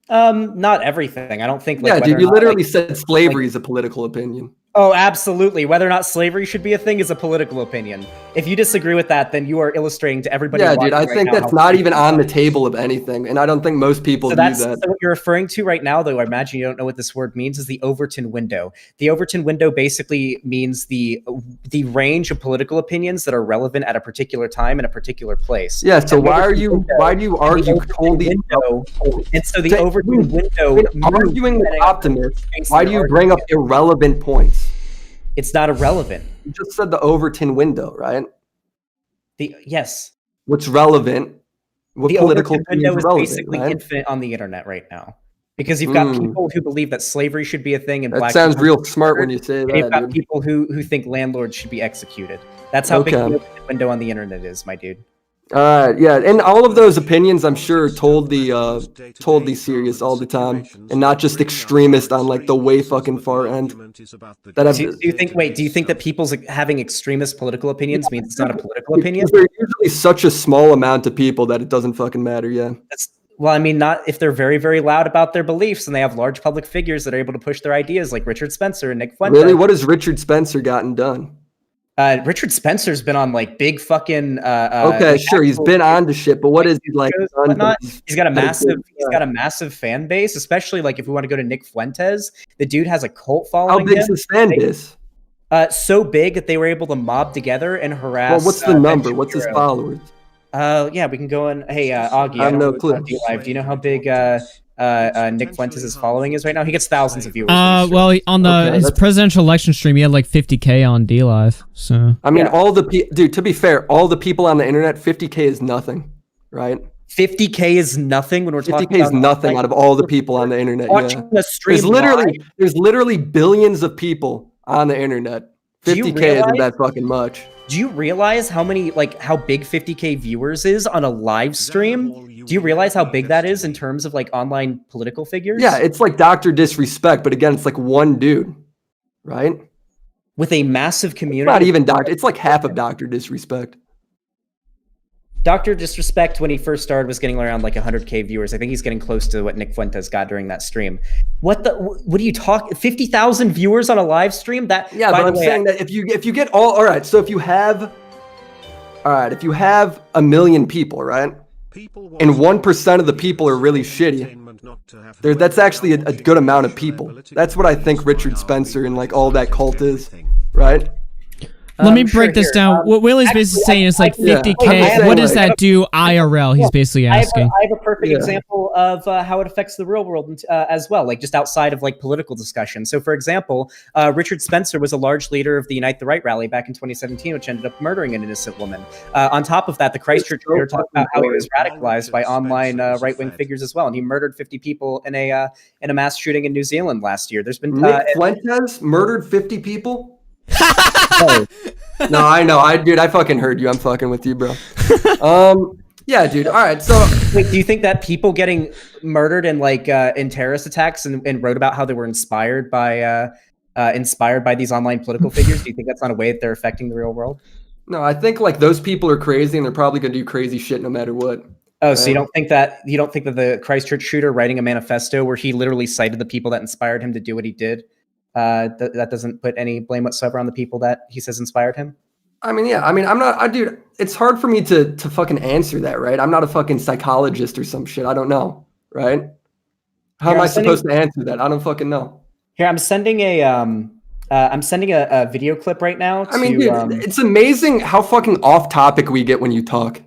Not everything. I don't think. Yeah, dude. You literally said slavery is a political opinion. Oh, absolutely. Whether or not slavery should be a thing is a political opinion. If you disagree with that, then you are illustrating to everybody. Yeah, dude, I think that's not even on the table of anything, and I don't think most people do that. So what you're referring to right now, though, I imagine you don't know what this word means, is the Overton window. The Overton window basically means the range of political opinions that are relevant at a particular time in a particular place. Yeah, so why do you argue totally? And so the Overton window, arguing with Optimus, why do you bring up irrelevant points? It's not irrelevant. You just said the Overton window, right? Yes. What's relevant? What the political window is basically infinite on the internet right now, because you've got people who believe that slavery should be a thing, and that sounds real smart when you say that. You've got people who think landlords should be executed. That's how big the window on the internet is, my dude. Yeah, and all of those opinions, I'm sure, told the serious all the time, and not just extremist on like the way fucking far end. Do you think that people's having extremist political opinions means it's not a political opinion? There's usually such a small amount of people that it doesn't fucking matter. Yeah. Well, I mean, not if they're very, very loud about their beliefs and they have large public figures that are able to push their ideas, like Richard Spencer and Nick Fuentes. Really, what has Richard Spencer gotten done? Richard Spencer's been on like big fucking. Okay, sure, he's been on to shit, but what is he like? He's got a massive fan base, especially like if we want to go to Nick Fuentes, the dude has a cult following. How big is his fan base? So big that they were able to mob together and harass. Well, what's the number? What's his followers? Yeah, we can go in. Hey, Augie, I have no clue. Do you know how big Nick Fuentes' following is right now? He gets thousands of viewers. Well, on his presidential election stream, he had like 50K on DLive. So I mean, dude. To be fair, all the people on the internet, 50K is nothing, right? 50K is nothing when we're talking. 50K is nothing out of all the people on the internet. Watching the stream. There's literally billions of people on the internet. 50K isn't that fucking much. Do you realize how big 50K viewers is on a live stream? Do you realize how big that is in terms of like online political figures? Yeah, it's like Dr. Disrespect, but again, it's like one dude, right? With a massive community. It's not even Dr. It's like half of Dr. Disrespect. Dr. Disrespect, when he first started, was getting around like 100K viewers. I think he's getting close to what Nick Fuentes got during that stream. What do you talk? 50,000 viewers on a live stream? But I'm saying that if you get all right, so if you have all right, if you have 1 million people, right? And 1% of the people are really shitty. That's actually a good amount of people. That's what I think Richard Spencer and like all that cult is, right? Let me break this down. What Willie's basically saying is like 50K. What does that do IRL? He's basically asking. I have a perfect example of how it affects the real world as well, like just outside of like political discussion. So, for example, Richard Spencer was a large leader of the Unite the Right rally back in 2017, which ended up murdering an innocent woman. On top of that, the Christchurch leader talked about how he was radicalized by online right-wing figures as well, and he murdered 50 people in a mass shooting in New Zealand last year. There's been Nick Fuentes murdered 50 people. No, I know. I fucking heard you. I'm fucking with you, bro. Yeah, dude. All right. So, wait, do you think that people getting murdered in like in terrorist attacks and wrote about how they were inspired by these online political figures? Do you think that's not a way that they're affecting the real world? No, I think like those people are crazy and they're probably gonna do crazy shit no matter what. Oh, so you don't think that the Christchurch shooter writing a manifesto where he literally cited the people that inspired him to do what he did? That doesn't put any blame whatsoever on the people that he says inspired him? I mean, yeah. I mean, dude, it's hard for me to fucking answer that, right? I'm not a fucking psychologist or some shit. I don't know, right? How am I supposed to answer that? I don't fucking know. Here, I'm sending a video clip right now. I mean, dude, it's amazing how fucking off topic we get when you talk.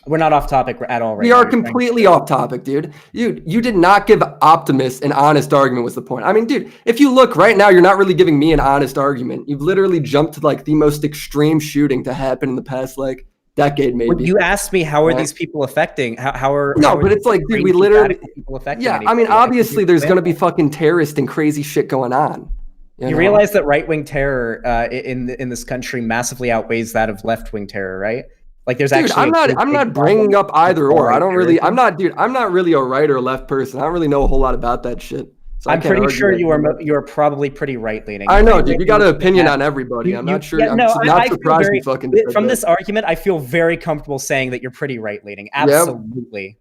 We're not off topic at all right now. We are completely off topic, dude. You did not give Optimus an honest argument was the point. I mean, dude, if you look right now, you're not really giving me an honest argument. You've literally jumped to like the most extreme shooting to happen in the past like decade, maybe. When you asked me how are these people affecting? But it's like, dude, we literally people affecting. Yeah, I mean, obviously there's gonna be fucking terrorist and crazy shit going on. You realize that right-wing terror in this country massively outweighs that of left-wing terror, right? Like there's dude, I'm not bringing up either or. I'm not really a right or left person. I don't really know a whole lot about that shit. So I'm pretty sure you are probably pretty right leaning. I know, dude. You got an opinion on everybody. I'm not sure. I'm not surprised you fucking did from this argument. I feel very comfortable saying that you're pretty right leaning. Absolutely.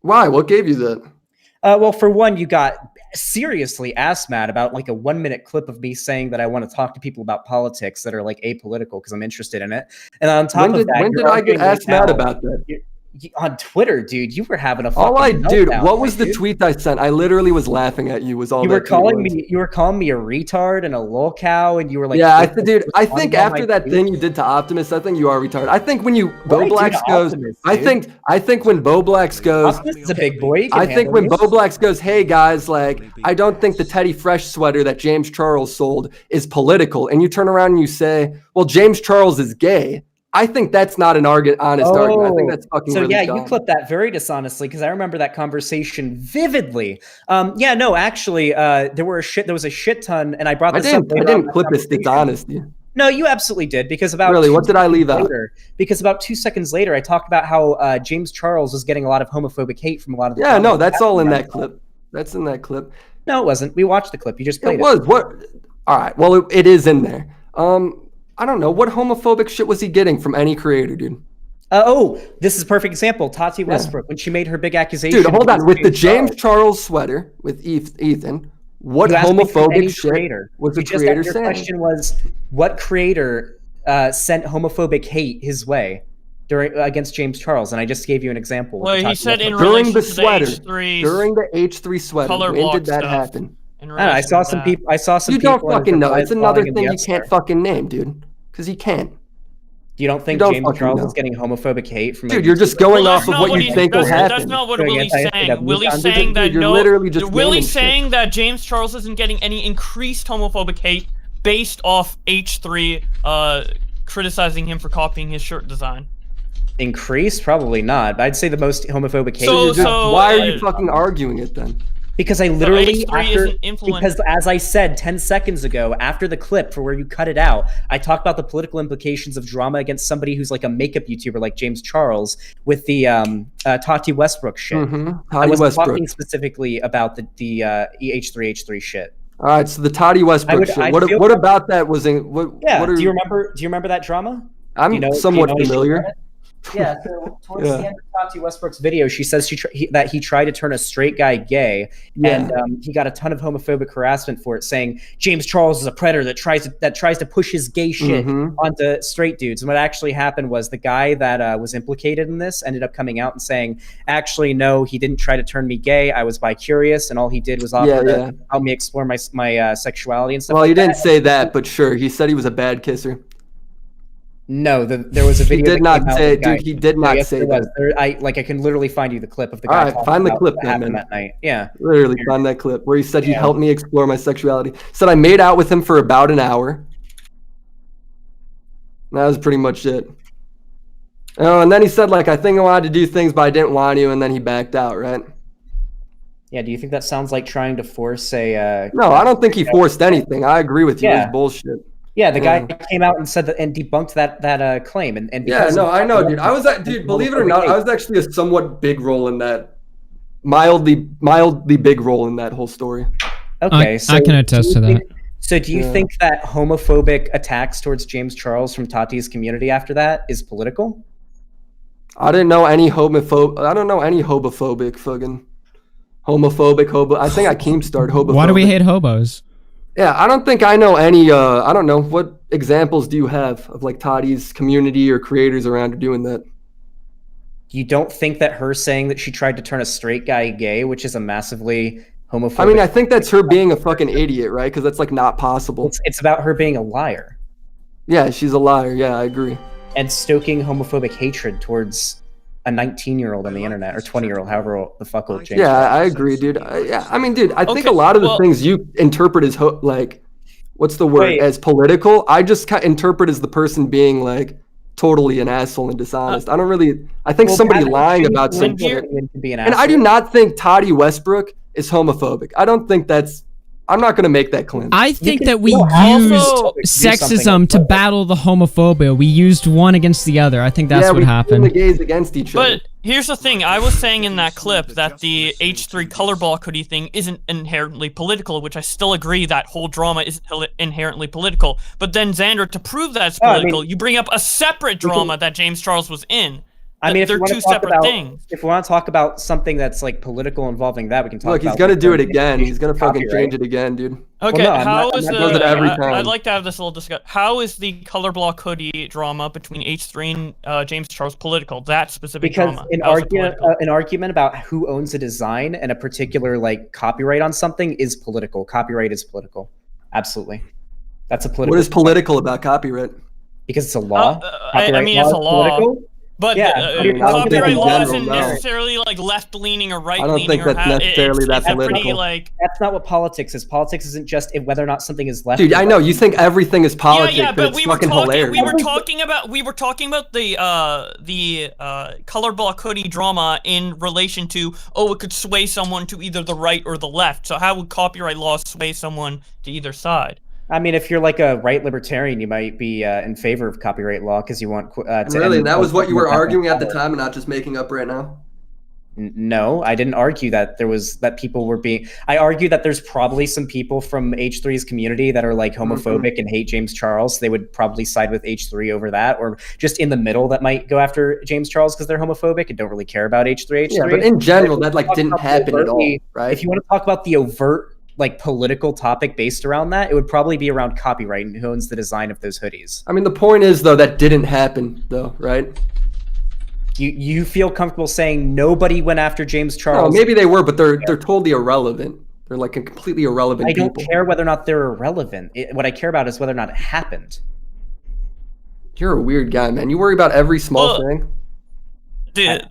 Why? What gave you that? Well, for one, you got seriously ass mad about like a 1-minute clip of me saying that I want to talk to people about politics that are like apolitical because I'm interested in it. And on top of that, when did I get ass mad about that? On Twitter, dude, you were having a what was the tweet I sent? I literally was laughing at you. Was all you were calling me? You were calling me a retard and a lol cow, and you were like, yeah, I think after that thing you did to Optimus, I think you are retarded. I think when Boblax goes, I think when Boblax goes, Optimus is a big boy. I think when Boblax goes, hey guys, like I don't think the Teddy Fresh sweater that James Charles sold is political, and you turn around and you say, well, James Charles is gay. I think that's not an honest argument. I think that's fucking really dumb. You clipped that very dishonestly because I remember that conversation vividly. Actually, there was a shit ton, and I brought this up. I didn't clip this dishonesty. No, you absolutely did because about what did I leave out? Because about 2 seconds later, I talked about how James Charles was getting a lot of homophobic hate from a lot of the. Yeah, no, that's all in that clip. That's in that clip. No, it wasn't. We watched the clip. You just played it. It was what? All right. Well, it is in there. I don't know. What homophobic shit was he getting from any creator, dude? This is a perfect example. Tati Westbrook, when she made her big accusation. Dude, hold on. With the James Charles sweater with Ethan, what homophobic shit was the creator saying? Your question was, what creator sent homophobic hate his way against James Charles? And I just gave you an example. Well, he said during the H3 sweater. When did that happen? I saw some people. You don't fucking know. It's another thing you can't fucking name, dude. Because you can't. You don't think James Charles is getting homophobic hate from? Dude, you're just going off of what you think will happen. That's not what Willie's saying. Willie's saying that Willie's saying that James Charles isn't getting any increased homophobic hate based off H3 criticizing him for copying his shirt design. Increased? Probably not. I'd say the most homophobic hate. Why are you fucking arguing it then? Because I literally, because as I said 10 seconds ago, after the clip for where you cut it out, I talked about the political implications of drama against somebody who's like a makeup YouTuber like James Charles with the Tati Westbrook shit. I wasn't talking specifically about the H3H3 shit. All right, so the Tati Westbrook shit. What about that was in? Do you remember that drama? I'm somewhat familiar. Yeah, so towards the end of Tati Westbrook's video, she says that he tried to turn a straight guy gay, and he got a ton of homophobic harassment for it, saying James Charles is a predator that tries to push his gay shit onto straight dudes. And what actually happened was the guy that was implicated in this ended up coming out and saying, actually, no, he didn't try to turn me gay. I was bi-curious, and all he did was offer to help me explore my sexuality and stuff. Well, he didn't say that, but sure, he said he was a bad kisser. No, there was a video. He did not say it, dude. He did not say that. I can literally find you the clip of the guy. All right, find the clip that happened that night. Yeah, literally find that clip where he said he helped me explore my sexuality. Said I made out with him for about an hour. That was pretty much it. Oh, and then he said like I think I wanted to do things, but I didn't want to, and then he backed out. Right? Yeah. Do you think that sounds like trying to force a? No, I don't think he forced anything. I agree with you. Yeah. It's bullshit. Yeah, the guy came out and said that and debunked that claim. And yeah, no, I know, dude. I was dude. Believe it or not, I was actually a somewhat big role in that, mildly big role in that whole story. Okay, so I can attest to that. So do you think that homophobic attacks towards James Charles from Tati's community after that is political? I didn't know any I don't know any homophobic fucking homophobic. I think I keemstarred homophobic. Why do we hate hobos? Yeah, I don't think I know any, I don't know, what examples do you have of like Tati's community or creators around her doing that? You don't think that her saying that she tried to turn a straight guy gay, which is a massively homophobic... I mean, I think that's her being a fucking idiot, right? Because that's like not possible. It's about her being a liar. Yeah, she's a liar. Yeah, I agree. And stoking homophobic hatred towards a 19-year-old on the internet, or 20-year-old, however the fuck old James. Yeah, I agree, dude. I mean, dude, I think a lot of the things you interpret as like, what's the word? As political. I just interpret as the person being like totally an asshole and dishonest. I don't really. I think somebody lying about something. And I do not think Tati Westbrook is homophobic. I don't think that's. I'm not going to make that claim. I think that we used sexism to battle the homophobia. We used one against the other. I think that's what happened. The gays against each other. But here's the thing. I was saying in that clip that the H3 color block hoodie thing isn't inherently political, which I still agree that whole drama isn't inherently political. But then, Xander, to prove that's political, you bring up a separate drama that James Charles was in. I mean, they're two separate things. If we want to talk about something that's like political involving that, we can talk about. Look, he's gonna do it again. He's gonna fucking change it again, dude. Okay, I'd like to have this little discussion. How is the color block hoodie drama between H3 and James Charles political? That specific drama. Because an argument about who owns a design and a particular like copyright on something is political. Copyright is political. Absolutely, that's a political. What is political about copyright? Because it's a law. I mean, it's a law. Political? But copyright law isn't necessarily like left-leaning or right-leaning. I don't think that's necessarily that political. That's not what politics is. Politics isn't just whether or not something is left. Dude, I know you think everything is politics, but it's we fucking hilarious. We were talking about the color block hoodie drama in relation to it could sway someone to either the right or the left. So how would copyright law sway someone to either side? I mean, if you're like a right libertarian, you might be in favor of copyright law because you want to really, that was what you were arguing at the time and not just making up right now? No, I didn't argue that people were being. I argued that there's probably some people from H3's community that are like homophobic and hate James Charles. They would probably side with H3 over that, or just in the middle that might go after James Charles because they're homophobic and don't really care about H3. Yeah, but in general, that like didn't happen at all, right? If you want to talk about the overt like political topic based around that, it would probably be around copyright and who owns the design of those hoodies. I mean, the point is though that didn't happen though, right? You feel comfortable saying nobody went after James Charles? No, maybe they were, but they're totally irrelevant. They're like a completely irrelevant people. I don't care whether or not they're irrelevant. What I care about is whether or not it happened. You're a weird guy, man. You worry about every small thing. Dude,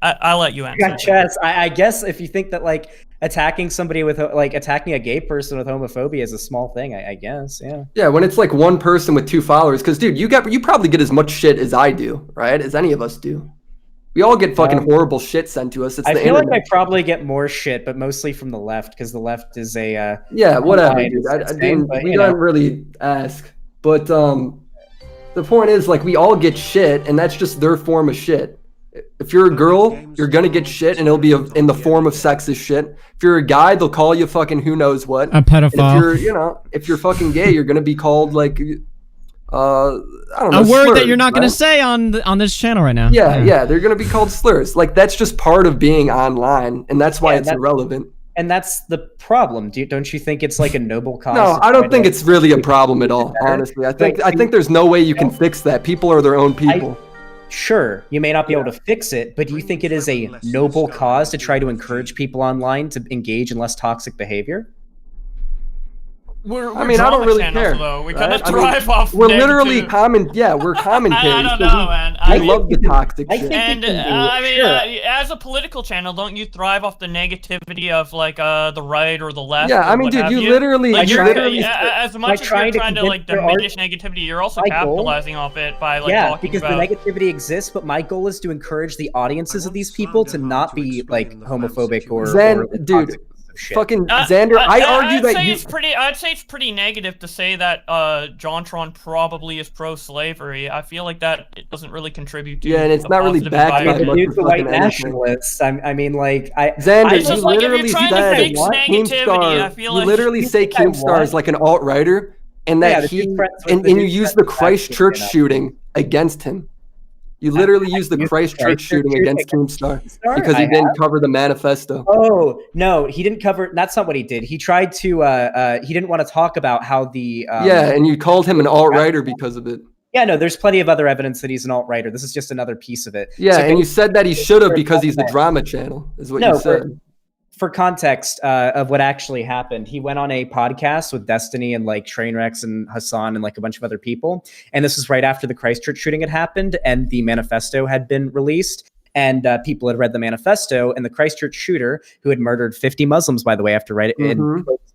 I'll let you answer. Chess, I guess if you think that like attacking somebody with like attacking a gay person with homophobia is a small thing, I guess, yeah. Yeah, when it's like one person with 2 followers, because dude, you probably get as much shit as I do, right? As any of us do. We all get fucking horrible shit sent to us. It's I the feel internet. like I probably get more shit, but mostly from the left because the left is a yeah, whatever, dude. We don't really ask, but the point is like we all get shit, and that's just their form of shit. If you're a girl, you're gonna get shit, and it'll be in the form of sexist shit. If you're a guy, they'll call you fucking who knows what. A pedophile. And if you're fucking gay, you're gonna be called like I don't know. A word slurs, that you're not going right? to say on this channel right now. Yeah, they're going to be called slurs. Like, that's just part of being online, and that's why it's irrelevant. And that's the problem. Don't you think it's like a noble cause? No, I don't think it's really a problem at all, honestly. I think there's no way you can fix that. People are their own people. Sure, you may not be able to fix it, but do you think it is a noble cause to try to encourage people online to engage in less toxic behavior? We're I mean, I don't really channels, care. Though. We right? kind of thrive off. We're literally we're commentaries. I don't know, man. I love the toxic shit. And I mean, as a political channel, don't you thrive off the negativity of like the right or the left? Yeah, I mean, dude, you literally, like, as much as you're trying to like diminish negativity, you're also capitalizing off it by like talking because about. the negativity exists, but my goal is to encourage the audiences of these people to not be like homophobic or dude. Fucking Xander, I argue that you. I'd say it's pretty negative to say that JonTron probably is pro-slavery. I feel like that it doesn't really contribute to. Yeah, and it's not really backed by much the white nationalists. I mean, like, Xander, you like literally said Keemstar. You literally say Keemstar is like an alt-righter, and that and you use the Christchurch shooting against him. You literally used the Christchurch shooting against Keemstar because he didn't cover the manifesto. Oh, no, he didn't cover. That's not what he did. He tried to, he didn't want to talk about how the. Yeah, and you called him an alt-righter because of it. Yeah, no, there's plenty of other evidence that he's an alt-righter. This is just another piece of it. Yeah, and you said that he should have because he's a drama channel, is what you said. For context of what actually happened, he went on a podcast with Destiny and like Trainwrecks and Hassan and like a bunch of other people. And this was right after the Christchurch shooting had happened and the manifesto had been released. And people had read the manifesto, and the Christchurch shooter, who had murdered 50 Muslims, by the way, after writing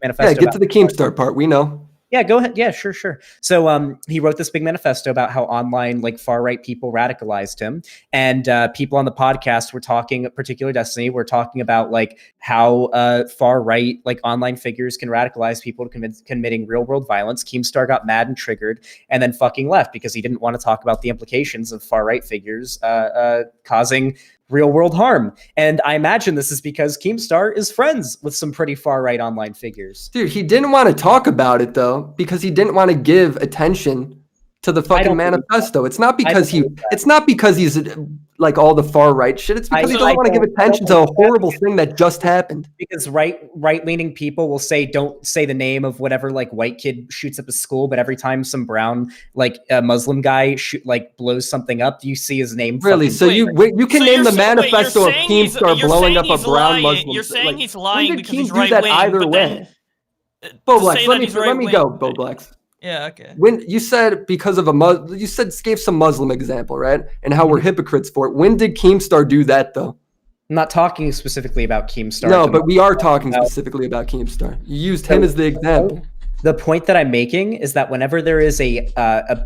manifesto. Yeah, get to the Keemstar part. We know. Yeah, go ahead. Yeah, sure. So he wrote this big manifesto about how online, like, far-right people radicalized him. And people on the podcast were talking, particularly Destiny, were talking about, like, how far-right, like, online figures can radicalize people to committing real-world violence. Keemstar got mad and triggered and then fucking left because he didn't want to talk about the implications of far-right figures causing real world harm. And I imagine this is because Keemstar is friends with some pretty far right online figures. Dude, he didn't want to talk about it though, because he didn't want to give attention to the fucking manifesto. It's not because he's like all the far right shit. It's because he doesn't want to give attention to a horrible thing that just happened. Because right-leaning people will say, don't say the name of whatever like white kid shoots up a school, but every time some brown like Muslim guy blows something up, you see his name. Really? So you can name the manifesto of Keemstar blowing up a brown Muslim. You're saying he's lying because he's right-wing. Do that either way. Boblex, let me go, Boblex. Yeah, okay. When you said because of you gave some Muslim example, right? And how we're hypocrites for it. When did Keemstar do that though? I'm not talking specifically about Keemstar. No, but we are talking specifically about Keemstar. You used him as the example. The point that I'm making is that whenever there is a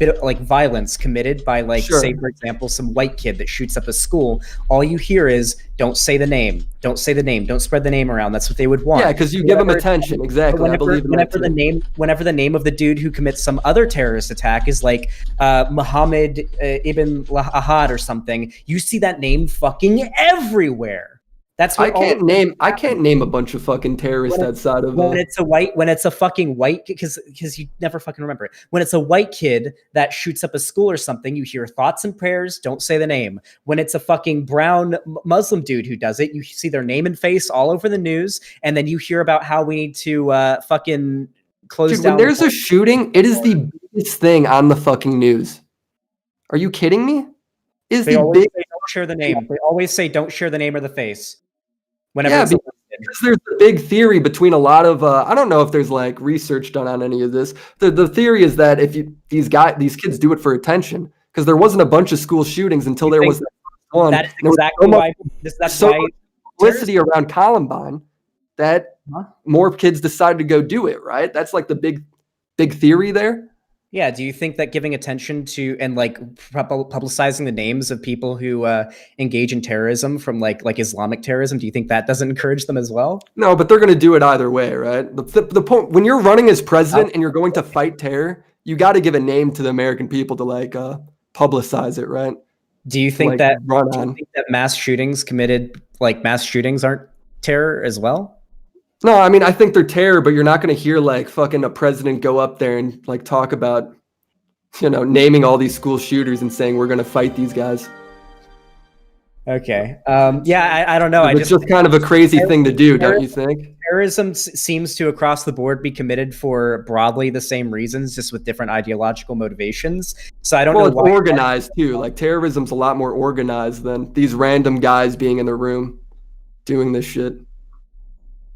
bit of like violence committed by like, say, for example, some white kid that shoots up a school, all you hear is don't say the name, don't say the name, don't spread the name around. That's what they would want. Yeah, because you give them attention. Exactly. Whenever the name of the dude who commits some other terrorist attack is like Muhammad ibn Ahad or something, you see that name fucking everywhere. That's what I can't name a bunch of fucking terrorists outside of when it's a fucking white, because you never fucking remember it. When it's a white kid that shoots up a school or something, you hear thoughts and prayers, don't say the name. When it's a fucking brown Muslim dude who does it, you see their name and face all over the news, and then you hear about how we need to fucking close down. When there's a shooting, it is the biggest thing on the fucking news. Are you kidding me? They always say don't share the name. They always say don't share the name or the face. Because there's a big theory between a lot of I don't know if there's like research done on any of this. The theory is that if these kids do it for attention, because there wasn't a bunch of school shootings until there was one. That is exactly why. That's why publicity around Columbine that more kids decided to go do it. Right? That's like the big theory there. Yeah. Do you think that giving attention to and like publicizing the names of people who engage in terrorism from like Islamic terrorism, do you think that doesn't encourage them as well? No, but they're going to do it either way, right? The point when you're running as president and you're going to fight terror, you got to give a name to the American people to like publicize it, right? Do you think that mass shootings aren't terror as well? No, I mean, I think they're terror, but you're not going to hear like fucking a president go up there and like talk about you know, naming all these school shooters and saying we're going to fight these guys. Okay. Yeah, I don't know. It's just kind of a crazy thing to do, don't you think? Terrorism seems to, across the board, be committed for broadly the same reasons, just with different ideological motivations. So I don't know Well, why. it's organized too. Like terrorism's a lot more organized than these random guys being in the room doing this shit.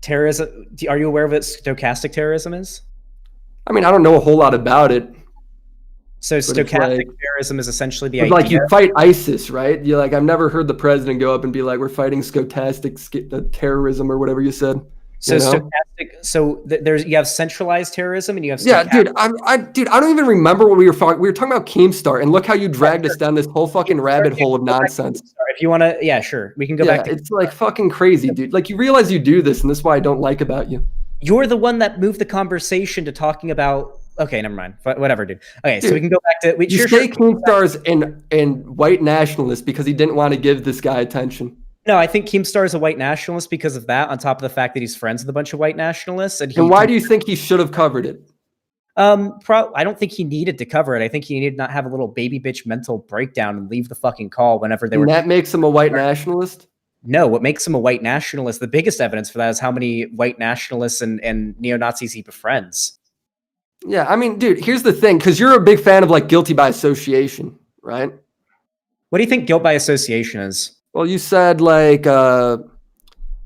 Terrorism. Are you aware of what stochastic terrorism is? I mean, I don't know a whole lot about it. So stochastic terrorism is essentially the idea. Like you fight ISIS, right? You're like, I've never heard the president go up and be like, "We're fighting stochastic terrorism" or whatever you said. So stochastic. So there's you have centralized terrorism and you have yeah, dude. I don't even remember what we were talking. We were talking about Keemstar, and look how you dragged us down this whole fucking rabbit hole of nonsense. If you want to, yeah, sure, we can go back to. It's like fucking crazy, dude. Like you realize you do this, and this is why I don't like about you. You're the one that moved the conversation to talking about. Okay, never mind. Whatever, dude. Okay, so we can go back to. You say Keemstar's and white nationalist because he didn't want to give this guy attention. No, I think Keemstar is a white nationalist because of that, on top of the fact that he's friends with a bunch of white nationalists. And why do you think he should have covered it? I don't think he needed to cover it. I think he needed not have a little baby bitch mental breakdown and leave the fucking call whenever they were. And that makes him a white nationalist? No, what makes him a white nationalist, the biggest evidence for that is how many white nationalists and neo-Nazis he befriends. Yeah, I mean, dude, here's the thing, because you're a big fan of like guilty by association, right? What do you think guilt by association is? Well, you said like, well,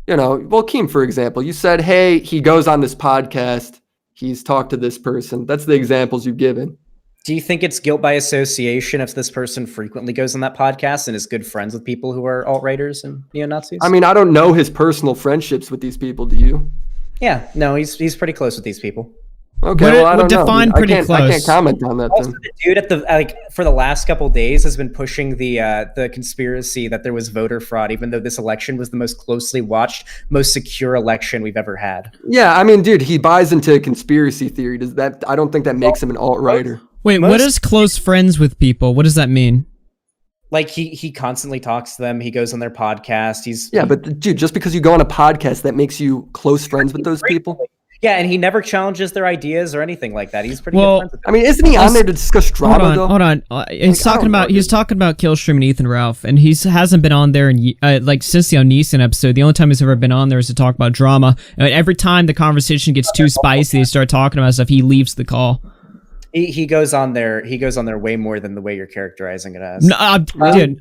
Keem, for example, you said, hey, he goes on this podcast, he's talked to this person. That's the examples you've given. Do you think it's guilt by association if this person frequently goes on that podcast and is good friends with people who are alt-righters and neo-Nazis? I mean, I don't know his personal friendships with these people, do you? Yeah, no, he's pretty close with these people. Okay, well, I don't know. I close. can't comment on that. Also, the dude at the for the last couple days has been pushing the conspiracy that there was voter fraud, even though this election was the most closely watched, most secure election we've ever had. Yeah, I mean, dude, he buys into conspiracy theory. I don't think that makes him an alt-righter. Wait, what is close friends with people? What does that mean? Like he constantly talks to them. He goes on their podcast. But dude, just because you go on a podcast, that makes you close friends with those people. Yeah, and he never challenges their ideas or anything like that. He's pretty good friends with them. I mean, isn't he on there to discuss drama though? Hold on. He's talking about Killstream and Ethan Ralph, and he hasn't been on there in since the Onision episode. The only time he's ever been on there is to talk about drama. And every time the conversation gets too spicy, they start talking about stuff. He leaves the call. He goes on there. He goes on there way more than the way you're characterizing it as. No, dude.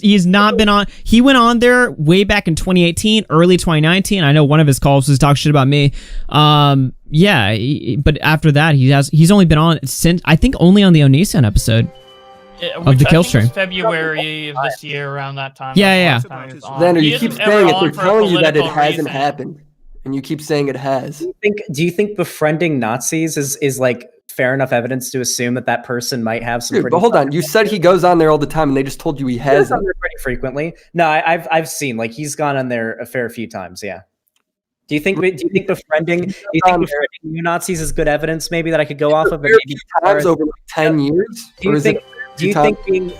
He's not been on. He went on there way back in 2018, early 2019. I know one of his calls was talk shit about me. But after that, he's only been on since I think only on the Onision episode of the Killstream. February of this year, around that time. Yeah. Xander, you keep saying it. They're telling you that it hasn't happened. And you keep saying it has. Do you think befriending Nazis is like fair enough evidence to assume that person might have some? Dude, but hold on, you said he goes on there all the time, and they just told you he hasn't. He goes on there pretty frequently. No, I've seen like he's gone on there a fair few times. Yeah. Do you think befriending Nazis is good evidence? Maybe that I could go off of. Maybe times over like 10 years. Do you think being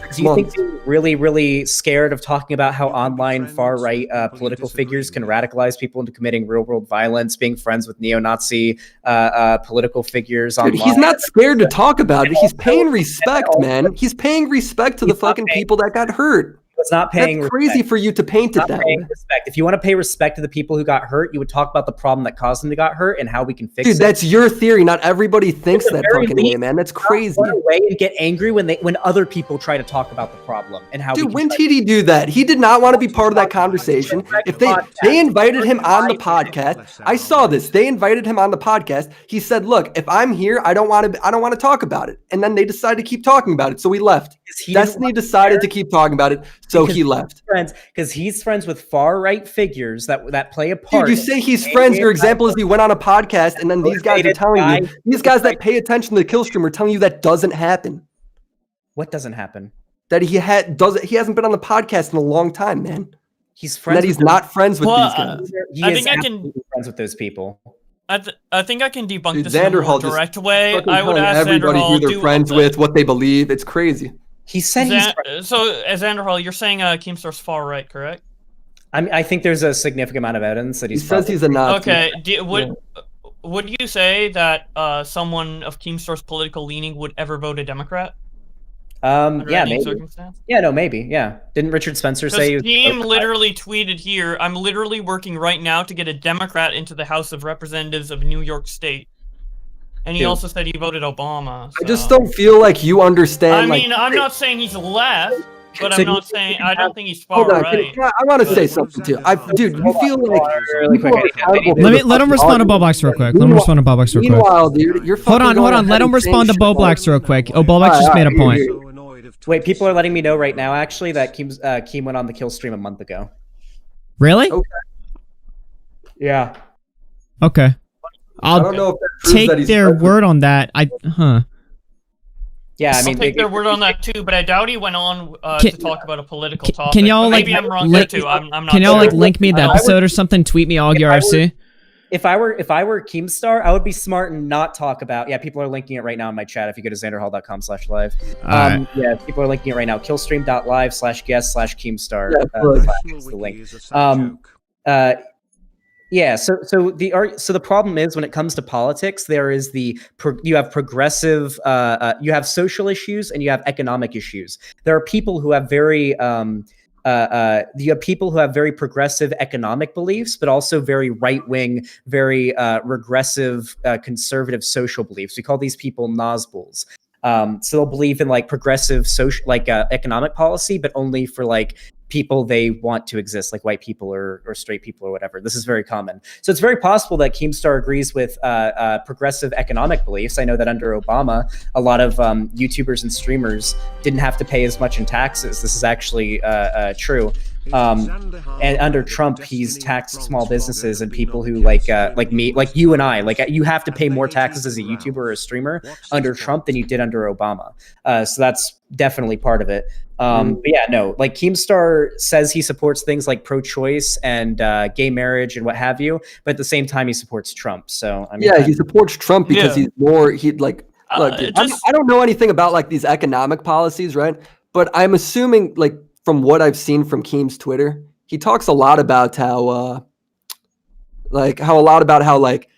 really, really scared of talking about how online far-right political figures can radicalize people into committing real-world violence, being friends with neo-Nazi political figures online? Dude, he's not scared to talk about it. He's paying respect, man. He's paying respect to the fucking people that got hurt. It's not paying. That's crazy for you to paint it that way. Respect. If you want to pay respect to the people who got hurt, you would talk about the problem that caused them to got hurt and how we can fix it. Dude, that's your theory. Not everybody thinks that fucking way, man. That's crazy. Run away and get angry when other people try to talk about the problem and how. Dude, when did he do that? He did not want to be part of that conversation. If they invited him on the podcast, I saw this. They invited him on the podcast. He said, "Look, if I'm here, I don't want to talk about it." And then they decided to keep talking about it, so he left. Destiny decided to keep talking about it, so he left. Because he's friends with far right figures that play a part. Dude, you say he's friends. Your example is he went on a podcast, and then these guys are telling you, these guys that pay attention to the Killstream are telling you that doesn't happen. What doesn't happen? That he hasn't been on the podcast in a long time, man. He's friends. That he's not friends with these guys. I think I can friends with those people. I think I can debunk this Xanderhal in a more direct way. I would ask everybody Xanderhal who they're friends with, what they believe. It's crazy. He said so. As Xanderhal, you're saying Keemstar's far right, correct? I think there's a significant amount of evidence that he says he's a Nazi. Okay. would you say that someone of Keemstar's political leaning would ever vote a Democrat? Under Yeah, any maybe. circumstance? Yeah, no, maybe. Yeah. Didn't Richard Spencer say? Because Keem literally tweeted here, "I'm literally working right now to get a Democrat into the House of Representatives of New York State." And he Dude. also said he voted Obama. I just don't feel like you understand. I mean, I'm not saying he's left, but So I'm not saying I don't think he's far Hold on, right. I want to say something too. Dude, you feel like Let him respond to Boblox real quick. Let him respond to Boblox real quick. Meanwhile, dude, you're Hold on. Let him respond to Boblox real quick. Oh, Boblox just made a point. Wait, people are letting me know right now, actually, that Keem went on the kill stream a month ago. Really? Okay. Yeah. Okay. I don't know if that proves that take he's their present. word on that. Yeah, I I'll mean, take their word on that too, but I doubt he went on Can- to talk about a political topic. Can y'all But like maybe I'm wrong there link, too. I'm not. can y'all sure. like link me the episode or something? Tweet me Augie RFC. If I were Keemstar, I would be smart and not talk about. Yeah, people are linking it right now in my chat. If you go to xanderhal.com/live, Alright. yeah, people are linking it right now. Killstream.live/guest/Keemstar. Yeah, Is the link. Yeah. So the problem is when it comes to politics, there is you have progressive, you have social issues and you have economic issues. There are people who have very you have people who have very progressive economic beliefs, but also very right-wing, very regressive, conservative social beliefs. We call these people Nazguls. So they'll believe in like progressive social, like economic policy, but only for like people they want to exist, like white people or straight people or whatever. This is very common. So it's very possible that Keemstar agrees with progressive economic beliefs. I know that under Obama, a lot of YouTubers and streamers didn't have to pay as much in taxes. This is actually true. And under Trump, he's taxed small businesses and people who like me, like you and I, like you have to pay more taxes as a YouTuber or a streamer under Trump than you did under Obama. So that's definitely part of it. But yeah, no, like Keemstar says he supports things like pro-choice and gay marriage and what have you, but at the same time he supports Trump. So I mean, yeah, he supports Trump because he's more look. Dude, I don't know anything about like these economic policies, right? But I'm assuming like from what I've seen from Keem's Twitter, he talks a lot about how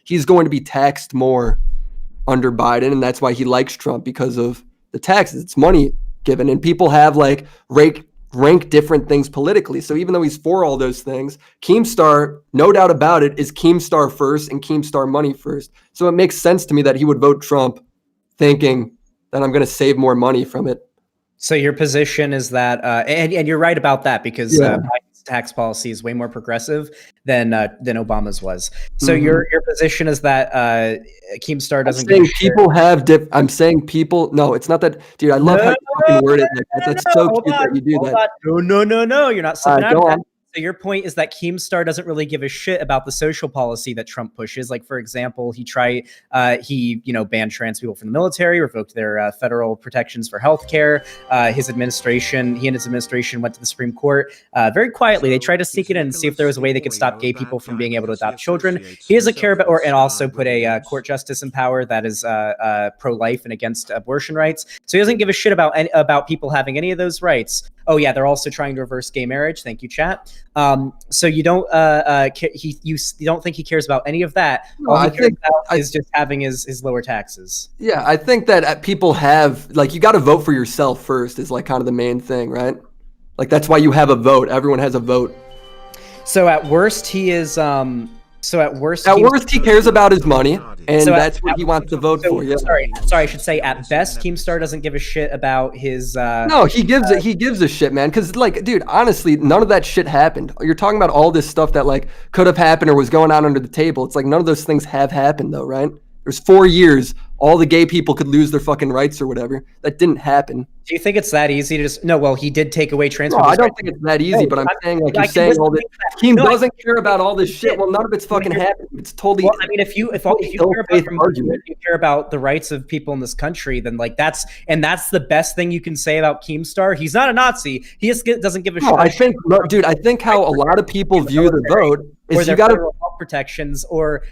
he's going to be taxed more under Biden, and that's why he likes Trump because of the taxes. It's money given, and people have like rank different things politically. So even though he's for all those things, Keemstar, no doubt about it, is Keemstar first and Keemstar money first. So it makes sense to me that he would vote Trump, thinking that I'm going to save more money from it. So your position is that, and you're right about that because Biden's tax policy is way more progressive than Obama's was. So your position is that Keemstar doesn't. I'm saying people. No, it's not that, dude. I love how you fucking word it like that. That's so cute that you do that. No, you're not slipping out of go that. on. So your point is that Keemstar doesn't really give a shit about the social policy that Trump pushes. Like, for example, he banned trans people from the military, revoked their federal protections for healthcare. He and his administration went to the Supreme Court very quietly. They tried to sneak it in and see if there was a way they could stop gay people from being able to adopt children. He doesn't care about, and also put a court justice in power that is pro-life and against abortion rights. So he doesn't give a shit about people having any of those rights. Oh yeah, they're also trying to reverse gay marriage. Thank you, chat. So you don't you don't think he cares about any of that? No, All he cares about is just having his lower taxes. Yeah, I think that people have like you got to vote for yourself first is like kind of the main thing, right? Like that's why you have a vote. Everyone has a vote. So at worst, he is. At worst, he cares about his money, and that's what he wants to vote for. Yeah. Sorry, I should say at best, Keemstar doesn't give a shit about his. No, he gives a shit, man. Because like, dude, honestly, none of that shit happened. You're talking about all this stuff that like could have happened or was going on under the table. It's like none of those things have happened, though, right? There's 4 years. All the gay people could lose their fucking rights or whatever. That didn't happen. Do you think it's that easy to just? No, well, he did take away trans. No, I don't think it's that easy, but I'm saying like you're saying all this. Keem doesn't care about all this shit. Well, none of it's fucking happened. It's totally. Well, I mean, if you care about the rights of people in this country, then like that's the best thing you can say about Keemstar. He's not a Nazi. He just doesn't give a shit. I think how a lot of people view the vote is you got to health protections or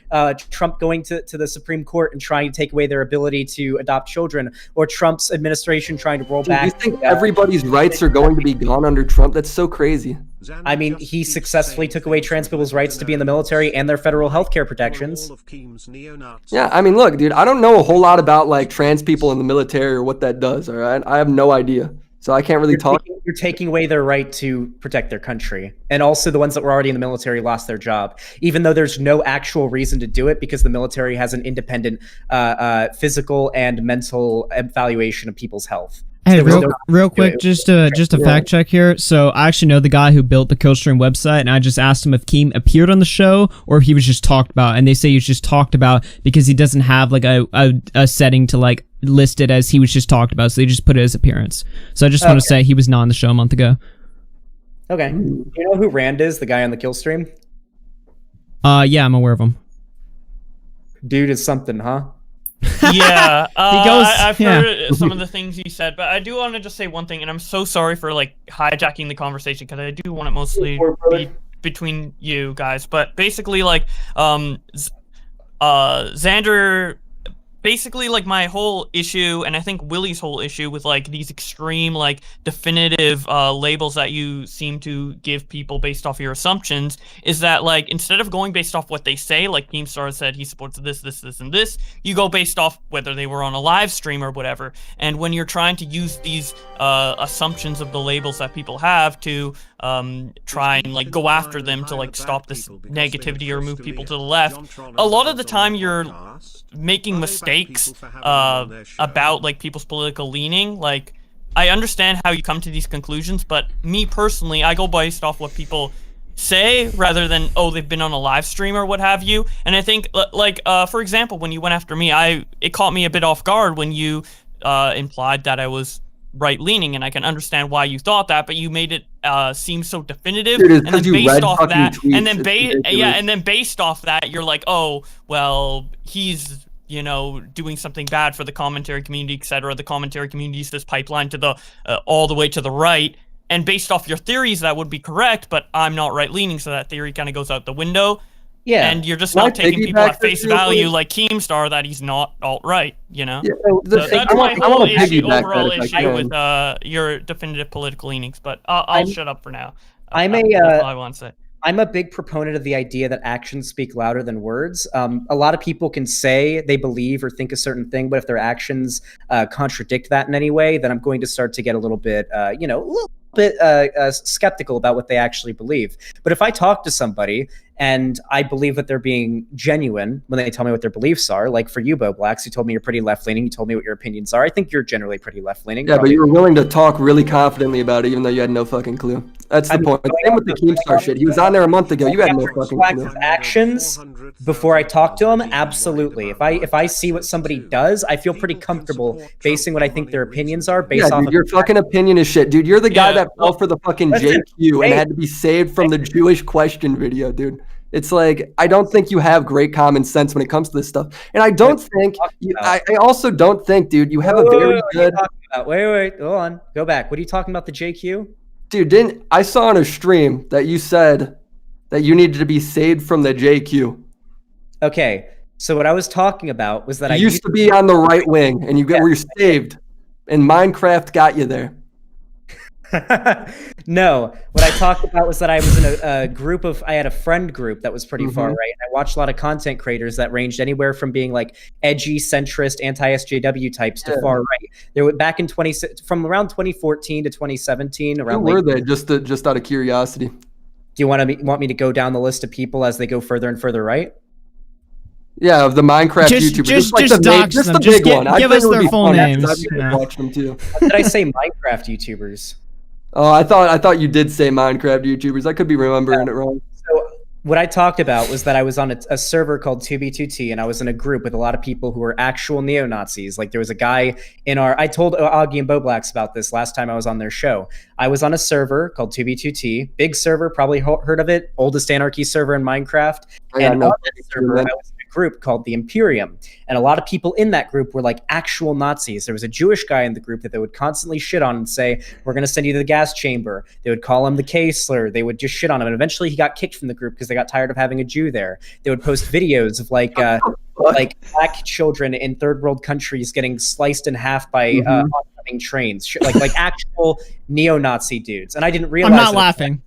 Trump going to the Supreme Court and trying to take away their ability to adopt children, or Trump's administration trying to roll back. You think everybody's rights are going to be gone under Trump? That's so crazy. I mean, he successfully took away trans people's rights to be in the military and their federal health care protections. Yeah, I mean, look, dude, I don't know a whole lot about like trans people in the military or what that does. All right, I have no idea, so I can't really talk. You're taking away their right to protect their country, and also the ones that were already in the military lost their job, even though there's no actual reason to do it because the military has an independent physical and mental evaluation of people's health. Hey, real quick, just a fact check here. So I actually know the guy who built the Killstream website, and I just asked him if Keem appeared on the show or if he was just talked about, and they say he was just talked about because he doesn't have like a setting to like list it as he was just talked about, so they just put it as appearance. So I just want to say he was not on the show a month ago. Okay. Do you know who Rand is, the guy on the Killstream? Yeah, I'm aware of him. Dude is something, huh? Yeah, I've heard some of the things he said, but I do want to just say one thing, and I'm so sorry for like hijacking the conversation because I do want it mostly be between you guys. But basically, like, Xander. Basically, like, my whole issue, and I think Willy's whole issue with, like, these extreme, like, definitive labels that you seem to give people based off your assumptions, is that, like, instead of going based off what they say, like Keemstar said he supports this, this, this, and this, you go based off whether they were on a live stream or whatever. And when you're trying to use these assumptions of the labels that people have to try and, like, go after them to, like, stop this negativity or move people to the left, a lot of the time you're making mistakes about like people's political leaning. Like, I understand how you come to these conclusions, but me personally, I go based off what people say rather than, oh, they've been on a live stream or what have you. And I think, like, for example, when you went after me, it caught me a bit off guard when you implied that I was right-leaning, and I can understand why you thought that, but you made it seem so definitive. Dude, and then based off that, tweets. and then based off that, you're like, oh, well, he's, you know, doing something bad for the commentary community, etc. The commentary community is this pipeline to the all the way to the right, and based off your theories, that would be correct, but I'm not right-leaning, so that theory kind of goes out the window. Yeah, and you're just not taking people at face value, like Keemstar, that he's not alt-right, you know? Yeah, so that's my whole overall issue with your definitive political leanings, but I'll shut up for now. That's all I want to say. I'm a big proponent of the idea that actions speak louder than words. A lot of people can say they believe or think a certain thing, but if their actions contradict that in any way, then I'm going to start to get a little bit, skeptical about what they actually believe. But if I talk to somebody and I believe that they're being genuine when they tell me what their beliefs are, like for you, Bo Blacks, you told me you're pretty left-leaning, you told me what your opinions are. I think you're generally pretty left-leaning. Yeah, but you were willing to talk really confidently about it, even though you had no fucking clue. That's the point. Same with the Keemstar shit. He was on there a month ago. You had no fucking clue. Actions before I talk to him, absolutely. If I see what somebody does, I feel pretty comfortable basing what I think their opinions are based off. Dude, your fucking opinion is shit, dude. You're the guy that fell for the fucking JQ and had to be saved from the Jewish question video, dude. It's like, I don't think you have great common sense when it comes to this stuff. And I don't think, I also don't think, dude, you have a very good... Wait, hold on. Go back. What are you talking about, the JQ? Dude, I saw on a stream that you said that you needed to be saved from the JQ. Okay, so what I was talking about was that you used to be on the right wing, and were saved, and Minecraft got you there. No, what I talked about was that I was in a group of, I had a friend group that was pretty far right. And I watched a lot of content creators that ranged anywhere from being like edgy, centrist, anti-SJW types to far right. There were back in from around 2014 to 2017. Around who were they? Just out of curiosity. Do you want me to go down the list of people as they go further and further right? Yeah, of the Minecraft YouTubers. Just the big one. Give us their full names. Watch them too. Did I say Minecraft YouTubers? Oh, I thought you did say Minecraft YouTubers. I could be remembering it wrong. So what I talked about was that I was on a server called 2B2T, and I was in a group with a lot of people who were actual neo-Nazis. Like there was a guy in I told Augie and Bo Blacks about this last time I was on their show. I was on a server called 2B2T, big server, probably heard of it, oldest anarchy server in Minecraft. And on that server, I was in a group called the Imperium. And a lot of people in that group were like actual Nazis. There was a Jewish guy in the group that they would constantly shit on and say, we're going to send you to the gas chamber. They would call him the K slur. They would just shit on him. And eventually he got kicked from the group because they got tired of having a Jew there. They would post videos of like black children in third world countries getting sliced in half by oncoming trains. Like actual neo-Nazi dudes. And I didn't realize I'm not laughing.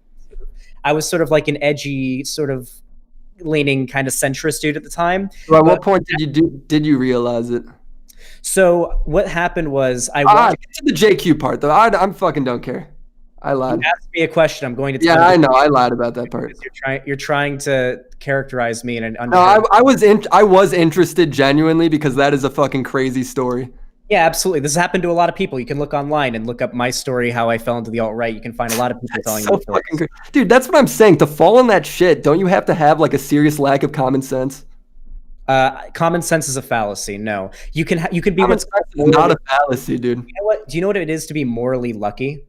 I was sort of like an edgy, sort of leaning kind of centrist dude at the time. So at what point did you realize it? So what happened was Get to the JQ part though. I'm fucking don't care. I lied. You asked me a question. I'm going to tell Yeah, you I know. I lied about that part. You're trying to characterize me in an No, I was interested genuinely because that is a fucking crazy story. Yeah, absolutely. This has happened to a lot of people. You can look online and look up my story, how I fell into the alt-right. You can find a lot of people telling so fucking dude, that's what I'm saying. To fall in that shit, don't you have to have like a serious lack of common sense? Common sense is a fallacy. No, you can be what's not a fallacy, dude. You know what? Do you know what it is to be morally lucky?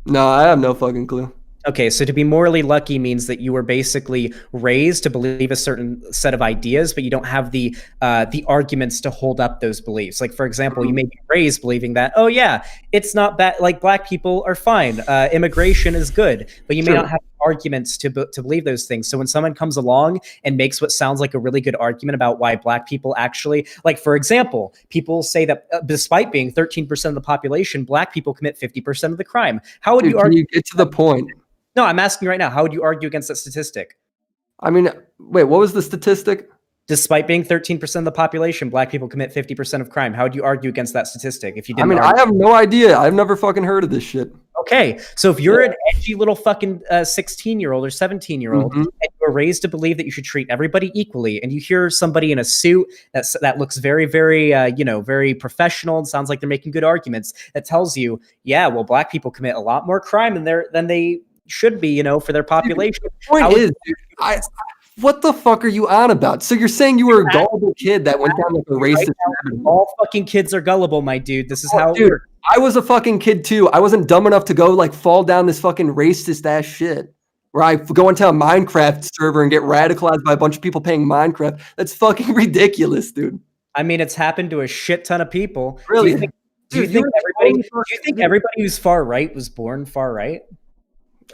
No, I have no fucking clue. Okay, so to be morally lucky means that you were basically raised to believe a certain set of ideas, but you don't have the arguments to hold up those beliefs. Like, for example, you may be raised believing that, oh yeah, it's not bad, like black people are fine, immigration is good, but you may not have arguments to believe those things. So when someone comes along and makes what sounds like a really good argument about why black people actually, like for example, people say that despite being 13% of the population, black people commit 50% of the crime. How would you argue? Can you get to the point? No, I'm asking right now, how would you argue against that statistic? I mean, wait, what was the statistic? Despite being 13% of the population, black people commit 50% of crime. How would you argue against that statistic if you didn't? I mean, I have no idea. I've never fucking heard of this shit. Okay, so if you're an edgy little fucking 16-year-old or 17-year-old, and you were raised to believe that you should treat everybody equally, and you hear somebody in a suit that looks very, very, very professional and sounds like they're making good arguments, that tells you, yeah, well, black people commit a lot more crime than they should be, for their population. The point is, dude, what the fuck are you on about? So you're saying you were a gullible kid that went down like a racist rabbit hole? All fucking kids are gullible, my dude. This is how. Dude, I was a fucking kid too. I wasn't dumb enough to go like fall down this fucking racist ass shit where I go into a Minecraft server and get radicalized by a bunch of people playing Minecraft. That's fucking ridiculous, dude. I mean, it's happened to a shit ton of people. Really? Do you think everybody who's far right was born far right?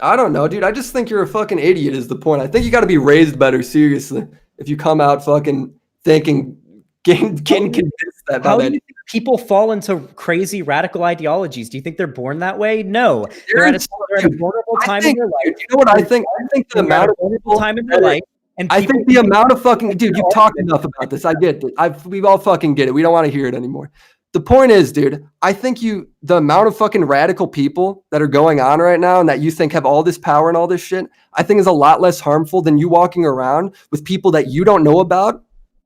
I don't know, dude. I just think you're a fucking idiot is the point. I think you got to be raised better, seriously. If you come out fucking thinking, getting convinced that. How do you think people fall into crazy radical ideologies? Do you think they're born that way? No. They're at a vulnerable time in their life. You know what I think? I think the amount of time in their life. And I think the amount of fucking dude, you've talked enough about this. I get it. We all fucking get it. We don't want to hear it anymore. The point is, dude, I think the amount of fucking radical people that are going on right now and that you think have all this power and all this shit, I think is a lot less harmful than you walking around with people that you don't know about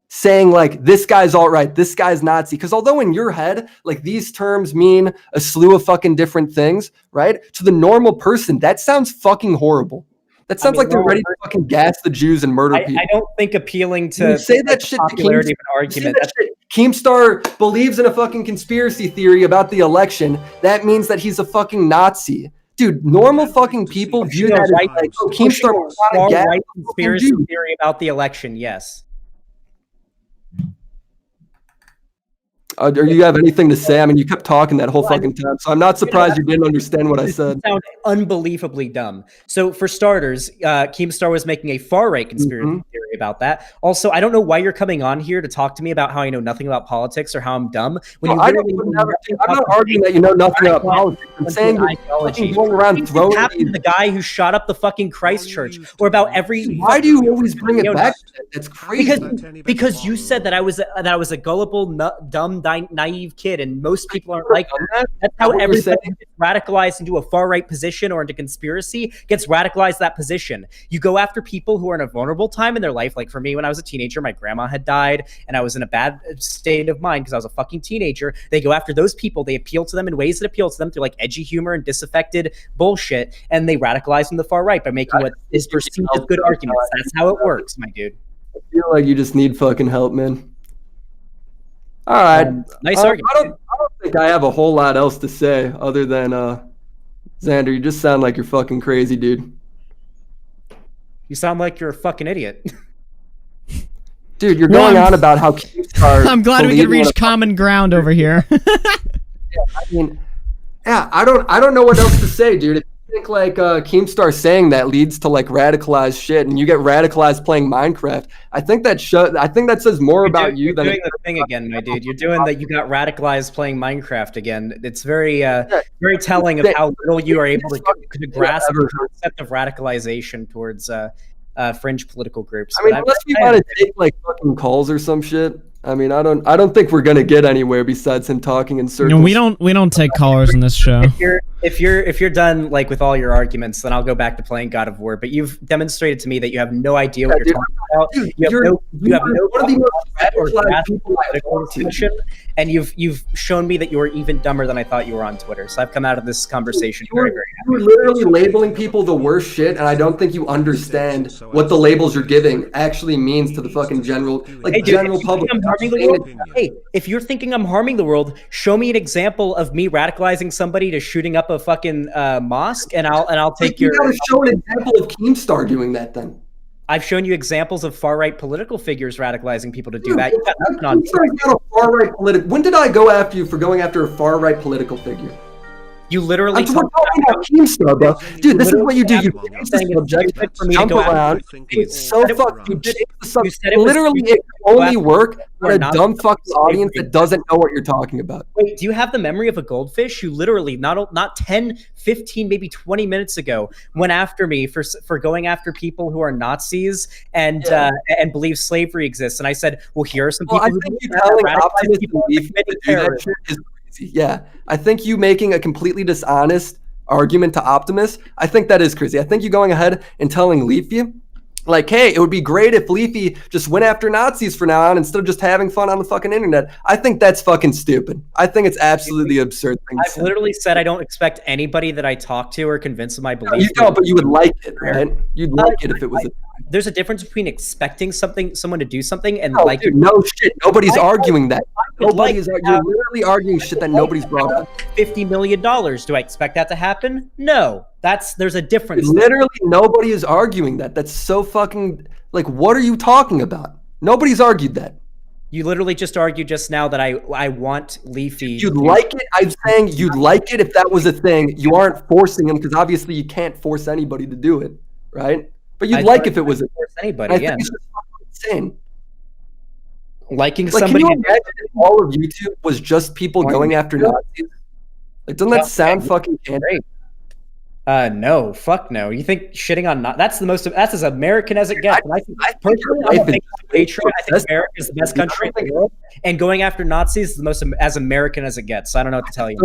saying like, this guy's alt-right, this guy's Nazi. Because although in your head, like these terms mean a slew of fucking different things, right? To the normal person, that sounds fucking horrible. That sounds like they're ready to fucking gas the Jews and murder people. I don't think appealing to say that shit popularity of an argument. Keemstar believes in a fucking conspiracy theory about the election. That means that he's a fucking Nazi. Dude, normal fucking people view that as like, oh, Keemstar was not a gas conspiracy theory about the election, yes. Do you have anything to say? I mean, you kept talking that whole fucking time, so I'm not surprised you didn't understand what I said. It sounds unbelievably dumb. So, for starters, Keemstar was making a far-right conspiracy theory about that. Also, I don't know why you're coming on here to talk to me about how I know nothing about politics or how I'm dumb. I'm not arguing that you know nothing about politics. I'm saying you're going around throwing the guy who shot up the fucking Christchurch, or about every. Why do you always bring it back? That's crazy. Because you said that I was a gullible, dumb, naive kid, and most people aren't like that. That's how everybody gets radicalized into a far right position or into conspiracy gets radicalized that position. You go after people who are in a vulnerable time in their life. Like for me, when I was a teenager, my grandma had died and I was in a bad state of mind because I was a fucking teenager. They go after those people. They appeal to them in ways that appeal to them through like edgy humor and disaffected bullshit, and they radicalize from the far right by making what is perceived as good arguments. That's how it works, my dude. I feel like you just need fucking help, man. All right. Nice argument. I don't think I have a whole lot else to say other than Xander, you just sound like you're fucking crazy, dude. You sound like you're a fucking idiot. Dude, you're going on about how Keemstar. I'm glad we can reach common ground over here. I mean, yeah, I don't know what else to say, dude. think like Keemstar saying that leads to like radicalized shit, and you get radicalized playing Minecraft. I think that says more about you than doing the thing again, my dude. You're doing that. You got radicalized playing Minecraft again. It's very very telling of how little you are able to grasp the concept of radicalization towards fringe political groups. I mean, unless we want to take like fucking calls or some shit. I mean, I don't think we're gonna get anywhere besides him talking in circles. No, we don't take callers in this show. If you're done like with all your arguments, then I'll go back to playing God of War. But you've demonstrated to me that you have no idea what you're talking about. You have no one of the most discussion, and you've shown me that you are even dumber than I thought you were on Twitter. So I've come out of this conversation very, very happy. You're literally labeling people the worst shit, and I don't think you understand what the labels you're giving actually means to the fucking general public. Hey, if you're thinking I'm harming the world, show me an example of me radicalizing somebody to shooting up a fucking mosque, and I'll take your. You gotta show an example of Keemstar doing that then. I've shown you examples of far-right political figures radicalizing people to do that. When did I go after you for going after a far-right political figure? You literally talking about Keemstar, bro. Dude, this is what you do. You jump around. It's so fucking. Literally, it can only work for a dumb fucking audience that doesn't know what you're talking about. Wait, do you have the memory of a goldfish? You literally, not 10, 15, maybe 20 minutes ago, went after me for going after people who are Nazis and believe slavery exists. And I said, well, here are some people who believe that. Yeah, I think you making a completely dishonest argument to Optimus, I think that is crazy. I think you going ahead and telling Leafy, like, hey, it would be great if Leafy just went after Nazis from now on instead of just having fun on the fucking internet. I think that's fucking stupid. I think it's absolutely absurd thing to say. I've literally said I don't expect anybody that I talk to or convince of my beliefs. You don't, but you would like it, right? You'd like it if it was there's a difference between expecting someone to do something and dude, no shit. Nobody's arguing that. You're literally arguing shit that nobody's brought up. $50 million. Do I expect that to happen? No. There's a difference. Literally nobody is arguing that. That's so fucking like, what are you talking about? Nobody's argued that. You literally just argued just now that I want Leafy. You'd like it? I'm saying you'd like it if that was a thing. You aren't forcing him because obviously you can't force anybody to do it, right? But you'd like if it was force anybody. Yeah. It's just insane. Liking like, somebody. Can you imagine if all of YouTube was just people going after Nazis? Like, doesn't that sound fucking great? No, fuck no. You think shitting on that's as American as it gets. I think America is the best country in the world, and going after Nazis is the most as American as it gets. So I don't know what to tell you.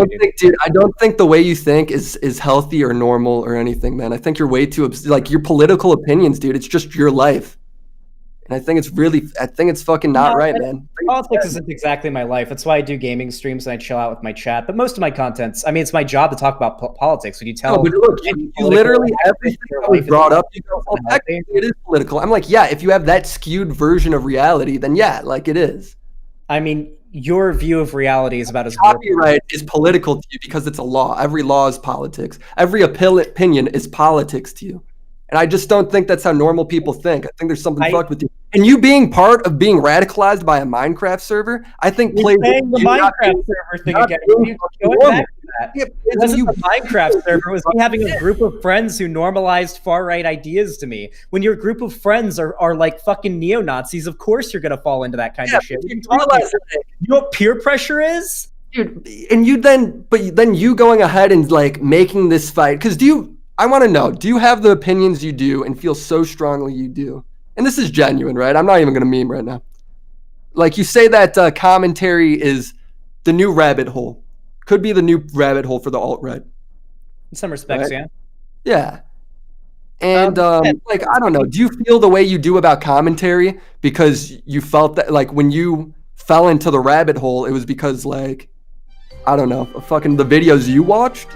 I don't think the way you think is healthy or normal or anything, man. I think you're way too like your political opinions, dude. It's just your life. And I think it's fucking not right, man. Politics isn't exactly my life. That's why I do gaming streams and I chill out with my chat. But most of my contents, I mean, it's my job to talk about politics. When you tell, but look, you literally everything that we brought up, you go, well, it is political. I'm like, yeah, if you have that skewed version of reality, then yeah, like it is. I mean, your view of reality is about as copyright is political to you because it's a law. Every law is politics. Every opinion is politics to you. And I just don't think that's how normal people think. I think there's something fucked with you. And you being part of being radicalized by a Minecraft server, I think plays the Minecraft server thing again. Going back to that. It wasn't the Minecraft server. It was me having a group of friends who normalized far-right ideas to me. When your group of friends are like fucking neo-Nazis, of course you're going to fall into that kind of shit. You know what peer pressure is? Dude, and then you going ahead and like making this fight, because I want to know, do you have the opinions you do and feel so strongly you do? And this is genuine, right? I'm not even going to meme right now. Like you say that commentary is the new rabbit hole. Could be the new rabbit hole for the alt-right. In some respects, right? Yeah. And like, I don't know. Do you feel the way you do about commentary because you felt that like when you fell into the rabbit hole, it was because like, I don't know, fucking the videos you watched?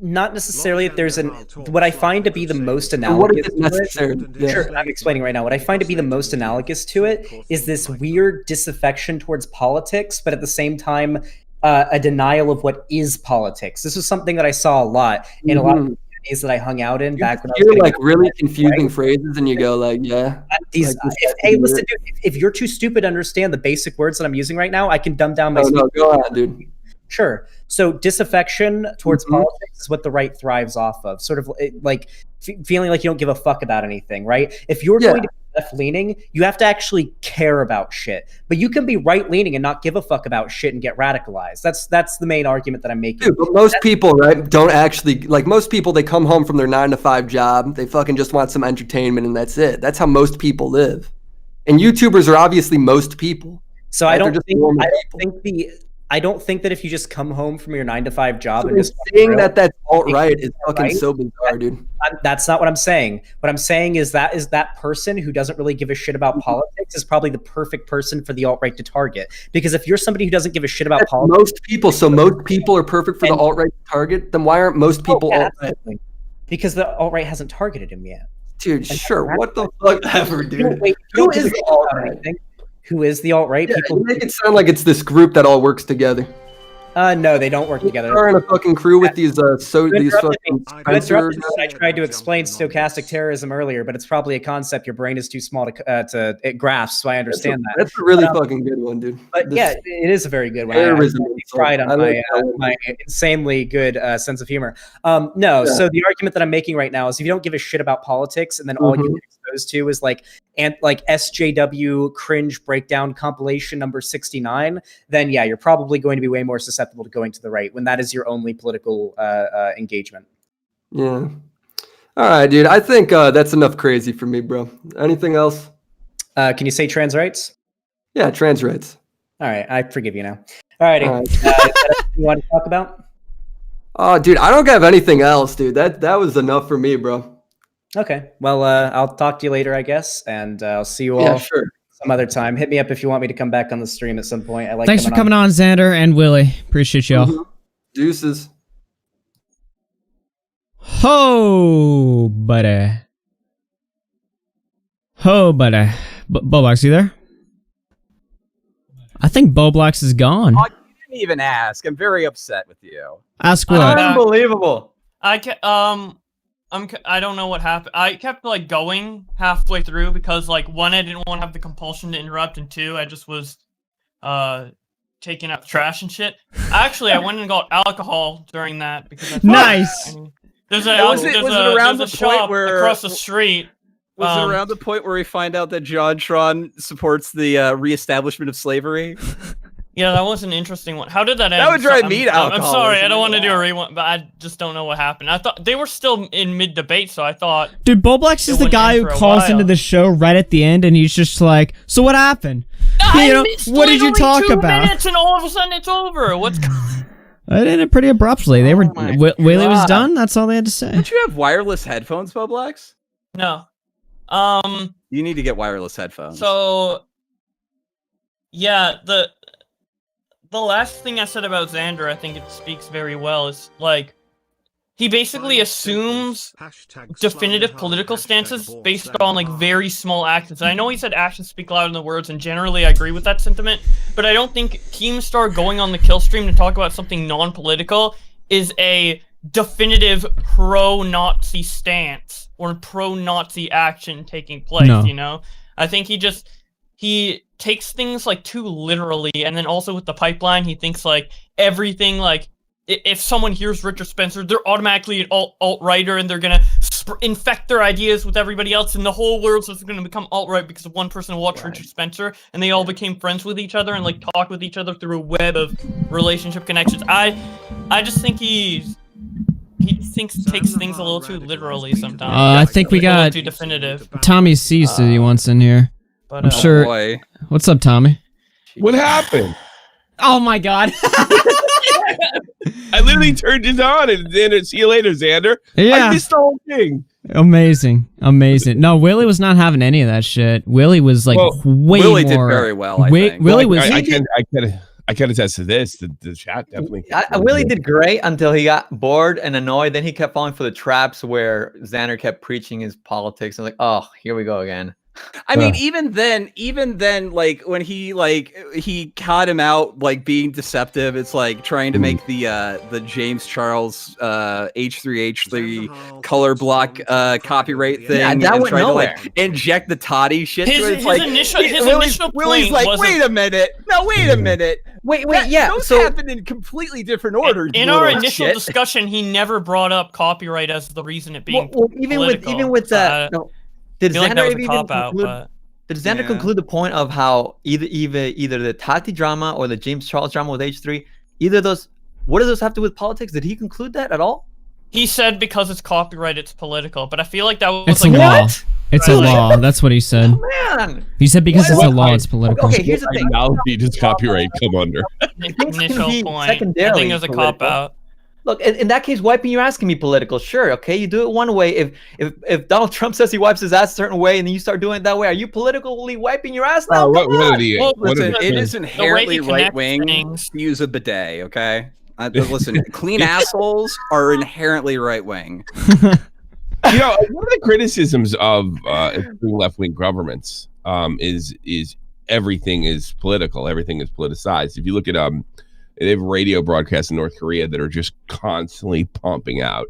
Not necessarily. There's what I find to be the most analogous to it. Sure, I'm explaining right now. What I find to be the most analogous to it is this weird disaffection towards politics, but at the same time, a denial of what is politics. This was something that I saw a lot in a lot of communities that I hung out in back when I was like really confusing phrases, and you go like, yeah. Hey, listen, dude. If you're too stupid to understand the basic words that I'm using right now, I can dumb down my. No, go on, dude. Sure. So disaffection towards politics is what the right thrives off of. Sort of like feeling like you don't give a fuck about anything, right? If you're going to be left-leaning, you have to actually care about shit. But you can be right-leaning and not give a fuck about shit and get radicalized. That's the main argument that I'm making. Dude, but most people, right, don't actually, like most people, they come home from their 9-to-5 job, they fucking just want some entertainment and that's it. That's how most people live. And YouTubers are obviously most people. So I don't think that if you just come home from your 9-to-5 job and just saying that that's alt-right is fucking so bizarre, dude. That's not what I'm saying. What I'm saying is that person who doesn't really give a shit about politics is probably the perfect person for the alt-right to target. Because if you're somebody who doesn't give a shit about politics, most people, so most people are perfect for the alt-right to target, then why aren't most people alt-right? Because the alt-right hasn't targeted him yet. Dude, sure. What the fuck ever, dude? Who is the alt-right? Who is the alt-right? Yeah, you make it sound like it's this group that all works together. No, they don't work together. They're in a fucking crew with these fucking. I tried to explain stochastic terrorism earlier, but it's probably a concept your brain is too small to grasp. So I understand that. That's a really fucking good one, dude. But yeah, it is a very good one. Terrorism. I tried on my insanely good sense of humor. So the argument that I'm making right now is if you don't give a shit about politics, and then all you get exposed to is like SJW cringe breakdown compilation number 69, then yeah, you're probably going to be way more susceptible to going to the right when that is your only political engagement. Yeah. All right, dude. I think that's enough crazy for me, bro. Anything else? Can you say trans rights? Yeah, trans rights. All right, I forgive you now. All righty. Is that everything you want to talk about? Oh, dude, I don't have anything else, dude. That was enough for me, bro. Okay. Well, I'll talk to you later, I guess, and I'll see you all some other time. Hit me up if you want me to come back on the stream at some point. Thanks for coming on, Xander and Willie. Appreciate y'all. Deuces. Ho, buddy. Ho, buddy. Boblox, you there? I think Boblox is gone. Oh, you didn't even ask. I'm very upset with you. Ask what? Unbelievable. I don't know what happened. I kept like going halfway through because like one, I didn't want to have the compulsion to interrupt, and two, I just was taking out trash and shit. Actually, I went and got alcohol during that because I nice. There's a shop across the street. Was it around the point where we find out that JonTron supports the reestablishment of slavery? Yeah, that was an interesting one. How did that end? That would drive me to I'm alcohol. sorry, I don't want to do a rewind, but I just don't know what happened. I thought they were still in mid-debate, so I thought... Dude, Boblox is the guy who calls into the show right at the end, and he's just like, so what happened? What did you talk about? 2 minutes, and all of a sudden it's over. What's going on? I did it pretty abruptly. They were Willie was done. That's all they had to say. Don't you have wireless headphones, Boblox? No. You need to get wireless headphones. So... Yeah, the last thing I said about Xander, I think it speaks very well, is like he basically assumes definitive political stances based on like very small actions. And I know he said actions speak louder than words, and generally I agree with that sentiment, but I don't think Keemstar going on the kill stream to talk about something non-political is a definitive pro-Nazi stance or pro-Nazi action taking place, you know? I think he takes things like too literally, and then also with the pipeline, he thinks like everything, like if someone hears Richard Spencer, they're automatically an alt-righter, and they're gonna infect their ideas with everybody else, and the whole world's just gonna become alt-right because of one person watched Richard Spencer, and they all became friends with each other and like talk with each other through a web of relationship connections. I just think he takes things a little too literally sometimes. I think we got too definitive. Tommy Cease he wants in here. But, I'm sure. Boy. What's up, Tommy? What happened? Oh my god. I literally turned it on and Xander, see you later, Xander. Yeah. I missed the whole thing. Amazing. No, Willie was not having any of that shit. Willie was like way Willie more. did very well, I think. Willie was. I can attest to this. The chat definitely. Willie did great until he got bored and annoyed. Then he kept falling for the traps where Xander kept preaching his politics. I'm like, oh, here we go again. I mean, even then, like when he caught him out like being deceptive. It's like trying to make the James Charles H3H3 color block copyright thing. Yeah, that and went try nowhere. to like inject the toddy shit. His, to it. It's his like initial Willie's complaint like, wasn't- wait a minute, no, wait a minute. Wait, Those happened in completely different orders. In our initial discussion, he never brought up copyright as the reason it being even political. with that. Did feel like that Xander was a even cop-out, conclude? but- Did Xander conclude the point of how either the Tati drama or the James Charles drama with H3, either of those, what do those have to do with politics? Did he conclude that at all? He said because it's copyright, it's political. But I feel like that was It's like a law. what? It's a law. That's what he said. Man, He said because it's a law, it's political. Okay, here's the thing. Ideology does copyright come under? Initial be point. I secondarily think it was a political. cop out. Look, in that case, wiping your ass can be political. Sure, okay, you do it one way. If Donald Trump says he wipes his ass a certain way and then you start doing it that way, are you politically wiping your ass now? What are the? Well, what are listen, the- it is inherently he connects right wing things. to use a bidet. Okay, listen, clean assholes are inherently right wing. You know, one of the criticisms of left wing governments is everything is political, everything is politicized. If you look at they have radio broadcasts in North Korea that are just constantly pumping out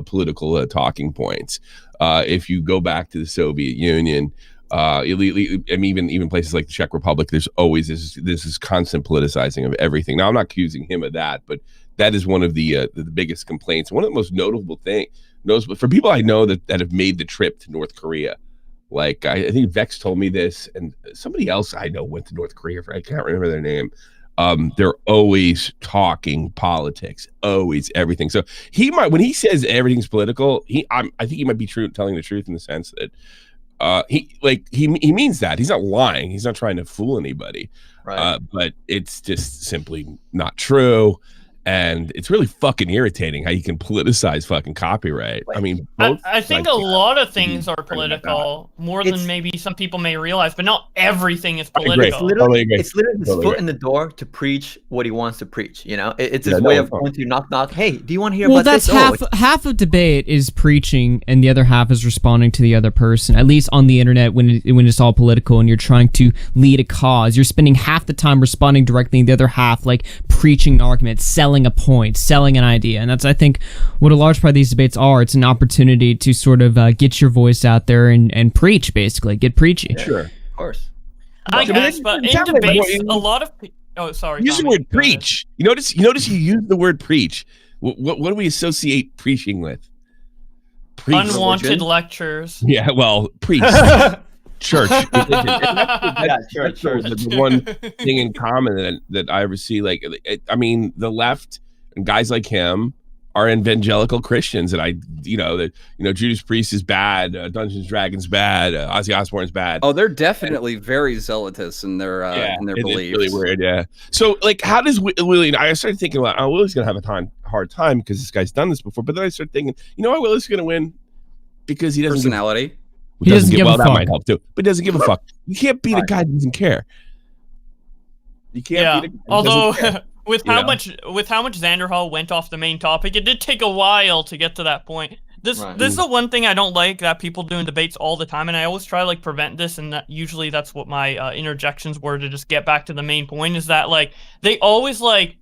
political talking points. If you go back to the Soviet Union, I mean, even places like the Czech Republic, there's always this constant politicizing of everything. Now, I'm not accusing him of that, but that is one of the biggest complaints. One of the most notable things for people I know that have made the trip to North Korea. Like I think Vex told me this, and somebody else I know went to North Korea. I can't remember their name. They're always talking politics, always everything. So when he says everything's political, I think he might be telling the truth in the sense that he means that. He's not lying. He's not trying to fool anybody. Right. But it's just simply not true. And it's really fucking irritating how you can politicize fucking copyright. I mean, I think a lot of things are political, more than maybe some people may realize, but not everything is political. It's literally his foot in the door to preach what he wants to preach. You know, it's his way of going to knock knock. Hey, do you want to hear about that's this? half of debate is preaching, and the other half is responding to the other person. At least on the internet, when it's all political and you're trying to lead a cause, you're spending half the time responding directly, and the other half like preaching an argument, selling a point, selling an idea. And that's, I think, what a large part of these debates are. It's an opportunity to sort of get your voice out there and preach, basically. Get preachy. Sure. Of course. I guess, but in debates, a lot of oh, sorry. Use the Tommy. word preach. You notice you use the word preach. What do we associate preaching with? Preach. Unwanted lectures. Yeah, well, preach. Church. Church. The one thing in common that I ever see, like, I mean, the left and guys like him are evangelical Christians, and Judas Priest is bad, Dungeons and Dragons bad, Ozzy Osbourne's bad. Oh, they're definitely very zealotous in their beliefs. It's really weird, yeah. So, like, how does Willie? I started thinking, well, Willie's gonna have a hard time because this guy's done this before. But then I started thinking, you know why Willie's gonna win? Because he doesn't personality. He doesn't give a fuck. That might help too. But he doesn't give a fuck. You can't beat a guy that doesn't care. You can't beat a guy that although doesn't care. with how much Xanderhal went off the main topic, it did take a while to get to that point. This is the one thing I don't like that people do in debates all the time, and I always try to like prevent this. And usually that's what my interjections were to just get back to the main point. Is that like they always like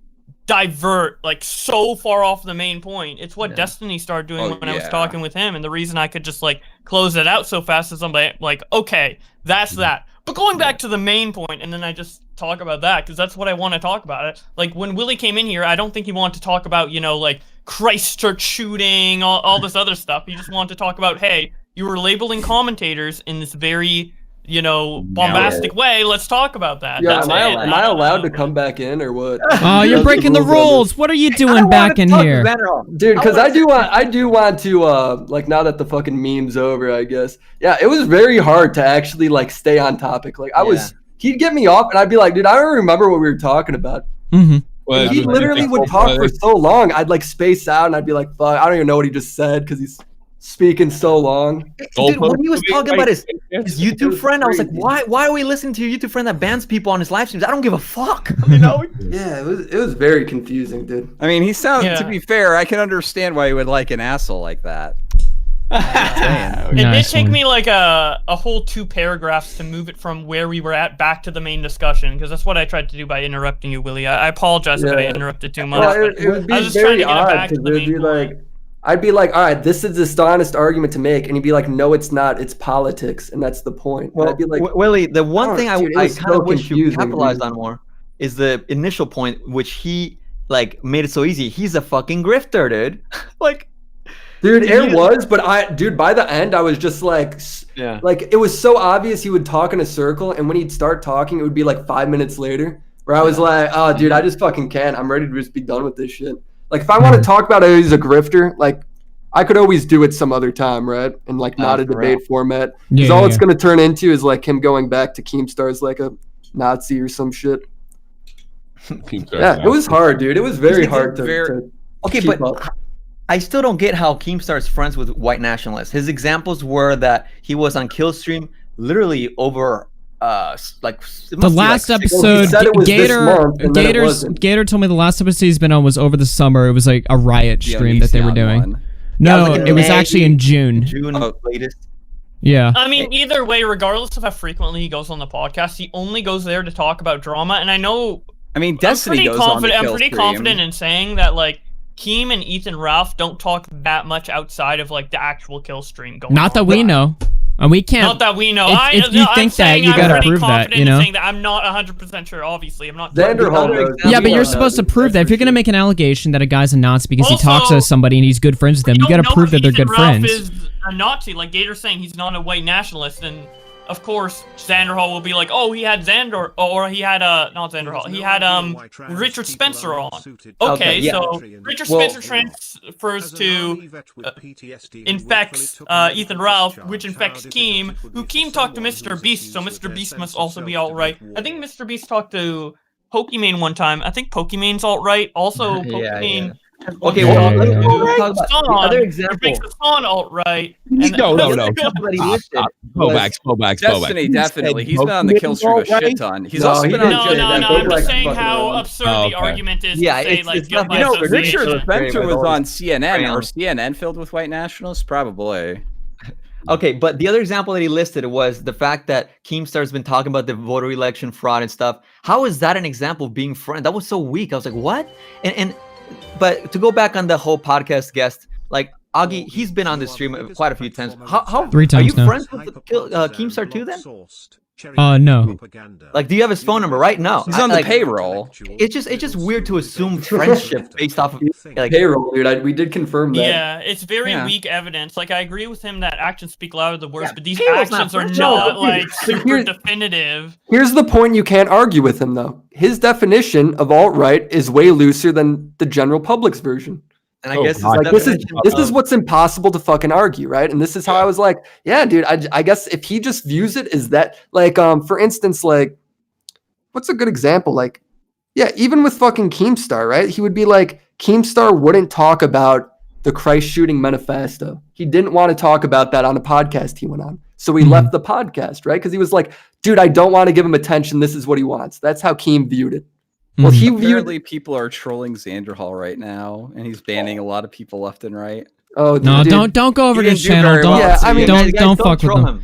divert like so far off the main point. It's what Destiny started doing when I was talking with him, and the reason I could just like close it out so fast is I'm like, okay, that's that. But going back to the main point, and then I just talk about that because that's what I want to talk about. Like when Willie came in here, I don't think he wanted to talk about like Christchurch shooting, all this other stuff. He just wanted to talk about, hey, you were labeling commentators in this very bombastic way. Let's talk about that. Yeah, am I allowed to come back in or what? Oh, you're breaking the rules. What are you doing back in here? Dude, because I do want to like, now that the fucking meme's over, I guess. Yeah, it was very hard to actually like stay on topic. Like he'd get me off and I'd be like, dude, I don't remember what we were talking about. Mm-hmm. Well, he literally would talk for so long. I'd like space out and I'd be like, fuck, I don't even know what he just said because he's speaking so long. Dude, when he was talking about his YouTube friend, I was like, why are we listening to your YouTube friend that bans people on his live streams? I don't give a fuck. Yeah, it was very confusing, dude. I mean, he sounds. To be fair, I can understand why he would like an asshole like that. It did take me like a whole 2 paragraphs to move it from where we were at back to the main discussion, because that's what I tried to do by interrupting you, Willie. I apologize if I interrupted too much. Well, but it would be I was just trying very to get it odd back to because the it would main be like, I'd be like, all right, this is this honest argument to make, and he'd be like, no, it's not. It's politics, and that's the point. Well, I'd be like, Willie, the one thing I was kind of so wish you confusing, capitalized dude. on more is the initial point, which he like made it so easy. He's a fucking grifter, dude. Like, dude, it was, but by the end, I was just like, yeah, like it was so obvious he would talk in a circle, and when he'd start talking, it would be like 5 minutes later, where I was like, oh, dude, I just fucking can't. I'm ready to just be done with this shit. Like, if I want to talk about how he's a grifter, like, I could always do it some other time, right? And like not a debate format. Because all it's going to turn into is like him going back to Keemstar's like a Nazi or some shit. Yeah, it was hard, dude. It was very hard to okay, keep but up. I still don't get how Keemstar is friends with white nationalists. His examples were that he was on Killstream literally over like The last episode, Gator told me the last episode he's been on was over the summer. It was like a riot stream that they were doing. No, it was actually in June. Latest. Yeah. I mean, either way, regardless of how frequently he goes on the podcast, he only goes there to talk about drama. And I know, Destiny goes on the I'm kill pretty stream. confident in saying that, like, Keem and Ethan Ralph don't talk that much outside of like the actual kill stream going on. Not that we know. And we can't. Not that we know. If you think that, you gotta prove that, you know? Saying that I'm not 100% sure, obviously. I'm not. Xanderhal Yeah, but you're supposed to prove that. If you're gonna make an allegation that a guy's a Nazi because he talks to somebody and he's good friends with them, you gotta prove that they're good Ralph friends. is a Nazi, like Gator's saying he's not a white nationalist, and of course Xanderhal will be like, oh, he had or he had not Xanderhal, he had Richard Spencer on. Okay, yeah. so Richard Spencer transfers to infects Ethan Ralph, which infects Keem, who Keem talked to Mr. Beast, so Mr. Beast must also be alt-right. I think Mr. Beast talked to Pokimane one time. I think Pokimane's alt-right. Also, Pokimane. Okay, well, let's talk about the other example. Makes the song alt-right. No. Bobax. Destiny, definitely. He's been on the kill stream a shit ton. He's also been on. No. I'm just saying how absurd the argument is to say, like, guilt by association. Richard Spencer was on CNN. Are CNN filled with white nationalists? Probably. Okay, but the other example that he listed was the fact that Keemstar's been talking about the voter election fraud and stuff. How is that an example of being friend? That was so weak. I was like, what? But to go back on the whole podcast guest, like Augie, he's been on the stream quite a few times. How 3 times are you now. friends with Keemstar too then? No. Like, do you have his phone number? Right? No. He's on the payroll. It's just weird to assume friendship based off of like payroll, dude. We did confirm that. Yeah, it's very weak evidence. Like, I agree with him that actions speak louder than words, but these payroll's actions not are friendship. not like super definitive. Here's the point you can't argue with him, though. His definition of alt-right is way looser than the general public's version. And I guess like, this is what's impossible to fucking argue, right? And this is how I was like, yeah, dude, I guess if he just views it as that, like, for instance, like, what's a good example? Like, yeah, even with fucking Keemstar, right? He would be like, Keemstar wouldn't talk about the Christ shooting manifesto. He didn't want to talk about that on a podcast he went on. So he left the podcast, right? Because he was like, dude, I don't want to give him attention. This is what he wants. That's how Keem viewed it. Well, he apparently people are trolling Xanderhal right now, and he's banning a lot of people left and right. Oh no! Dude. Don't go over to his channel. Don't fuck with him.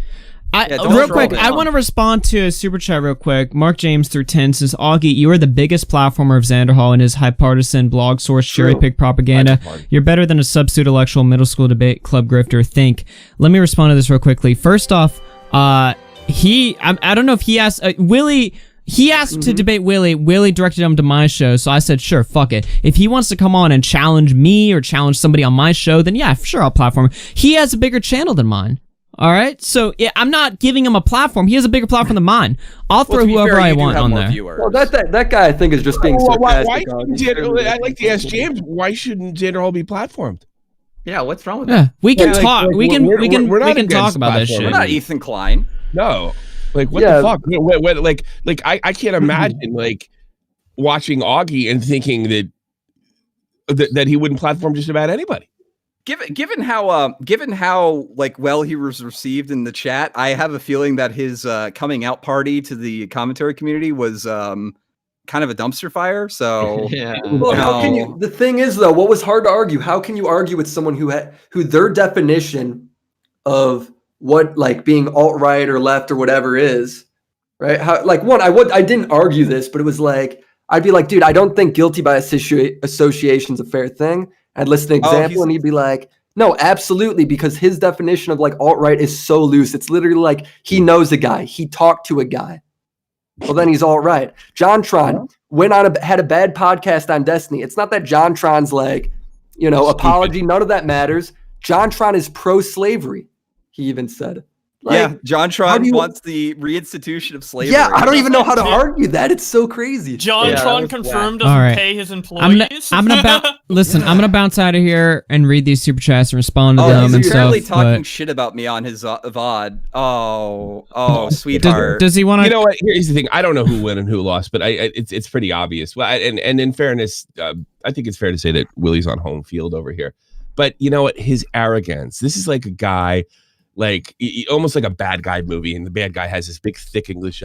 Real quick, I want to respond to a super chat real quick. Mark James through 10 says, Augie, you are the biggest platformer of Xanderhal and his bipartisan blog source cherry pick propaganda. You're better than a substitute middle school debate club grifter. Think. Let me respond to this real quickly. First off, I don't know if he asked Willie. He asked to debate Willie. Willie directed him to my show, so I said, sure, fuck it. If he wants to come on and challenge me or challenge somebody on my show, then yeah, sure, I'll platform him. He has a bigger channel than mine. All right? So yeah, I'm not giving him a platform. He has a bigger platform than mine. I'll throw whoever I want on there. Well, that guy, I think, is just being sarcastic. I'd like to ask James, why shouldn't Xanderhal be platformed? Yeah, what's wrong with that? We can talk. We can talk about this shit. We're not Ethan Klein. No. Like, what the fuck? I can't imagine, like, watching Augie and thinking that he wouldn't platform just about anybody. Given how like well he was received in the chat, I have a feeling that his coming out party to the commentary community was kind of a dumpster fire. So yeah. Well, how can you? The thing is, though, what was hard to argue? How can you argue with someone who their definition of what like being alt-right or left or whatever is, right? How, like I didn't argue this, but it was like, I'd be like, dude, I don't think guilty by association is a fair thing. I'd list an example and he'd be like, no, absolutely, because his definition of like alt-right is so loose. It's literally like he knows a guy, he talked to a guy. Well, then he's alt-right. JonTron had a bad podcast on Destiny. It's not that JonTron's like, you know, apology, none of that matters. JonTron is pro-slavery, he even said. Like, yeah, JonTron wants the reinstitution of slavery. Yeah, I don't even know how to argue that. It's so crazy. JonTron confirmed doesn't pay his employees. I'm gonna bounce out of here and read these super chats and respond to them and stuff. He's apparently talking shit about me on his VOD. Oh, sweetheart. Does he want to? You know what? Here's the thing. I don't know who won and who lost, but it's pretty obvious. Well, and in fairness, I think it's fair to say that Willy's on home field over here. But you know what? His arrogance. This is like a guy. Like almost like a bad guy movie, and the bad guy has this big, thick English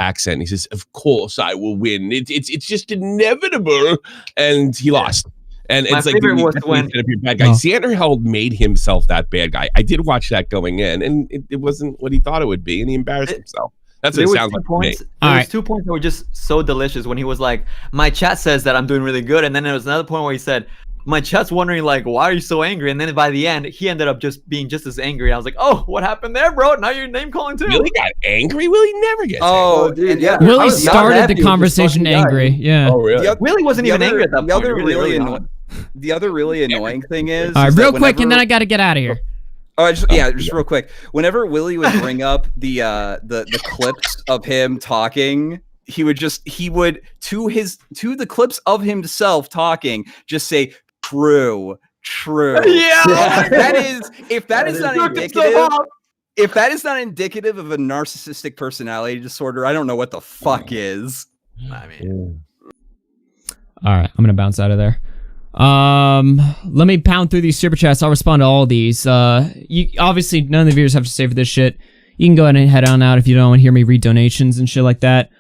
accent. He says, "Of course, I will win. It's just inevitable," and he lost. And My it's like favorite was when bad guy. Xanderhal made himself that bad guy. I did watch that going in, and it wasn't what he thought it would be, and he embarrassed himself. That's what it sounds like to me. There was 2 points that were just so delicious when he was like, "My chat says that I'm doing really good," and then there was another point where he said, my chat's wondering like, why are you so angry? And then by the end, he ended up just being just as angry. I was like, oh, what happened there, bro? Now you're name calling too. Willy got angry? Willy never gets angry. Dude, yeah. Willy started the conversation angry. Yeah. Oh, really? Willy wasn't even angry at that point. The other really annoying thing is... All right, real quick, and then I got to get out of here. Just real quick. Whenever Willy would bring up the clips of him talking... He would to the clips of himself talking just say true. Yeah. If that is not indicative of a narcissistic personality disorder, I don't know what the fuck is. I mean, all right, I'm gonna bounce out of there. Let me pound through these super chats. I'll respond to all these. You obviously none of the viewers have to stay for this shit. You can go ahead and head on out if you don't want to hear me read donations and shit like that.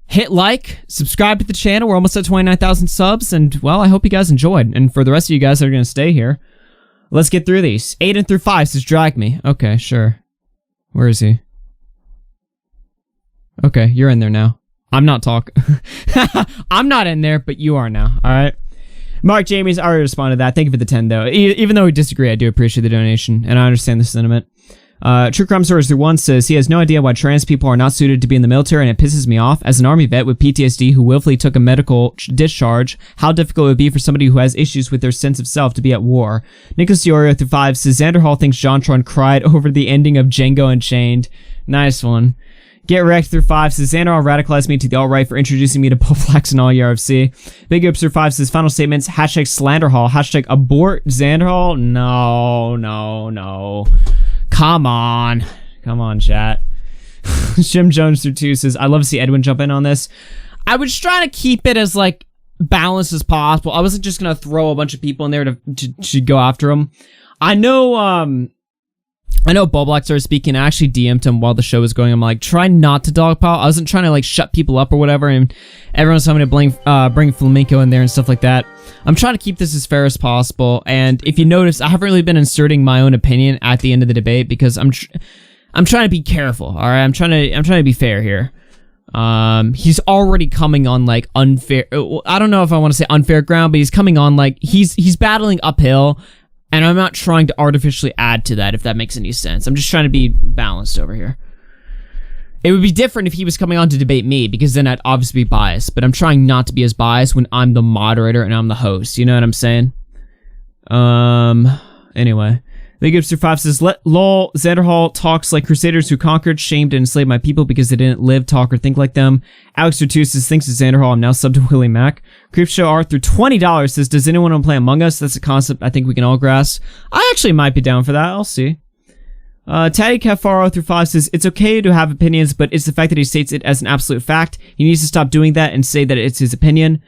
Hit like, subscribe to the channel. We're almost at 29,000 subs, and well, I hope you guys enjoyed. And for the rest of you guys that are gonna stay here, let's get through these. 8 and through 5 says drag me. Okay, sure. Where is he? Okay, you're in there now. I'm not talking. I'm not in there, but you are now. All right. Mark Jamie's already responded to that. Thank you for the 10 though. Even though we disagree, I do appreciate the donation, and I understand the sentiment. True Crime Source 1 says he has no idea why trans people are not suited to be in the military, and it pisses me off. As an army vet with PTSD who willfully took a medical discharge, how difficult it would be for somebody who has issues with their sense of self to be at war. Nicholas Diorio through 5 says Xanderhal thinks JonTron cried over the ending of Django Unchained. Nice one. Get Wrecked through 5 says Xanderhal radicalized me to the alt-right for introducing me to Bull Flax and all RFC. Big Ups through 5 says final statements, hashtag Slanderhal, hashtag abort Xanderhal. No. Come on, chat. Jim Jones through 2 says, I love to see Edwin jump in on this. I was trying to keep it as, like, balanced as possible. I wasn't just going to throw a bunch of people in there to go after him. I know Boblock started speaking. I actually DM'd him while the show was going. I'm like, try not to dogpile. I wasn't trying to, like, shut people up or whatever, and everyone's telling me to bring Flamenco in there and stuff like that. I'm trying to keep this as fair as possible, and if you notice, I haven't really been inserting my own opinion at the end of the debate because I'm trying to be careful. All right, I'm trying to be fair here. He's already coming on like unfair. I don't know if I want to say unfair ground, but he's coming on like he's battling uphill, and I'm not trying to artificially add to that. If that makes any sense, I'm just trying to be balanced over here. It would be different if he was coming on to debate me, because then I'd obviously be biased, but I'm trying not to be as biased when I'm the moderator and I'm the host, you know what I'm saying? Anyway. Big Hipster 5 says, lol, Xanderhal talks like crusaders who conquered, shamed, and enslaved my people because they didn't live, talk, or think like them. Alex 2 says, thanks to Xanderhal, I'm now subbed to WillyMac. Creepshow R through $20 says, does anyone want to play Among Us? That's a concept I think we can all grasp. I actually might be down for that, I'll see. Taddy Cafaro through 5 says, it's okay to have opinions, but it's the fact that he states it as an absolute fact. He needs to stop doing that and say that it's his opinion.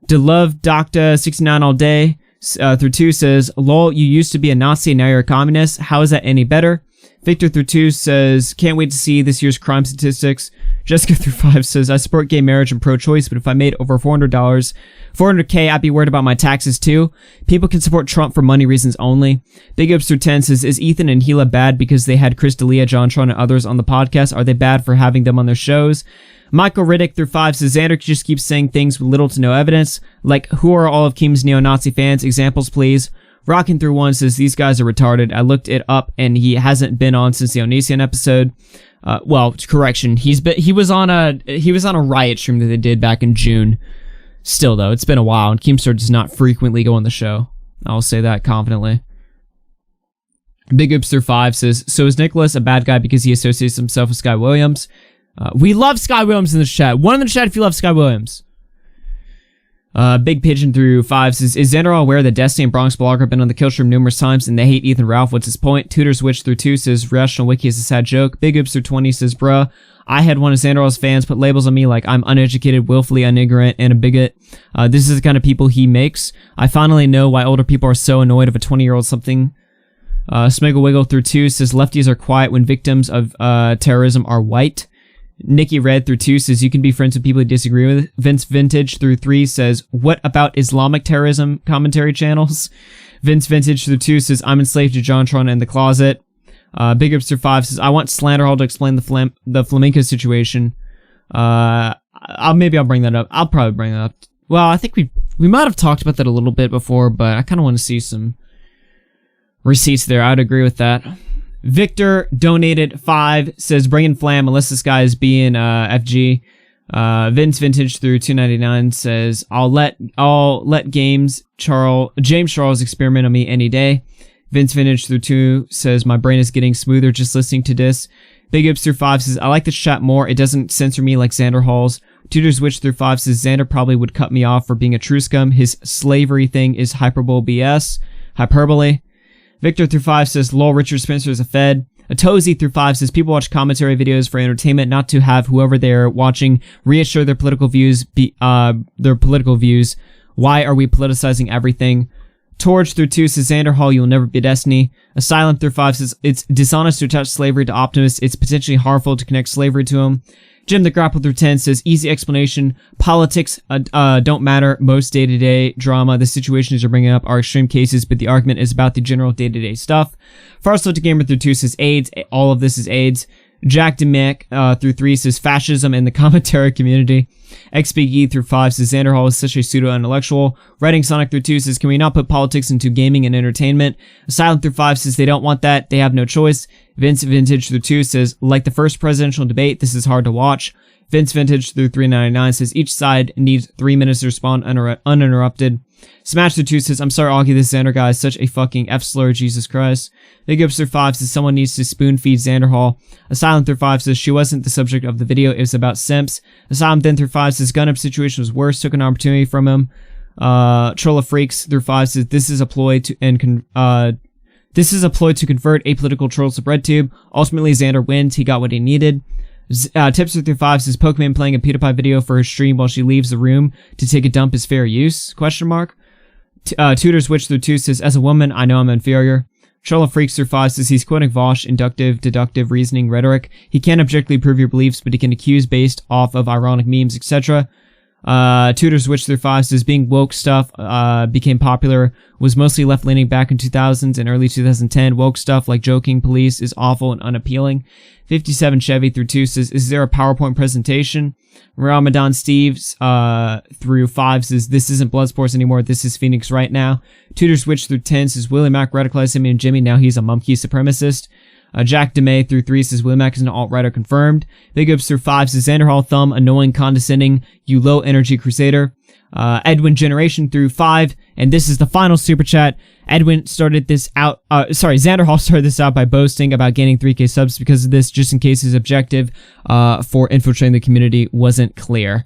DeLove Doctor 69 all day through 2 says, lol, you used to be a Nazi and now you're a communist. How is that any better? Victor through 2 says, can't wait to see this year's crime statistics. Jessica through 5 says, I support gay marriage and pro-choice, but if I made over $400K, I'd be worried about my taxes too. People can support Trump for money reasons only. Big Ups through 10 says, is Ethan and Gila bad because they had Chris D'Elia, JonTron, and others on the podcast? Are they bad for having them on their shows? Michael Riddick through 5 says, Xander just keeps saying things with little to no evidence. Like, who are all of Keem's neo-Nazi fans? Examples, please. Rockin' through 1 says, these guys are retarded. I looked it up and he hasn't been on since the Onision episode. Well, correction, he was on a riot stream that they did back in June. Still though, it's been a while, and Keemstar does not frequently go on the show. I'll say that confidently. Big Oops through 5 says, so is Nicholas a bad guy because he associates himself with Sky Williams? We love Sky Williams in the chat. One in the chat if you love Sky Williams. Big Pigeon through 5 says, is Xanderhal aware that Destiny and Bronx Blogger have been on the kill stream numerous times and they hate Ethan Ralph? What's his point? Tutors Witch through 2 says, Rational Wiki is a sad joke. Big Oops through 20 says, bruh, I had one of Xanderhal's fans put labels on me like I'm uneducated, willfully unignorant, and a bigot. This is the kind of people he makes. I finally know why older people are so annoyed of a 20-year-old something. Smiggle Wiggle through 2 says, lefties are quiet when victims of terrorism are white. Nikki Red through 2 says, you can be friends with people you disagree with. Vince Vintage through 3 says, what about Islamic terrorism commentary channels? Vince Vintage through 2 says, I'm enslaved to JonTron in the closet. Big Ups through 5 says, I want Slanderhall to explain the flamenco situation. I'll bring that up. I'll probably bring that up. Well, I think we might have talked about that a little bit before, but I kind of want to see some receipts there. I'd agree with that. Victor donated 5, says, bring in Flam unless this guy is being FG. Vince Vintage through 299 says, I'll let James Charles experiment on me any day. Vince Vintage through 2 says, my brain is getting smoother just listening to this. Big Ups through 5 says, I like this chat more. It doesn't censor me like Xanderhal's. Tutors Witch through 5 says, Xander probably would cut me off for being a true scum. His slavery thing is hyperbole. Victor through 5 says, lol, Richard Spencer is a Fed. Atozi through 5 says, people watch commentary videos for entertainment, not to have whoever they're watching reassure their political views. Why are we politicizing everything? Torch through 2 says, Xanderhal, you'll never be Destiny. Asylum through 5 says, it's dishonest to attach slavery to Optimus. It's potentially harmful to connect slavery to him. Jim the Grapple through 10 says, easy explanation. Politics don't matter. Most day-to-day drama. The situations you're bringing up are extreme cases, but the argument is about the general day-to-day stuff. Farslow to Gamer through 2 says, AIDS. All of this is AIDS. Jack DeMick through 3 says, fascism in the commentary community. XBE through 5 says, Xanderhal is such a pseudo-intellectual. Writing Sonic through 2 says, can we not put politics into gaming and entertainment? Asylum through 5 says, they don't want that. They have no choice. Vince Vintage through 2 says, like the first presidential debate, this is hard to watch. Vince Vintage through 399 says, each side needs 3 minutes to respond uninterrupted. Smash through 2 says, I'm sorry, Augie, this Xander guy is such a fucking F-slur, Jesus Christ. Big Ups through 5 says, someone needs to spoon-feed Xanderhal. Asylum through 5 says, she wasn't the subject of the video, it was about simps. Asylum then through 5 says, gun-up situation was worse, took an opportunity from him. Troll of Freaks through 5 says, this is a ploy to convert apolitical trolls to BreadTube. Ultimately, Xander wins, he got what he needed. Tipster through 5 says, Pokemon playing a PewDiePie video for her stream while she leaves the room to take a dump is fair use? Question mark. Tutors Witch through 2 says, as a woman, I know I'm inferior. Troll of Freaks through 5 says, he's quoting Vosh, inductive, deductive reasoning, rhetoric. He can't objectively prove your beliefs, but he can accuse based off of ironic memes, etc. Tutors Witch through 5 says, being woke stuff became popular, was mostly left-leaning back in 2000s and early 2010. Woke stuff like joking police is awful and unappealing. 57 Chevy through 2 says, is there a PowerPoint presentation? Ramadan Steves through 5 says, this isn't Bloodsports anymore, this is Phoenix right now. Tutors Witch through 10 says, Willie Mac radicalized him and Jimmy, now he's a Mumkey supremacist. Jack DeMay through 3 says, Willie Mac is an alt-righter confirmed. Big Ups through 5 says, Xanderhal thumb, annoying, condescending, you low-energy crusader. Edwin Generation through 5, and this is the final super chat. Xanderhal started this out by boasting about gaining 3K subs because of this, just in case his objective for infiltrating the community wasn't clear.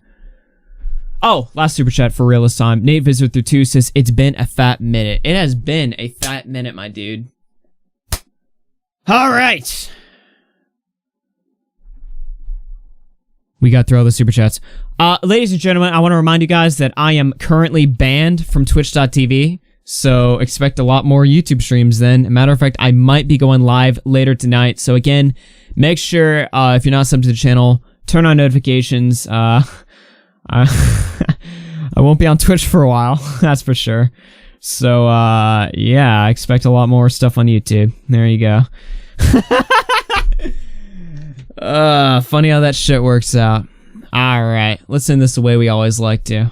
Oh, last super chat for real this time. Nate Visitor through 2 says, it's been a fat minute. It has been a fat minute, my dude. All right. We got through all the super chats. Ladies and gentlemen, I want to remind you guys that I am currently banned from Twitch.tv. So expect a lot more YouTube streams then. Matter of fact, I might be going live later tonight. So again, make sure if you're not subbed to the channel, turn on notifications. I won't be on Twitch for a while, that's for sure. So yeah, I expect a lot more stuff on YouTube. There you go. Funny how that shit works out. Alright, let's end this the way we always like to.